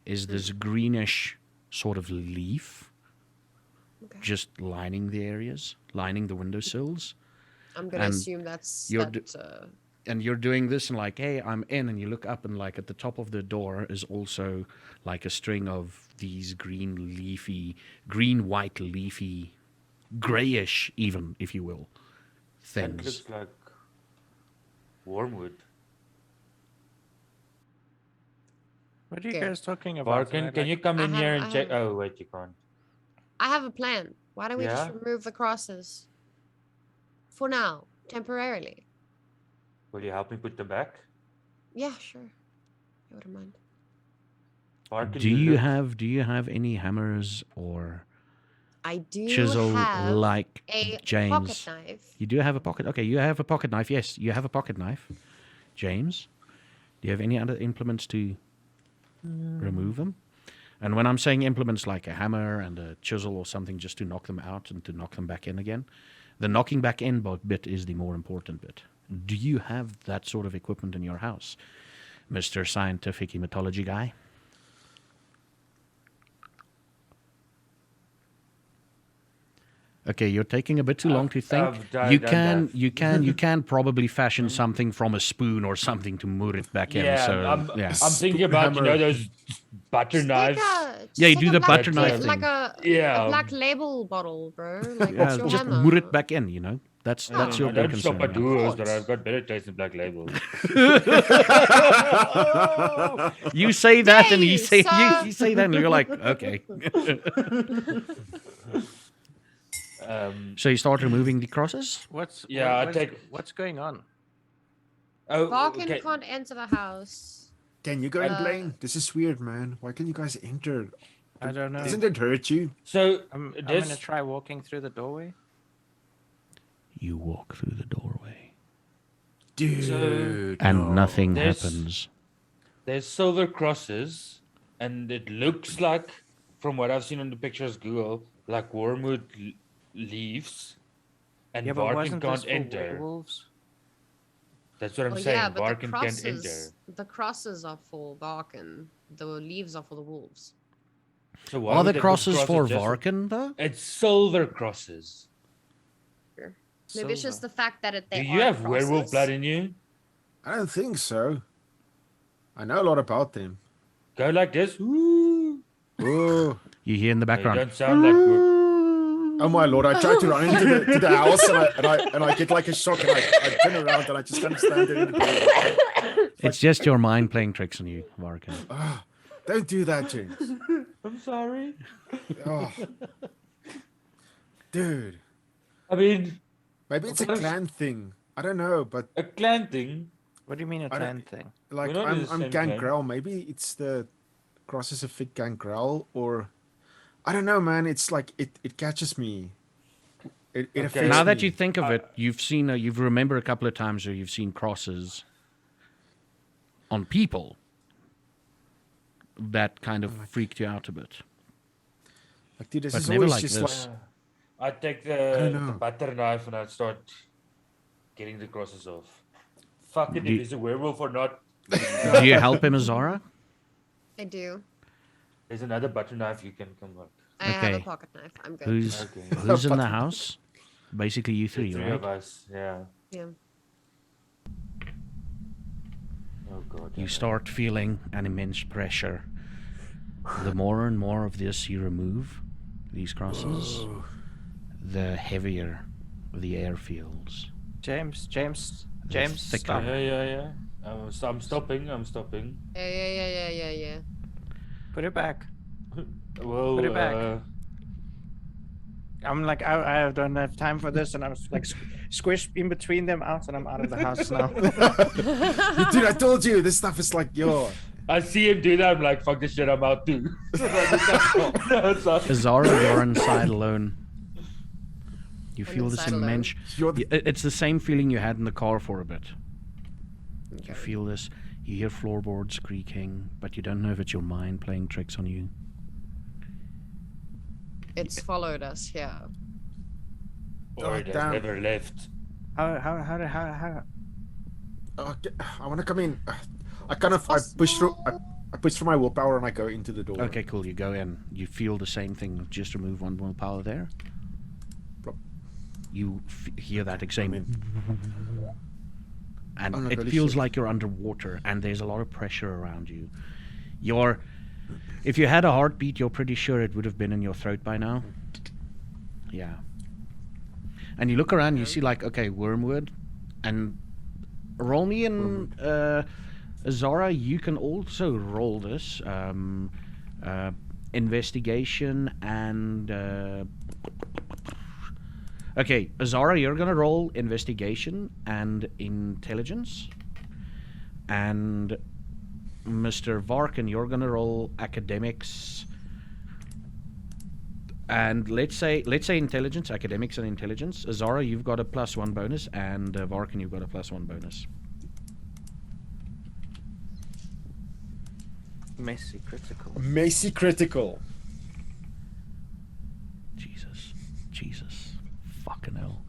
is this greenish sort of leaf, okay. just lining the areas, lining the windowsills. I'm gonna and assume that's you're that. And you're doing this and like, hey, I'm in, and you look up and like at the top of the door is also like a string of these green white leafy, grayish even, if you will, That things. looks like wormwood. What are you Okay. guys talking about? Barkin, Like- can you come I in have- here I and check? have- Oh wait, you can't. I have a plan. Why don't we just Yeah? remove the crosses? For now, temporarily. Will you help me put them back? Yeah, sure. I wouldn't mind. Barking Do the you look. have any hammers or I do chisel have like a pocket James? knife. You do have a pocket. Okay, you have a pocket knife. Yes, you have a pocket knife. James, do you have any other implements to remove them? And when I'm saying implements like a hammer and a chisel or something, just to knock them out and to knock them back in again, the knocking back in bit is the more important bit. Do you have that sort of equipment in your house, Mr. Scientific Hematology guy? Okay, you're taking a bit too long to think. You can probably fashion something from a spoon or something to moor it back in. Yeah, So I'm yeah, thinking Spoon about hammer. those butter Just knives. Yeah, you take do a the black butter la- knife like thing. a Yeah. black label bottle, bro. Like yeah, that's your just hammer. moor it back in. You know, that's your I big don't shop concern. at yeah. Doers, but course. I've got better taste in Black Label. You say that, and Hey, you say sir. you say that, and you're like, okay. So you start removing the crosses. Yeah, I take- What's going on? Oh, Barkin okay. can't enter the house. Can you go in, Uh, Blaine? This is weird, man. Why can't you guys enter? I don't know. Doesn't it hurt you? So I'm this gonna try walking through the doorway. You walk through the doorway, Dude. and nothing There's- happens. there's silver crosses, and it looks like, from what I've seen on the pictures, Google, like wormwood leaves, and Yeah, but Barkin wasn't this can't for enter. werewolves? That's what I'm Well, saying. yeah, but Barkin can't enter. the crosses are for Barkin. The leaves are for the wolves. So why Are would the they put crosses for just Varkin though? It's silver crosses. Maybe it's just the fact that they Do you are have werewolf crosses. blood in you? I don't think so. I know a lot about them. Go like this. Woo. Oh, You hear in the No, you background. don't sound like. oh my lord! I tried to run into the house and I get like a shock and I turn around and I just can't stand there in the door. It's just your mind playing tricks on you, Varkin. Don't do that, James. I'm sorry. Oh. Dude, I mean, maybe it's a clan thing. I don't know, but a clan thing. What do you mean a I don't- clan thing? like We're not in the I'm same clan. Gangrel. Maybe it's the crosses of fit Gangrel, or I don't know, man. It's like it catches me. It Okay. affects Now that me. you think of it, you've remembered a couple of times where you've seen crosses on people that kind of freaked you out a bit. Like, dude, this But is never always like just this. I take don't the know. butter knife and I start getting the crosses off. Fuck it, Do- if he's a werewolf or not. Do you help him, Azara? I do. There's another butter knife you can come up. I have a Okay. pocket knife. I'm good. Who's Okay. in the house? Basically, you The three, three right? of us, yeah. Yeah. Oh god. You damn it. start feeling an immense pressure. The more and more of this you remove, these crosses, the heavier the air feels. James, thicker. stop. Yeah. I'm stopping. Yeah. Put it back. Well, Put it back. I'm like, I don't have time for this, and I'm like squished in between them out, and I'm out of the house now. Dude, I told you this stuff is like yo. I see him do that. I'm like, fuck this shit. I'm out too. No, it's not. Azara, you're inside alone. You I'm feel this inside alone. immense. You're the- It's the same feeling you had in the car for a bit. Okay. You feel this. You hear floorboards creaking, but you don't know if it's your mind playing tricks on you. It's followed us here. Or it has damn. never left. How? I want to come in. I kind of I push through. I push through my willpower and I go into the door. Okay, cool. You go in. You feel the same thing. Just remove one more power there. Plop. You hear that same, in. and Oh, no, it holy feels shit. like you're underwater, and there's a lot of pressure around you. If you had a heartbeat, you're pretty sure it would have been in your throat by now. Yeah. And you look around, you see like, okay, wormwood, and roll me in. Zara, you can also roll this investigation and. Okay, Zara, you're gonna roll investigation and intelligence, and Mr. Varkin, you're gonna roll academics, and let's say intelligence, academics, and intelligence. Azara, you've got a +1 bonus, and Varkin, you've got a +1 bonus. Messy critical. Macy critical. Jesus, fucking hell.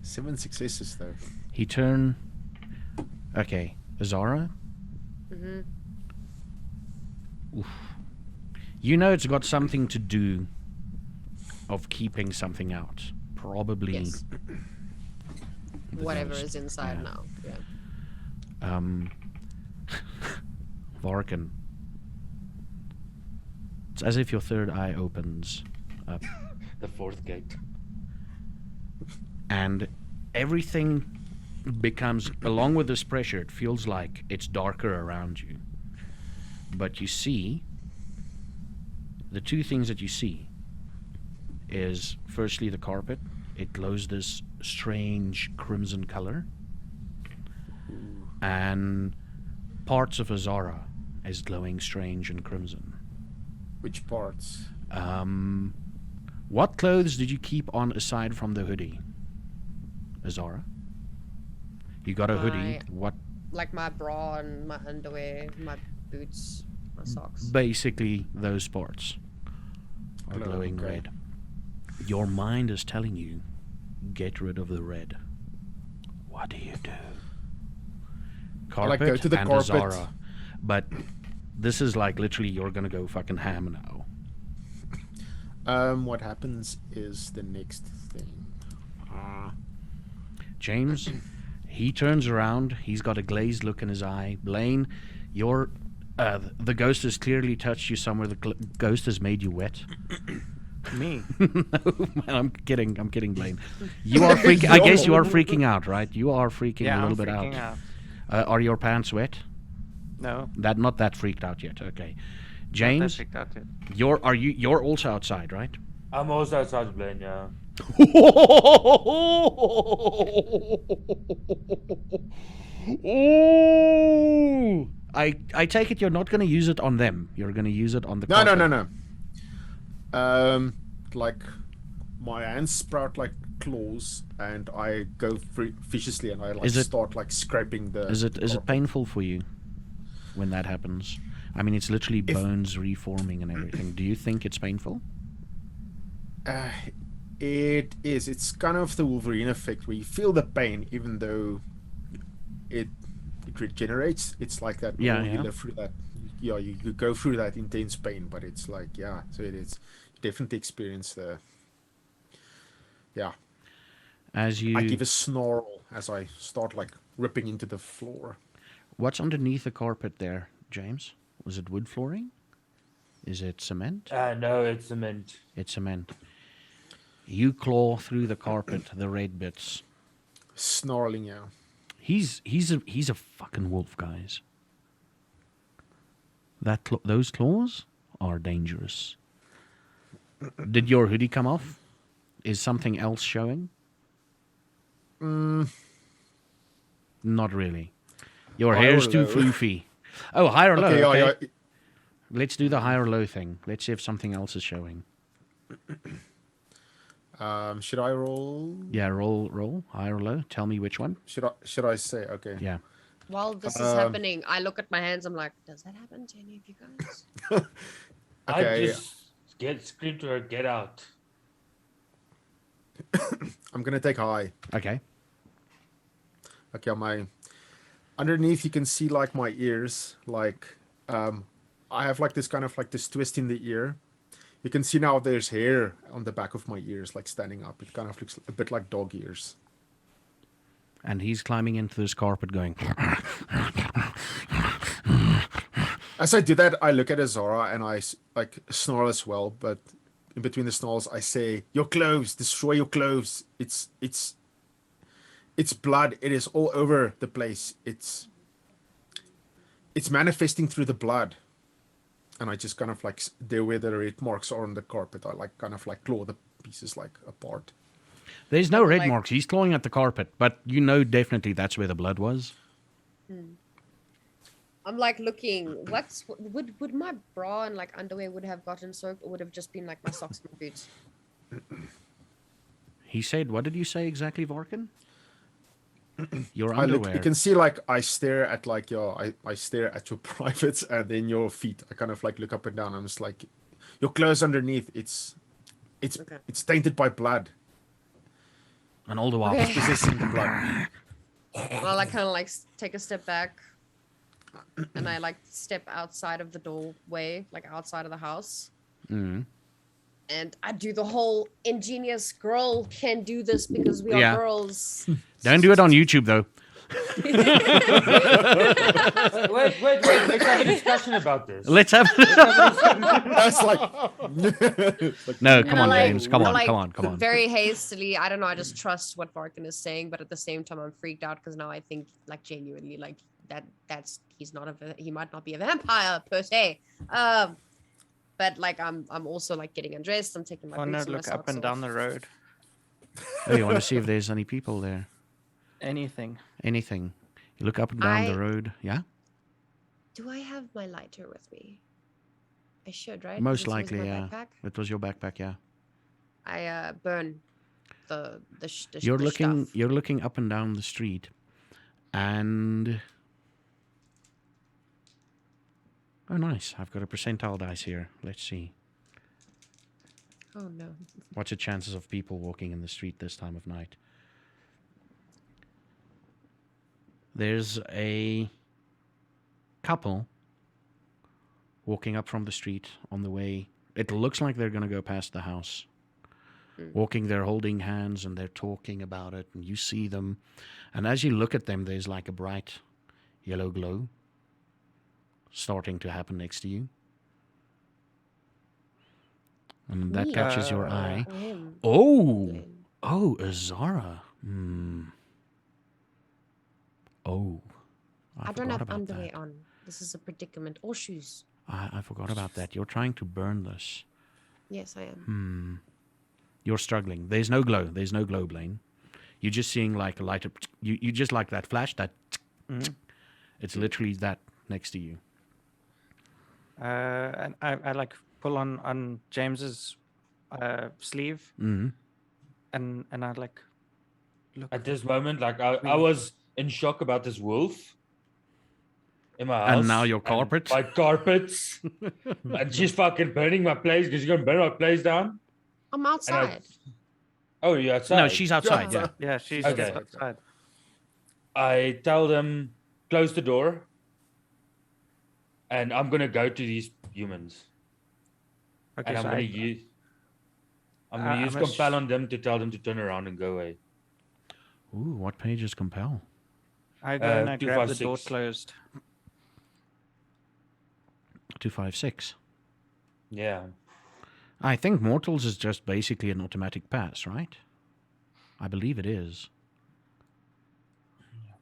7 successes though. Okay, Azara. Mm-hmm. Oof. You know it's got something to do of keeping something out. Probably. Yes. the Whatever ghost. is inside Yeah. now. Yeah. Varkin. It's as if your third eye opens up, The fourth gate. and everything becomes, along with this pressure, it feels like it's darker around you. But you see, the two things that you see is, firstly, the carpet. It glows this strange crimson color. And parts of Azara is glowing strange and crimson. Which parts? What clothes did you keep on aside from the hoodie, Azara? You got a hoodie. My- What? Like my bra and my underwear, my boots, my socks. Basically, those parts are Glow, glowing okay. red. Your mind is telling you, get rid of the red. What do you do? Carpet go to the and carpet. Azara. But this is like literally you're gonna go fucking ham now. What happens is the next thing. James, he turns around. He's got a glazed look in his eye. Blaine, you're the ghost has clearly touched you somewhere. The ghost has made you wet. Me. No, man, I'm kidding, Blaine. You are freaking. I guess you are freaking out, right? You are freaking Yeah, a little I'm bit freaking out. out. Are your pants wet? No. Not that freaked out yet. Okay, Not that James, freaked out yet. you're also outside, right? I'm also outside Blaine, yeah. I take it you're not going to use it on them. You're going to use it on the No, carpet. no. Like my hands sprout like claws, and I go viciously, and I like Is it- start like scraping the. Is it carpet. painful for you when that happens? I mean, it's literally bones reforming and everything. Do you think it's painful? It is. It's kind of the Wolverine effect, where you feel the pain, even though it regenerates. It's like that. Yeah, more yeah. You live through that. Yeah, you go through that intense pain, but it's like, yeah. So it is. You definitely experience the. Yeah. As you, I give a snarl as I start like ripping into the floor. what's underneath the carpet there, James? Was it wood flooring? Is it cement? No, it's cement. It's cement. You claw through the carpet, the red bits. Snarling, yeah. He's a fucking wolf, guys. Those claws are dangerous. Did your hoodie come off? Is something else showing? Not really. Your High or hair's too low? floofy. Oh, high or low? Okay, Okay. yeah. Let's do the high or low thing. Let's see if something else is showing. Should I roll? Yeah, roll. High or low. Tell me which one. Should I say? Okay. Yeah. While this is happening, I look at my hands. I'm like, does that happen to any of you guys? Okay. I just scream to her, get out. I'm gonna take high. Okay. Okay, my underneath you can see like my ears, like I have like this kind of like this twist in the ear. You can see now there's hair on the back of my ears, like standing up. It kind of looks a bit like dog ears. And he's climbing into this carpet going. As I do that, I look at Azara and I like snarl as well. But in between the snarls, I say, "Your clothes, destroy your clothes. It's blood. It is all over the place. It's manifesting through the blood." And I just kind of like there where the red marks are on the carpet. I like kind of like claw pieces like apart. There's no red Like- marks. He's clawing at the carpet, but you know definitely that's where the blood was. I'm like looking. Would my bra and like underwear would have gotten soaked, or would have just been like my socks and my boots? He said, what did you say exactly, Varkin? Your I look, underwear. you can see like I stare at like I stare at your privates and then your feet. I kind of like look up and down. I'm just like, your clothes underneath. It's Okay. it's tainted by blood. And all the while. Okay. Possessing the blood. Well, I kind of like take a step back, and I like step outside of the doorway, like outside of the house, Mm. and I do the whole ingenious girl can do this because we are Yeah. girls. Don't do it on YouTube, though. Wait. Let's have a discussion about this. Let's have. That's like No, And come I, on, like- James. Come I, on, like, come on, come on. Very hastily, I don't know. I just trust what Varkin is saying, but at the same time, I'm freaked out because now I think, like, genuinely, like he's not he might not be a vampire per se. But like I'm also like getting undressed. I'm taking my Oh boots no, and my look up socks and down off. the road. Oh, you want to see if there's any people there? Anything. Anything? You look up and down the I- road. Yeah? Do I have my lighter with me? I should, right? Most Because it's always likely, my yeah. backpack. It was your backpack, yeah. I burn the You're the looking. stuff. You're looking up and down the street, and oh, nice! I've got a percentile dice here. Let's see. Oh no. What's the chances of people walking in the street this time of night? There's a couple walking up from the street on the way. It looks like they're going to go past the house. Walking, they're holding hands and they're talking about it, and you see them. And as you look at them, there's like a bright yellow glow starting to happen next to you. And that Me? catches your eye. Or him. Oh! Glenn. Oh, Azara. Oh. I don't forgot have about underwear that. on. This is a predicament. Or shoes. I forgot about that. You're trying to burn this. Yes, I am. You're struggling. There's no glow. There's no glow, Blaine. You're just seeing like a light up. You just like that flash. That. It's literally that next to you. And I like pull on James's sleeve, Mm-hmm. and I like look. At this moment, like I was in shock about this wolf in my house. And now your carpet? My carpets. And she's fucking burning my place because she's going to burn my place down. I'm outside. Oh, you're outside? No, she's outside. Yeah. Yeah, she's Okay. just outside. I tell them, close the door. And I'm going to go to these humans. Okay, And I'm so going to use... I'm going to use I'm a compel on them to tell them to turn around and go away. Ooh, what page is compel? I go and I grab the 256. door closed. 256. Yeah. I think mortals is just basically an automatic pass, right? I believe it is.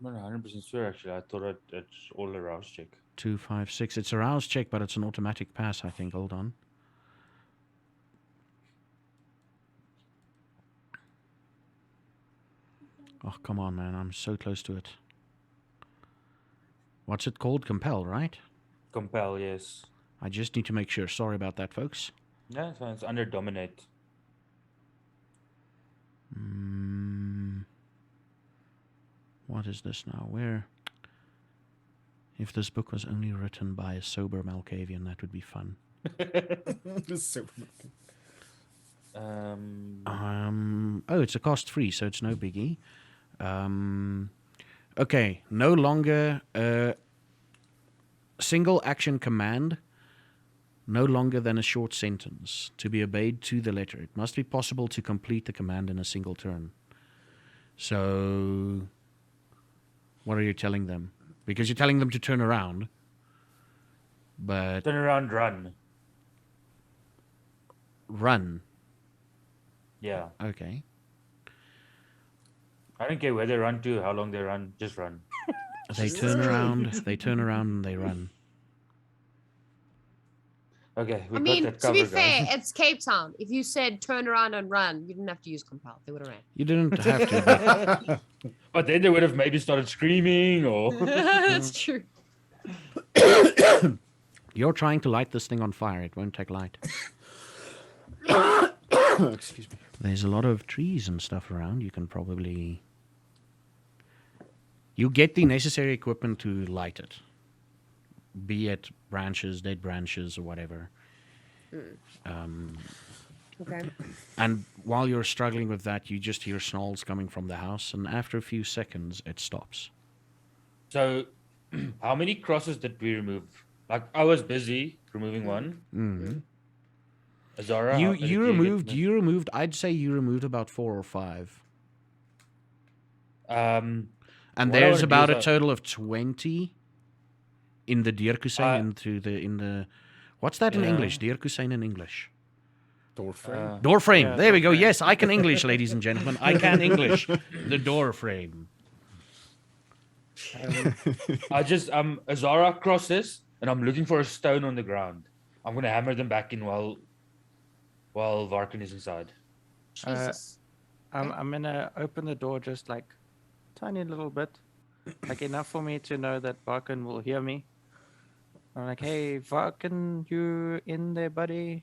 I'm not 100% sure, actually. I thought it's all a rouse check. 256. It's a rouse check, but it's an automatic pass, I think. Hold on. Oh, come on, man. I'm so close to it. What's it called? Compel, right? Compel, yes. I just need to make sure. Sorry about that, folks. Yeah, it's fine. It's under dominate. What is this now? Where? If this book was only written by a sober Malkavian, that would be fun. Oh, it's a cost free, so it's no biggie. Okay, no longer single action command, no longer than a short sentence, to be obeyed to the letter. It must be possible to complete the command in a single turn. So, what are you telling them? Because you're telling them to turn around, but Turn around, run. run. Yeah. Okay. I don't care where they run to, how long they run, just run. They turn around, and they run. Okay, we I got mean, that to be covered, fair, guys. it's Cape Town. If you said turn around and run, you didn't have to use compel. They would have ran. You didn't have to, but But then they would have maybe started screaming or. That's true. you're trying to light this thing on fire. It won't take light. Excuse me. There's a lot of trees and stuff around. You can probably... You get the necessary equipment to light it. Be it branches, dead branches, or whatever. Okay. And while you're struggling with that, you just hear snarls coming from the house, and after a few seconds, it stops. So, how many crosses did we remove? Like, I was busy removing one. Mm-hmm. Azara, You how- did you get removed me? you removed. I'd say you removed about 4 or 5, Um, and What I there's wanna do about is a total of 20 in the Dierkusyn in the. What's that in Yeah. English? Dierkusyn in English. Door frame. Door frame. Yeah, There we door go. frame. Yes, I can English, ladies and gentlemen. I can English. The door frame. I just Azara crosses, and I'm looking for a stone on the ground. I'm gonna hammer them back in while Varkin is inside. Jesus. I'm gonna open the door just like tiny little bit, like enough for me to know that Varkin will hear me. I'm like, hey, Varkin, you in there, buddy?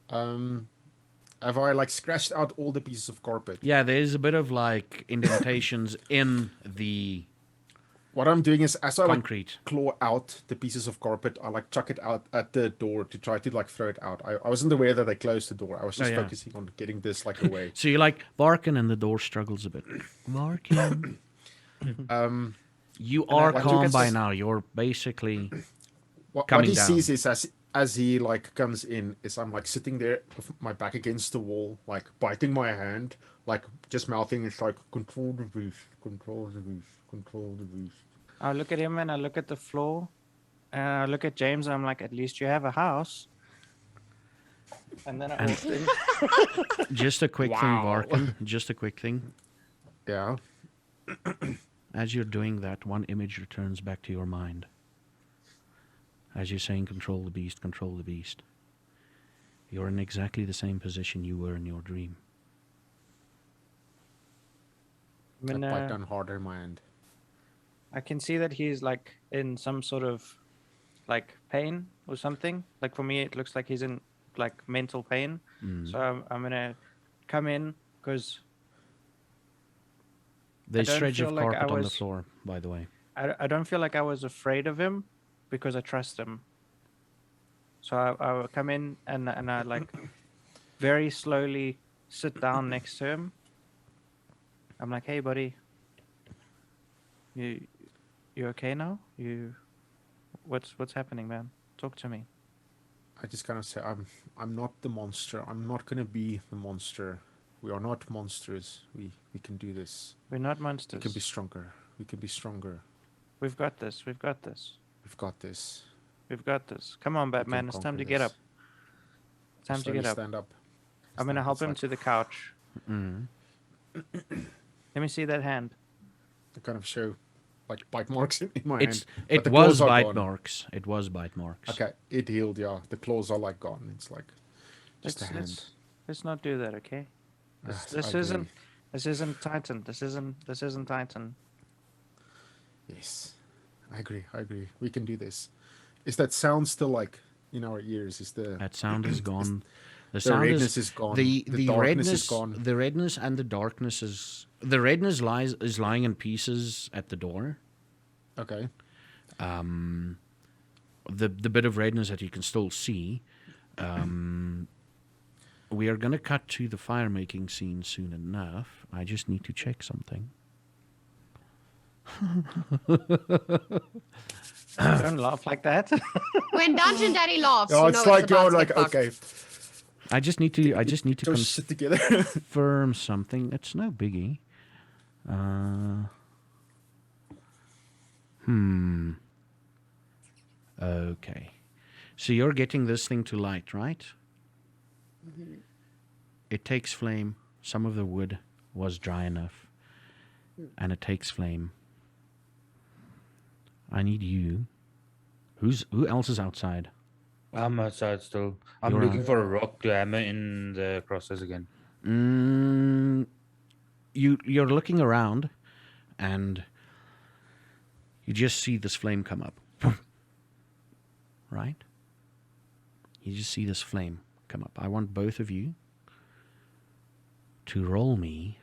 Have I like scratched out all the pieces of carpet? Yeah, there's a bit of like indentations in the What I'm doing is, as I like concrete. claw out the pieces of carpet, I like chuck it out at the door to try to like throw it out. I wasn't aware that they closed the door. I was just Oh, yeah. focusing on getting this like away. So you're like Varkin, and the door struggles a bit. Varkin. You are like, calm look at by this- now. You're basically What Coming he down. sees is as he like comes in, is I'm like sitting there with my back against the wall, like biting my hand, like just mouthing. It's like control the beast, control the beast, control the beast. I look at him and I look at the floor, and I look at James. And I'm like, at least you have a house. And then I walked in. just a quick thing, Wow. Varkin. Just a quick thing. Yeah. As you're doing that, one image returns back to your mind. As you're saying, control the beast, control the beast. You're in exactly the same position you were in your dream. I'm I in, bite down harder in my hand. I can see that he's like in some sort of like pain or something. Like for me, it looks like he's in like mental pain. So I'm gonna come in because There's don't shreds of feel like I carpet on the was- floor, by the way. I don't feel like I was afraid of him because I trust him. So I will come in and I like very slowly sit down next to him. I'm like, hey buddy, you okay now? What's happening, man? Talk to me. I just kind of say, I'm not the monster. I'm not gonna be the monster. We are not monsters. We can do this. We're not We monsters. can be stronger. We can be stronger. We've got this. We've got this. We've got this. We've got this. Come on, We can Batman. It's time to conquer get this. up. Time to Slowly get up. Stand up. I'm gonna Stand- help it's him like- to the couch. Mm. Let me see that hand. I kind of show like bite marks in my It's hand. but it the was claws are bite gone. marks. It was bite marks. Okay, it healed. Yeah, the claws are like gone. It's like just a hand. Let's not do that, okay? This, I this agree. isn't Titan. This isn't Titan. Yes, I agree. I agree. We can do this. Is that sound still like in our ears? Is the That sound is gone. The the sound redness is gone? The darkness redness is gone. The redness and the darkness is the redness is lying in pieces at the door. Okay. The bit of redness that you can still see. We are gonna cut to the fire making scene soon enough. I just need to check something. Don't laugh like that. When Dungeon Daddy laughs, Oh, you it's know like it's about you're to like get fucked. okay, I just need to just sit together. confirm something. It's no biggie. Okay. So you're getting this thing to light, right? It takes flame. Some of the wood was dry enough. And it takes flame. I need you. Who else is outside? I'm outside still. I'm You're looking out. for a rock to hammer in the crosses again. Mm, you're looking around, and you just see this flame come up. Right? You just see this flame come up. I want both of you to roll me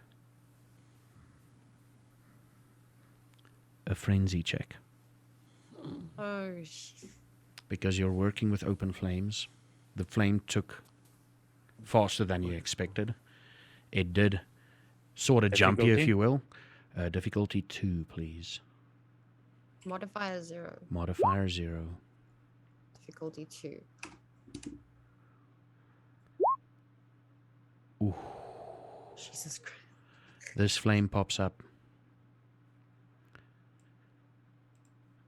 a frenzy check. Oh, Because you're working with open flames. The flame took faster than you expected. It did sort of jump you, if Difficulty? you will. Difficulty 2, please. modifier 0, Modifier 0. difficulty 2. Ooh. Jesus Christ. This flame pops up.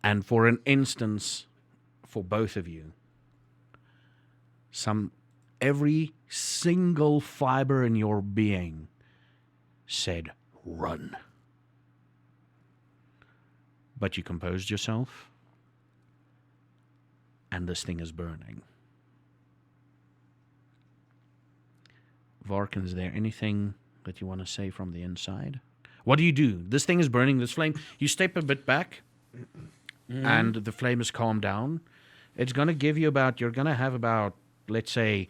And for an instance, for both of you, every single fiber in your being said, run. But you composed yourself, and this thing is burning. Varkin, is there anything that you want to say from the inside? What do you do? This thing is burning, this flame. You step a bit back, and the flame has calmed down. It's going to give you you're going to have about, let's say,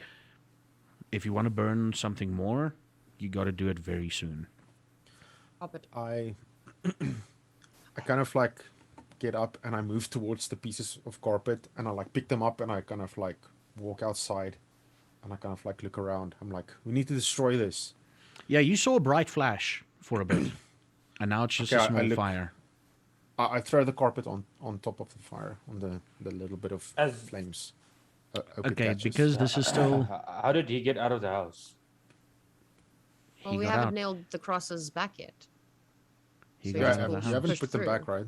if you want to burn something more, you got to do it very soon. Pop it. I kind of like get up and I move towards the pieces of carpet and I like pick them up and I kind of like walk outside and I kind of like look around. I'm like, we need to destroy this. Yeah, you saw a bright flash for a bit, and now it's just Okay, a I small look- fire. I throw the carpet on top of the fire, on the little bit of As- flames. Hope it Okay, catches. because this is still... How did he get out of the house? Well, He we got haven't out. nailed the crosses back yet. He So got yeah, out of the you house. haven't Pushed put them through. back, right?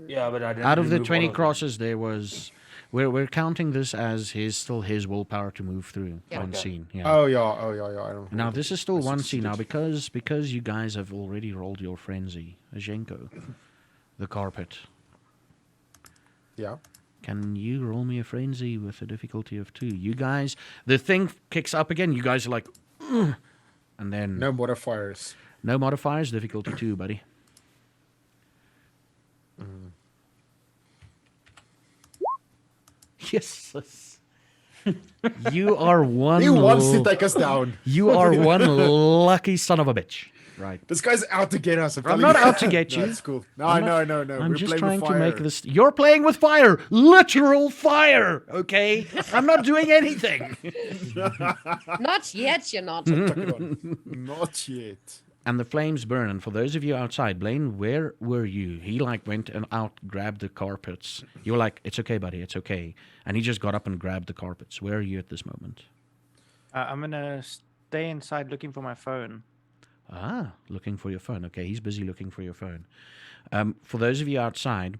Yeah, but I didn't. Out of the remove all 20 them. crosses, there was... We're counting this as still his willpower to move through Yeah. one Okay. scene. Yeah. Oh yeah. I don't. Now, this is still I one scene now, succeeded. because you guys have already rolled your frenzy. Zhenko, the carpet. Yeah. Can you roll me a frenzy with a difficulty of 2? You guys, the thing kicks up again. You guys are like, "Ugh," and then No modifiers. no modifiers, difficulty 2, buddy. Yes. You are one. He wants to take us down. You are one lucky son of a bitch. Right. This guy's out to get us. I'm telling not you. out to get you. No, it's cool. No, I'm no, not- no, no. I'm We're just playing trying with to make fire. this. You're playing with fire, literal fire. Okay, I'm not doing anything. Not yet, you're not. Tuck it on. Not yet. And the flames burn. And for those of you outside, Blaine, where were you? He like went and out, grabbed the carpets. You were like, "It's okay, buddy, it's okay." And he just got up and grabbed the carpets. Where are you at this moment? I'm gonna stay inside looking for my phone. Ah, looking for your phone. Okay, he's busy looking for your phone. For those of you outside,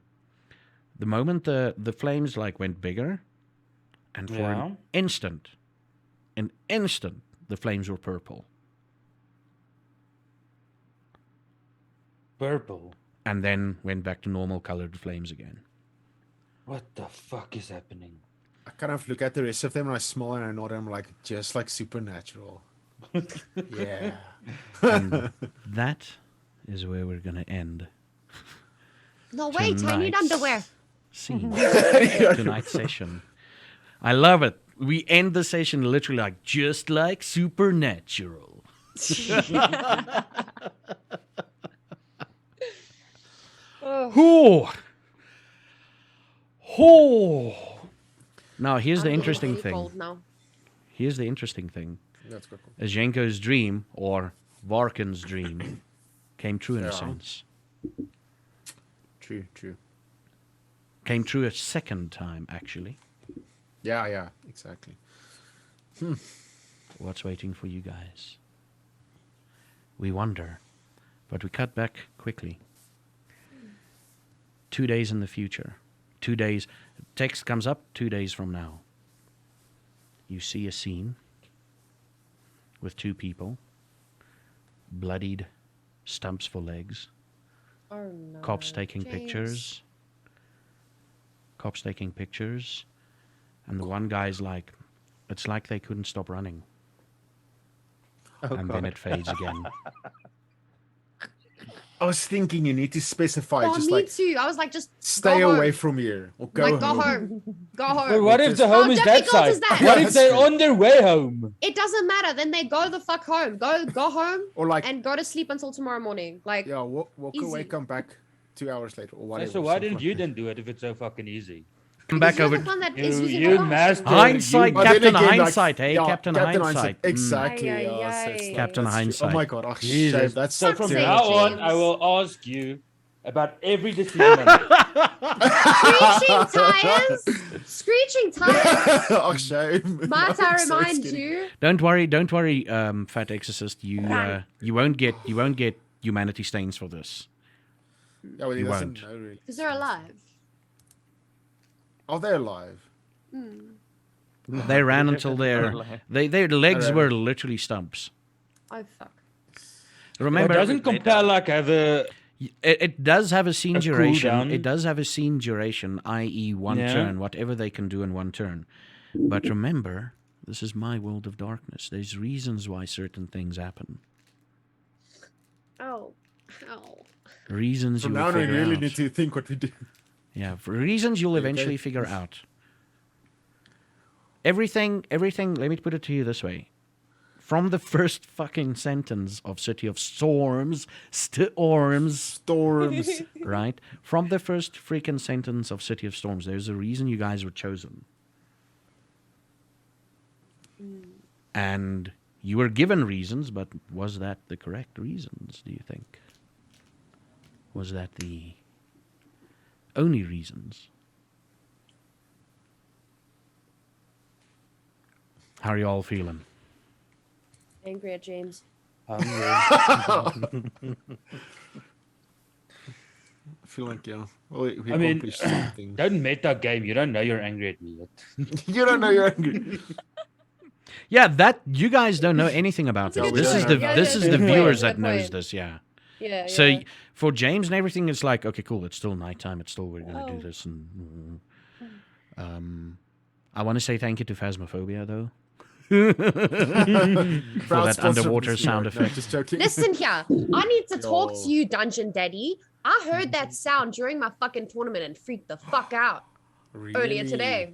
the moment the flames like went bigger, and for Yeah. an instant, the flames were purple, Purple. and then went back to normal colored flames again. What the fuck is happening? I kind of look at the rest of them and I smile and I nod. And I'm like, just like supernatural. Yeah. And that is where we're gonna end No, wait, I need Tonight's underwear. scene, tonight's session. I love it. We end the session literally like just like supernatural. Oh. Oh. Now here's the I'm getting interesting really thing. cold now. Here's the interesting thing. That's cool. Zhenko's dream, or Varkin's dream, came true in a Yeah. sense. True, true. Came true a second time, actually. Yeah, exactly. What's waiting for you guys? We wonder, but we cut back quickly. 2 days in the future. 2 days. Text comes up 2 days from now. You see a scene with 2 people, bloodied, stumps for legs, Oh no. cops taking James. pictures. Cops taking pictures and the one guy's like, it's like they couldn't stop running. Oh, And then it fades again. I was thinking you need to specify, Oh, just me like too. I was like, just stay go away home. from here or go Like, go home. home. Go home. But what if the How home is that difficult side? is that? What if That's they're true. on their way home? It doesn't matter. Then they go the fuck home. Go home Or like, and go to sleep until tomorrow morning. Like, yeah, walk away, easy. come back 2 hours later or whatever. So why something didn't like you that. then do it if it's so fucking easy? Come because back you're over. the one that is You- using you the master- option. Hindsight, But then Captain again, like, Hindsight. Hey, yeah, Captain Hindsight. Mm. Exactly. Aye, Yeah, so aye, it's aye. like, Captain that's true. Oh Hindsight. my god, shame. Jesus. That's So from Fuck's sake, now on, James. I will ask you about every decision I make. Screeching tires. Screeching tires. oh, shame. Might No, I so it's remind getting- you? Don't worry, Fat Exorcist. You won't get humanity stains for this. Yeah, well, he You doesn't won't. know really. Because they're alive. Are they alive? They ran until their legs were literally stumps. Oh fuck. Remember, But doesn't compare like have a it does have a scene A duration. cooldown. It does have a scene duration, i.e., one Yeah. turn, whatever they can do in one turn. But remember, this is my world of darkness. There's reasons why certain things happen. Oh. Ow. Reasons From you now will on, we figure really out. need to think what we do. Yeah, for reasons you'll eventually figure out. Everything, let me put it to you this way. From the first fucking sentence of City of Storms, Storms. right? From the first freaking sentence of City of Storms, there's a reason you guys were chosen. And you were given reasons, but was that the correct reasons, do you think? Was that the only reasons? How are you all feeling? Angry at James. I feel like, yeah. Well, we I mean, accomplished something. don't meta game. You don't know you're angry at me yet. You don't know you're angry. Yeah, that you guys don't know anything about That's a this. good This is point. the Yeah, this yeah, is good the point, viewers good that knows point. this. Yeah. Yeah. So yeah. for James and everything, it's like, okay, cool. It's still nighttime. It's still we're gonna Oh. do this, and I want to say thank you to Phasmophobia though. For Proud that sponsor of underwater this sound video. effect. No, just joking. Listen here. I need to talk Yo. to you, Dungeon Daddy. I heard that sound during my fucking tournament and freaked the fuck out earlier Really? today.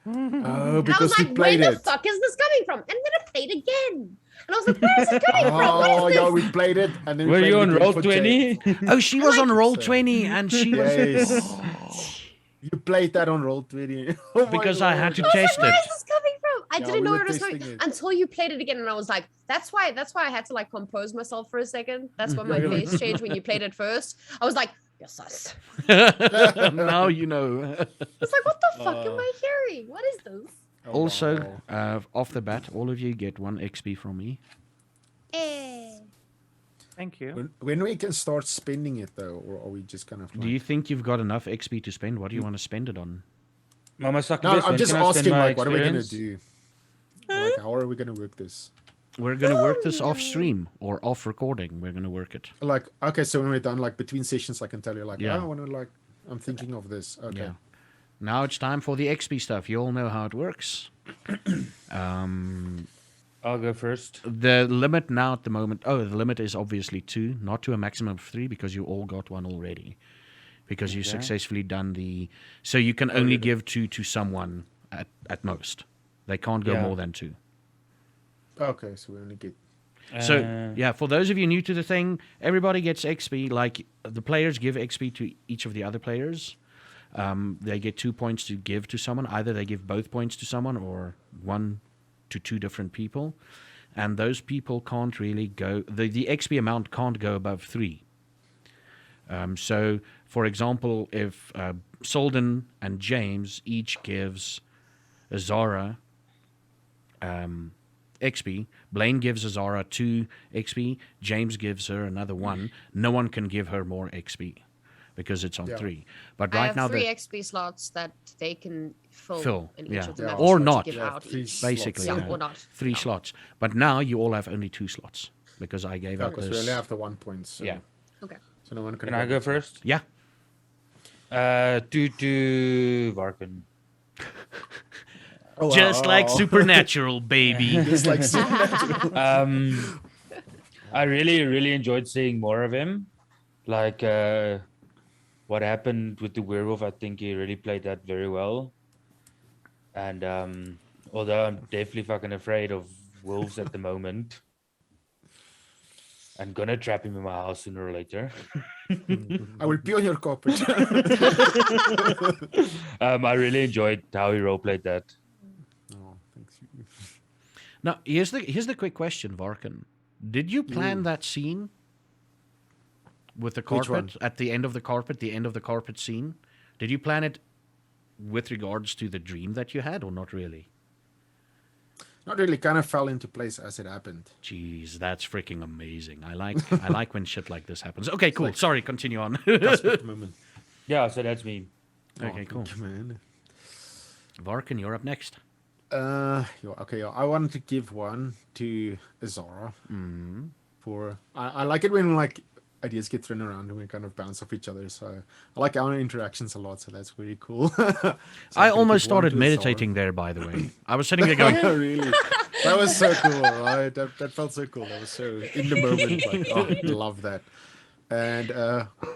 Oh, And I was because we like, where played the it. fuck is this coming from? And then it played again. And I was like, where is it coming from? Oh, What is yeah, this? we played it. And then we Were played you it on again roll for Jay. 20? Oh, she was on roll so. 20, and she was Yes. You played that on roll 20. Oh my because I had to lord. test Where it. is this coming from? I Yeah, didn't we know were where it was coming testing it. until you played it again, and I was like, that's why I had to like compose myself for a second. That's why my Really? face changed when you played it first. I was like, yes, sus. Now you know. It's like, what the fuck am I hearing? What is this? Oh, Also, wow. off the bat, all of you get 1 XP from me. Eh. Thank you. When we can start spending it though, or are we just kind of like... Do you think you've got enough XP to spend? What do you want to spend it on? Mama suck No, this, I'm when just can I spend asking, my like, what are we gonna experience? do? Like, how are we gonna work this? We're going to work this off stream or off recording. We're going to work it. Like, okay, so when we're done, like, between sessions, I can tell you, like, Yeah. I want to, like, I'm thinking of this. Okay. Yeah. Now it's time for the XP stuff. You all know how it works. I'll go first. The limit now at the moment, the limit is obviously 2, not to a maximum of 3 because you all got 1 already. Because you Okay. successfully done so you can only give 2 to someone at most. They can't go Yeah. more than 2. Okay, so we only get... So, yeah, for those of you new to the thing, everybody gets XP. Like, the players give XP to each of the other players. They get 2 points to give to someone. Either they give both points to someone or 1 to 2 different people. And those people can't really go... The XP amount can't go above 3. So, for example, if Solden and James each gives Azara XP, Blaine gives Azara 2 XP, James gives her another 1, no one can give her more XP because it's on Yeah. 3. But I right have now, 3 XP slots that they can fill in each yeah. of them. Yeah. I've Or just not. to give Yeah, out 3 each. basically, Yeah, yeah. or not. 3 Yeah. slots. But now you all have only 2 slots because I gave out Because we this. only have the 1 point, so... Yeah. Okay. So no one can... Can I go first? Yeah. 2 to Varken. Oh, Just like wow. Supernatural, baby. Just like I really enjoyed seeing more of him. Like what happened with the werewolf, I think he really played that very well. And although I'm definitely fucking afraid of wolves at the moment, I'm gonna trap him in my house sooner or later. I will pee on your carpet. I really enjoyed how he role played that. Oh, thanks. Now, here's the quick question, Varkan. Did you plan that scene with the Which one? carpet at the end of the carpet scene? Did you plan it with regards to the dream that you had, or not really? Not really. Kind of fell into place as it happened. Jeez, that's freaking amazing. I like when shit like this happens. Okay, cool. Sorry, continue on. Cusp at the moment. Yeah, so that's me. Okay, Oh, cool. thank you, man. Varkan, you're up next. Yeah, okay. Yeah. I wanted to give one to Azara for. I like it when like ideas get thrown around and we kind of bounce off each other. So I like our interactions a lot. So that's really cool. So I I'm gonna almost give one started to meditating there, by the way. I was sitting there going, Azara. Really, that was so cool. Right? That felt so cool. That was so in the moment. Like, oh, I love that. And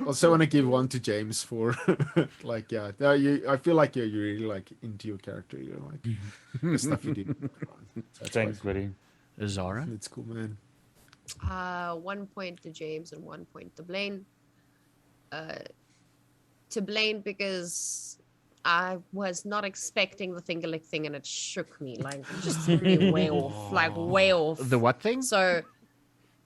also want to give one to James for like, yeah, I feel like you're really like into your character. You're like the stuff you did. So Thanks, buddy. Zara? It's cool, man. 1 point to James and 1 point to Blaine. To Blaine because I was not expecting the finger lick thing and it shook me. Like, it just threw me way off. Like, way off. The what thing? So,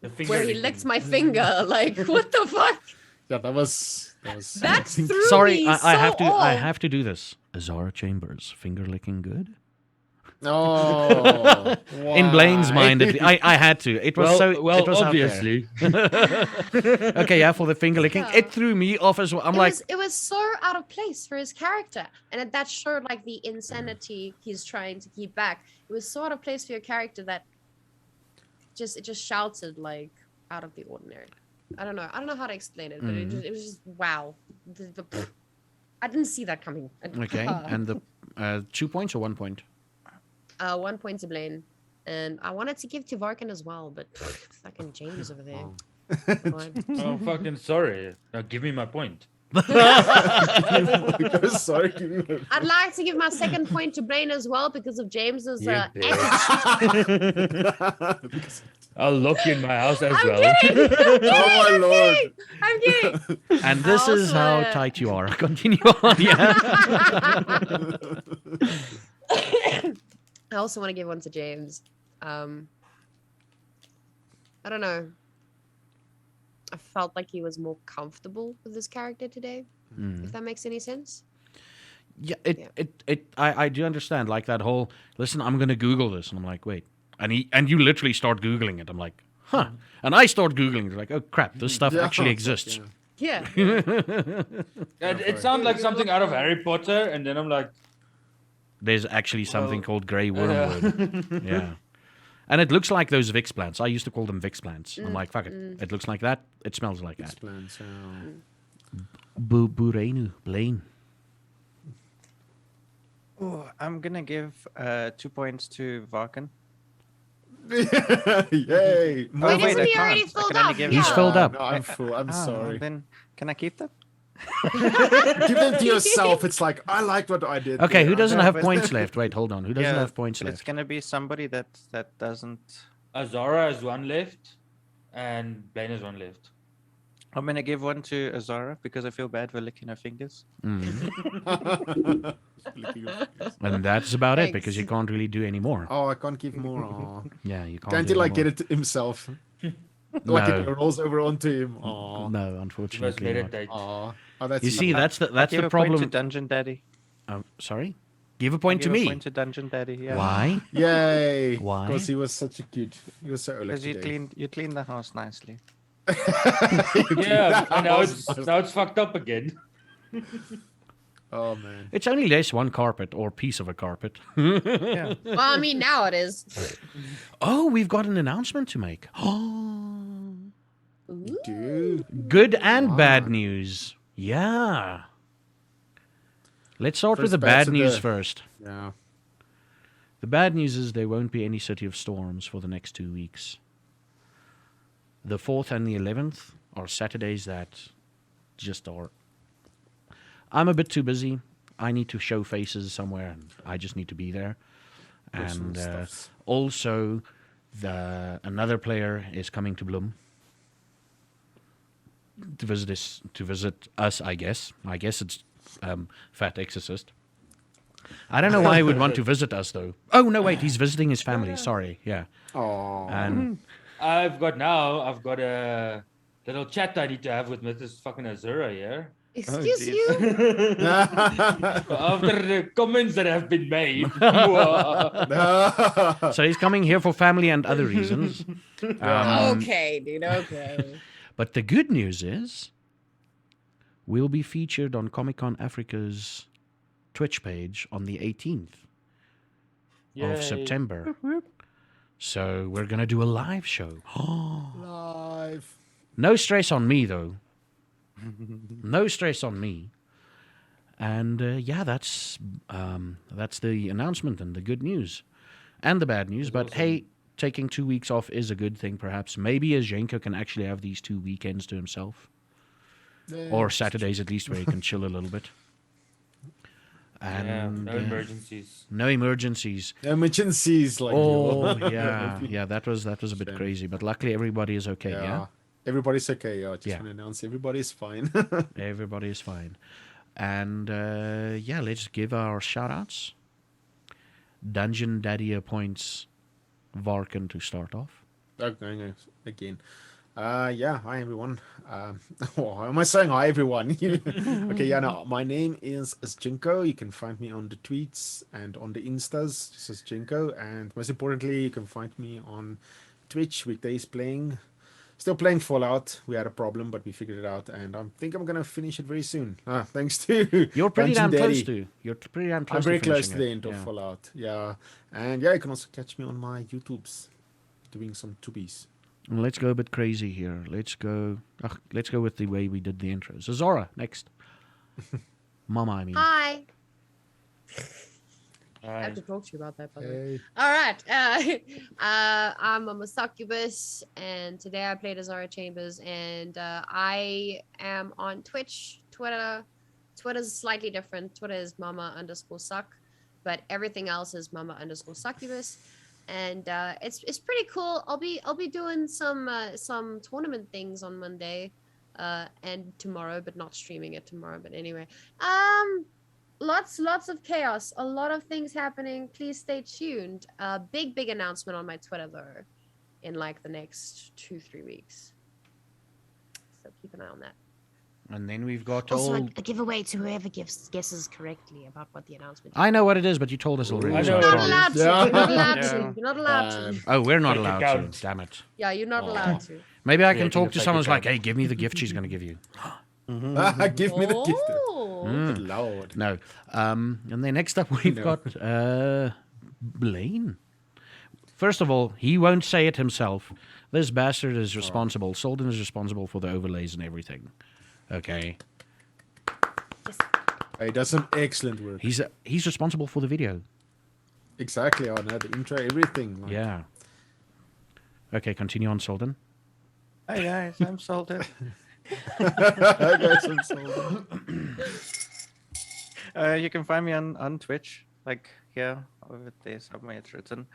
The finger where he licking. licked my finger. Like, what the fuck? Yeah, that was That threw Sorry, me I so have to. I off. have to do this. Zara Chambers, finger licking good. Oh, In Blaine's why? mind, I had to. It was so. well, it was out there. obviously. Okay, yeah, for the finger licking, Yeah. it threw me off as well. I'm like, It was so out of place for his character, and that showed like the insanity he's trying to keep back. It was so out of place for your character that it just shouted like out of the ordinary. I don't know how to explain it, but it was just wow. I didn't see that coming. okay, and the 2 points or 1 point? 1 point to Blaine, and I wanted to give to Varkan as well, but fucking James over there. God. Oh, fucking sorry. Now give me my point. Sorry. give me a- I'd like to give my second point to Blaine as well because of James's You attitude. Because- I'll lock you in my house as I'm well. kidding. Oh my lord! I'm kidding. And this is Also, how tight you are. Continue on, yeah. I also want to give one to James. I don't know. I felt like he was more comfortable with this character today, if that makes any sense. Yeah, I do understand, like that whole, listen, I'm going to Google this. And I'm like, wait. And you literally start Googling it. I'm like, huh. And I start Googling it. Like, oh, crap, this stuff Yeah, actually it's like, exists. Yeah. It sounds like something out of Harry Potter, and then I'm like, There's actually something Well, called grey wormwood. Yeah. And it looks like those Vicks plants. I used to call them Vicks plants. I'm like, fuck it. It looks like that. It smells like that. Plans, Burenu, Blaine. Oh, I'm gonna give 2 points to Varkan. Yay! Wait, wait, isn't I he already can't. I filled can only up? give- He's filled up. No, I'm full. I'm sorry. Then can I keep them? Give them to yourself. It's like I liked what I did. Okay, who there. doesn't know, have but- points left? Wait, hold on. Who doesn't have points but it's left? gonna be somebody that doesn't. Azara has one left, and Blaine has one left. I'm gonna give one to Azara because I feel bad for licking her fingers. And that's about it because Thanks. you can't really do any more. Oh, I can't give more. Oh. Yeah, you can't. Can't do he like any get more. it himself? Like No. it rolls over onto him. Oh, No, You must unfortunately not. meditate. oh, that's You see, that's I'll the give a point to problem. Dungeon Daddy. Sorry? Give a point to Give a me. point to Dungeon Daddy. Yeah. Why? Yay! Why? Because he was such a good. He was so early Because today. you cleaned the house nicely. Yeah, and now was it's fucked up again. Oh man. It's only this one carpet or piece of a carpet. Yeah. Well, I mean, now it is. Oh, we've got an announcement to make. Oh, Dude. good and bad Wow. news. Yeah. Let's start with First the bats bad of news the- first. Yeah. The bad news is there won't be any City of Storms for the next 2 weeks. The 4th and the 11th are Saturdays that just are. I'm a bit too busy. I need to show faces somewhere, and I just need to be there. Personal And stuffs. also, another player is coming to Bloom to visit us. I guess. I guess it's Fat Exorcist. I don't know why he would want to visit us though. Oh no, wait, he's visiting his family. Sorry, yeah. Oh, And I've got a little chat I need to have with Mrs. fucking Azura here. Excuse jeez. you? After the comments that have been made. so he's coming here for family and other reasons. Okay, dude. Okay. But the good news is, we'll be featured on Comic Con Africa's Twitch page on the 18th of Yay. September. So we're gonna do a live show. live. No stress on me though. No stress on me. And yeah, that's the announcement and the good news, and the bad news. But hey, taking 2 weeks off is a good thing. Perhaps maybe Azhenko can actually have these 2 weekends to himself, or Saturdays at least, where he can chill a little bit. And no emergencies. no emergencies. Emergencies like Oh you. yeah, that was a bit Shame. crazy. But luckily everybody is okay. Yeah, Everybody's okay. I just Yeah. want to announce everybody's fine. everybody is fine. And yeah, let's give our shout outs. Dungeon Daddy appoints Varken to start off. Okay, again. Yeah, hi everyone. Why am I saying hi everyone? Okay, yeah, no, my name is Jinko. You can find me on the tweets and on the Instas. This is Jinko, and most importantly, you can find me on Twitch weekdays still playing Fallout. We had a problem, but we figured it out, and I think I'm gonna finish it very soon. Thanks to You're pretty Dungeon damn close Daddy. to. You're pretty damn close. I'm very to close finishing to the it. end of Yeah. Fallout. Yeah, and yeah, you can also catch me on my YouTubes doing some tubies. And let's go a bit crazy here. Let's go with the way we did the intro. So Zora, next. Mama, I mean. Hi. I Hi. have to talk to you about that, by the way. Hey. All right. I'm a succubus, and today I played as Zara Chambers, and I am on Twitch, Twitter. Twitter's slightly different. Twitter is mama_suck, but everything else is mama_succubus, and it's pretty cool. I'll be doing some tournament things on Monday, and tomorrow, but not streaming it tomorrow. But anyway, lots of chaos, a lot of things happening. Please stay tuned. Big announcement on my Twitter though, in like the next 2-3 weeks, so keep an eye on that. And then we've got Also, all. a giveaway to whoever guesses correctly about what the announcement is. I know what it is, but you told us already. I so know I'm what it sorry. is. You're not allowed Yeah. to. You're not allowed to. Oh, we're not Make it allowed to. count. Damn it. Yeah, you're not allowed to. Maybe I Yeah, can I talk think to it's someone who's like like, hey, give me the gift she's going to give you. Give me the gift. Oh. Good Lord. No. And then next up, we've No. got Blaine. First of all, he won't say it himself. This bastard is responsible. Solden is responsible for the overlays and everything. Okay. Yes. He does some excellent work. He's responsible for the video. Exactly. I know the intro, everything. Like, Yeah. Okay, continue on, Solden. Hi guys, I'm Salted. I got some soul. You can find me on Twitch, like here over there somewhere it's written.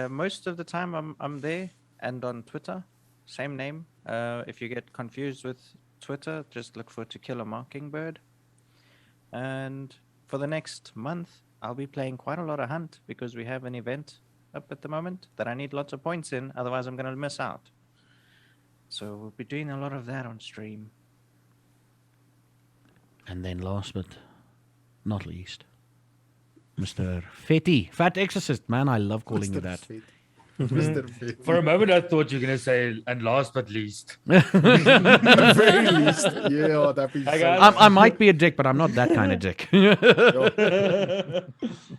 Most of the time I'm there, and on Twitter, same name. If you get confused with Twitter, just look for To Kill a Mockingbird. And for the next month, I'll be playing quite a lot of Hunt because we have an event up at the moment that I need lots of points in, otherwise I'm gonna miss out. So we'll be doing a lot of that on stream. And then last but not least, Mr. Fetty. Fat Exorcist. Man, I love calling you that. Mr. Fit. For a moment, I thought you were gonna say, and last but least. At the very least. Yeah, that'd be Hi, so guys. I might be a dick, but I'm not that kind of dick.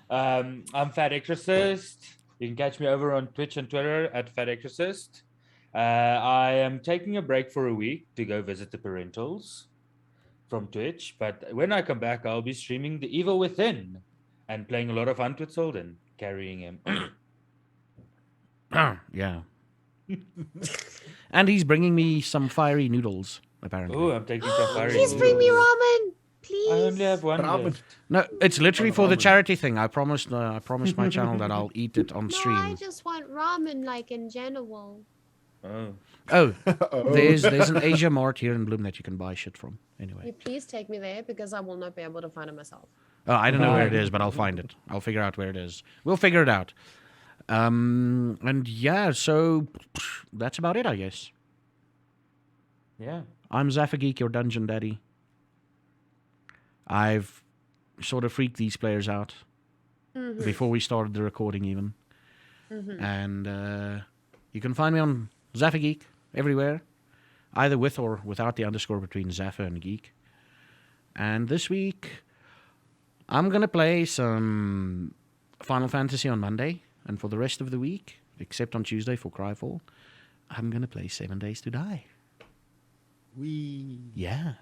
I'm Fat Exorcist. You can catch me over on Twitch and Twitter at Fat Exorcist. I am taking a break for a week to go visit the parentals from Twitch, but when I come back, I'll be streaming The Evil Within and playing a lot of Hunt with Sold and carrying him. Yeah. And he's bringing me some fiery noodles, apparently. Oh, I'm taking some fire. Please bring me ramen, please. I only have one Ramen. left. No, it's literally for the Ramen. charity thing. I promised my channel that I'll eat it on No, I stream. just want ramen, like in general. Oh. Oh, Uh-oh. there's an Asia Mart here in Bloom that you can buy shit from. Will you Anyway. please take me there because I will not be able to find it myself. Oh, I don't know where it is, but I'll find it. I'll figure out where it is. We'll figure it out. And yeah, so that's about it, I guess. Yeah. I'm Zaffa Geek, your dungeon daddy. I've sort of freaked these players out before we started the recording, even. And you can find me on Zaffa Geek everywhere, either with or without the underscore between Zaffa and Geek. And this week, I'm gonna play some Final Fantasy on Monday, and for the rest of the week, except on Tuesday for Cryfall, I'm gonna play 7 Days to Die. Wee. Yeah.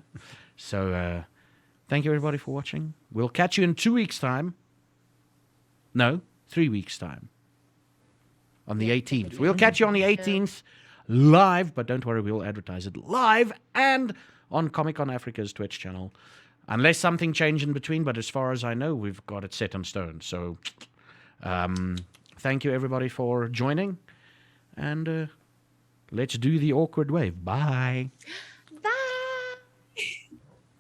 So, thank you everybody for watching. We'll catch you in 2 weeks' time. No, 3 weeks' time. On the 18th. We'll catch you on the 18th live, but don't worry, we'll advertise it live and on Comic Con Africa's Twitch channel. Unless something changed in between, but as far as I know, we've got it set in stone. So, thank you everybody for joining. And let's do the awkward wave. Bye.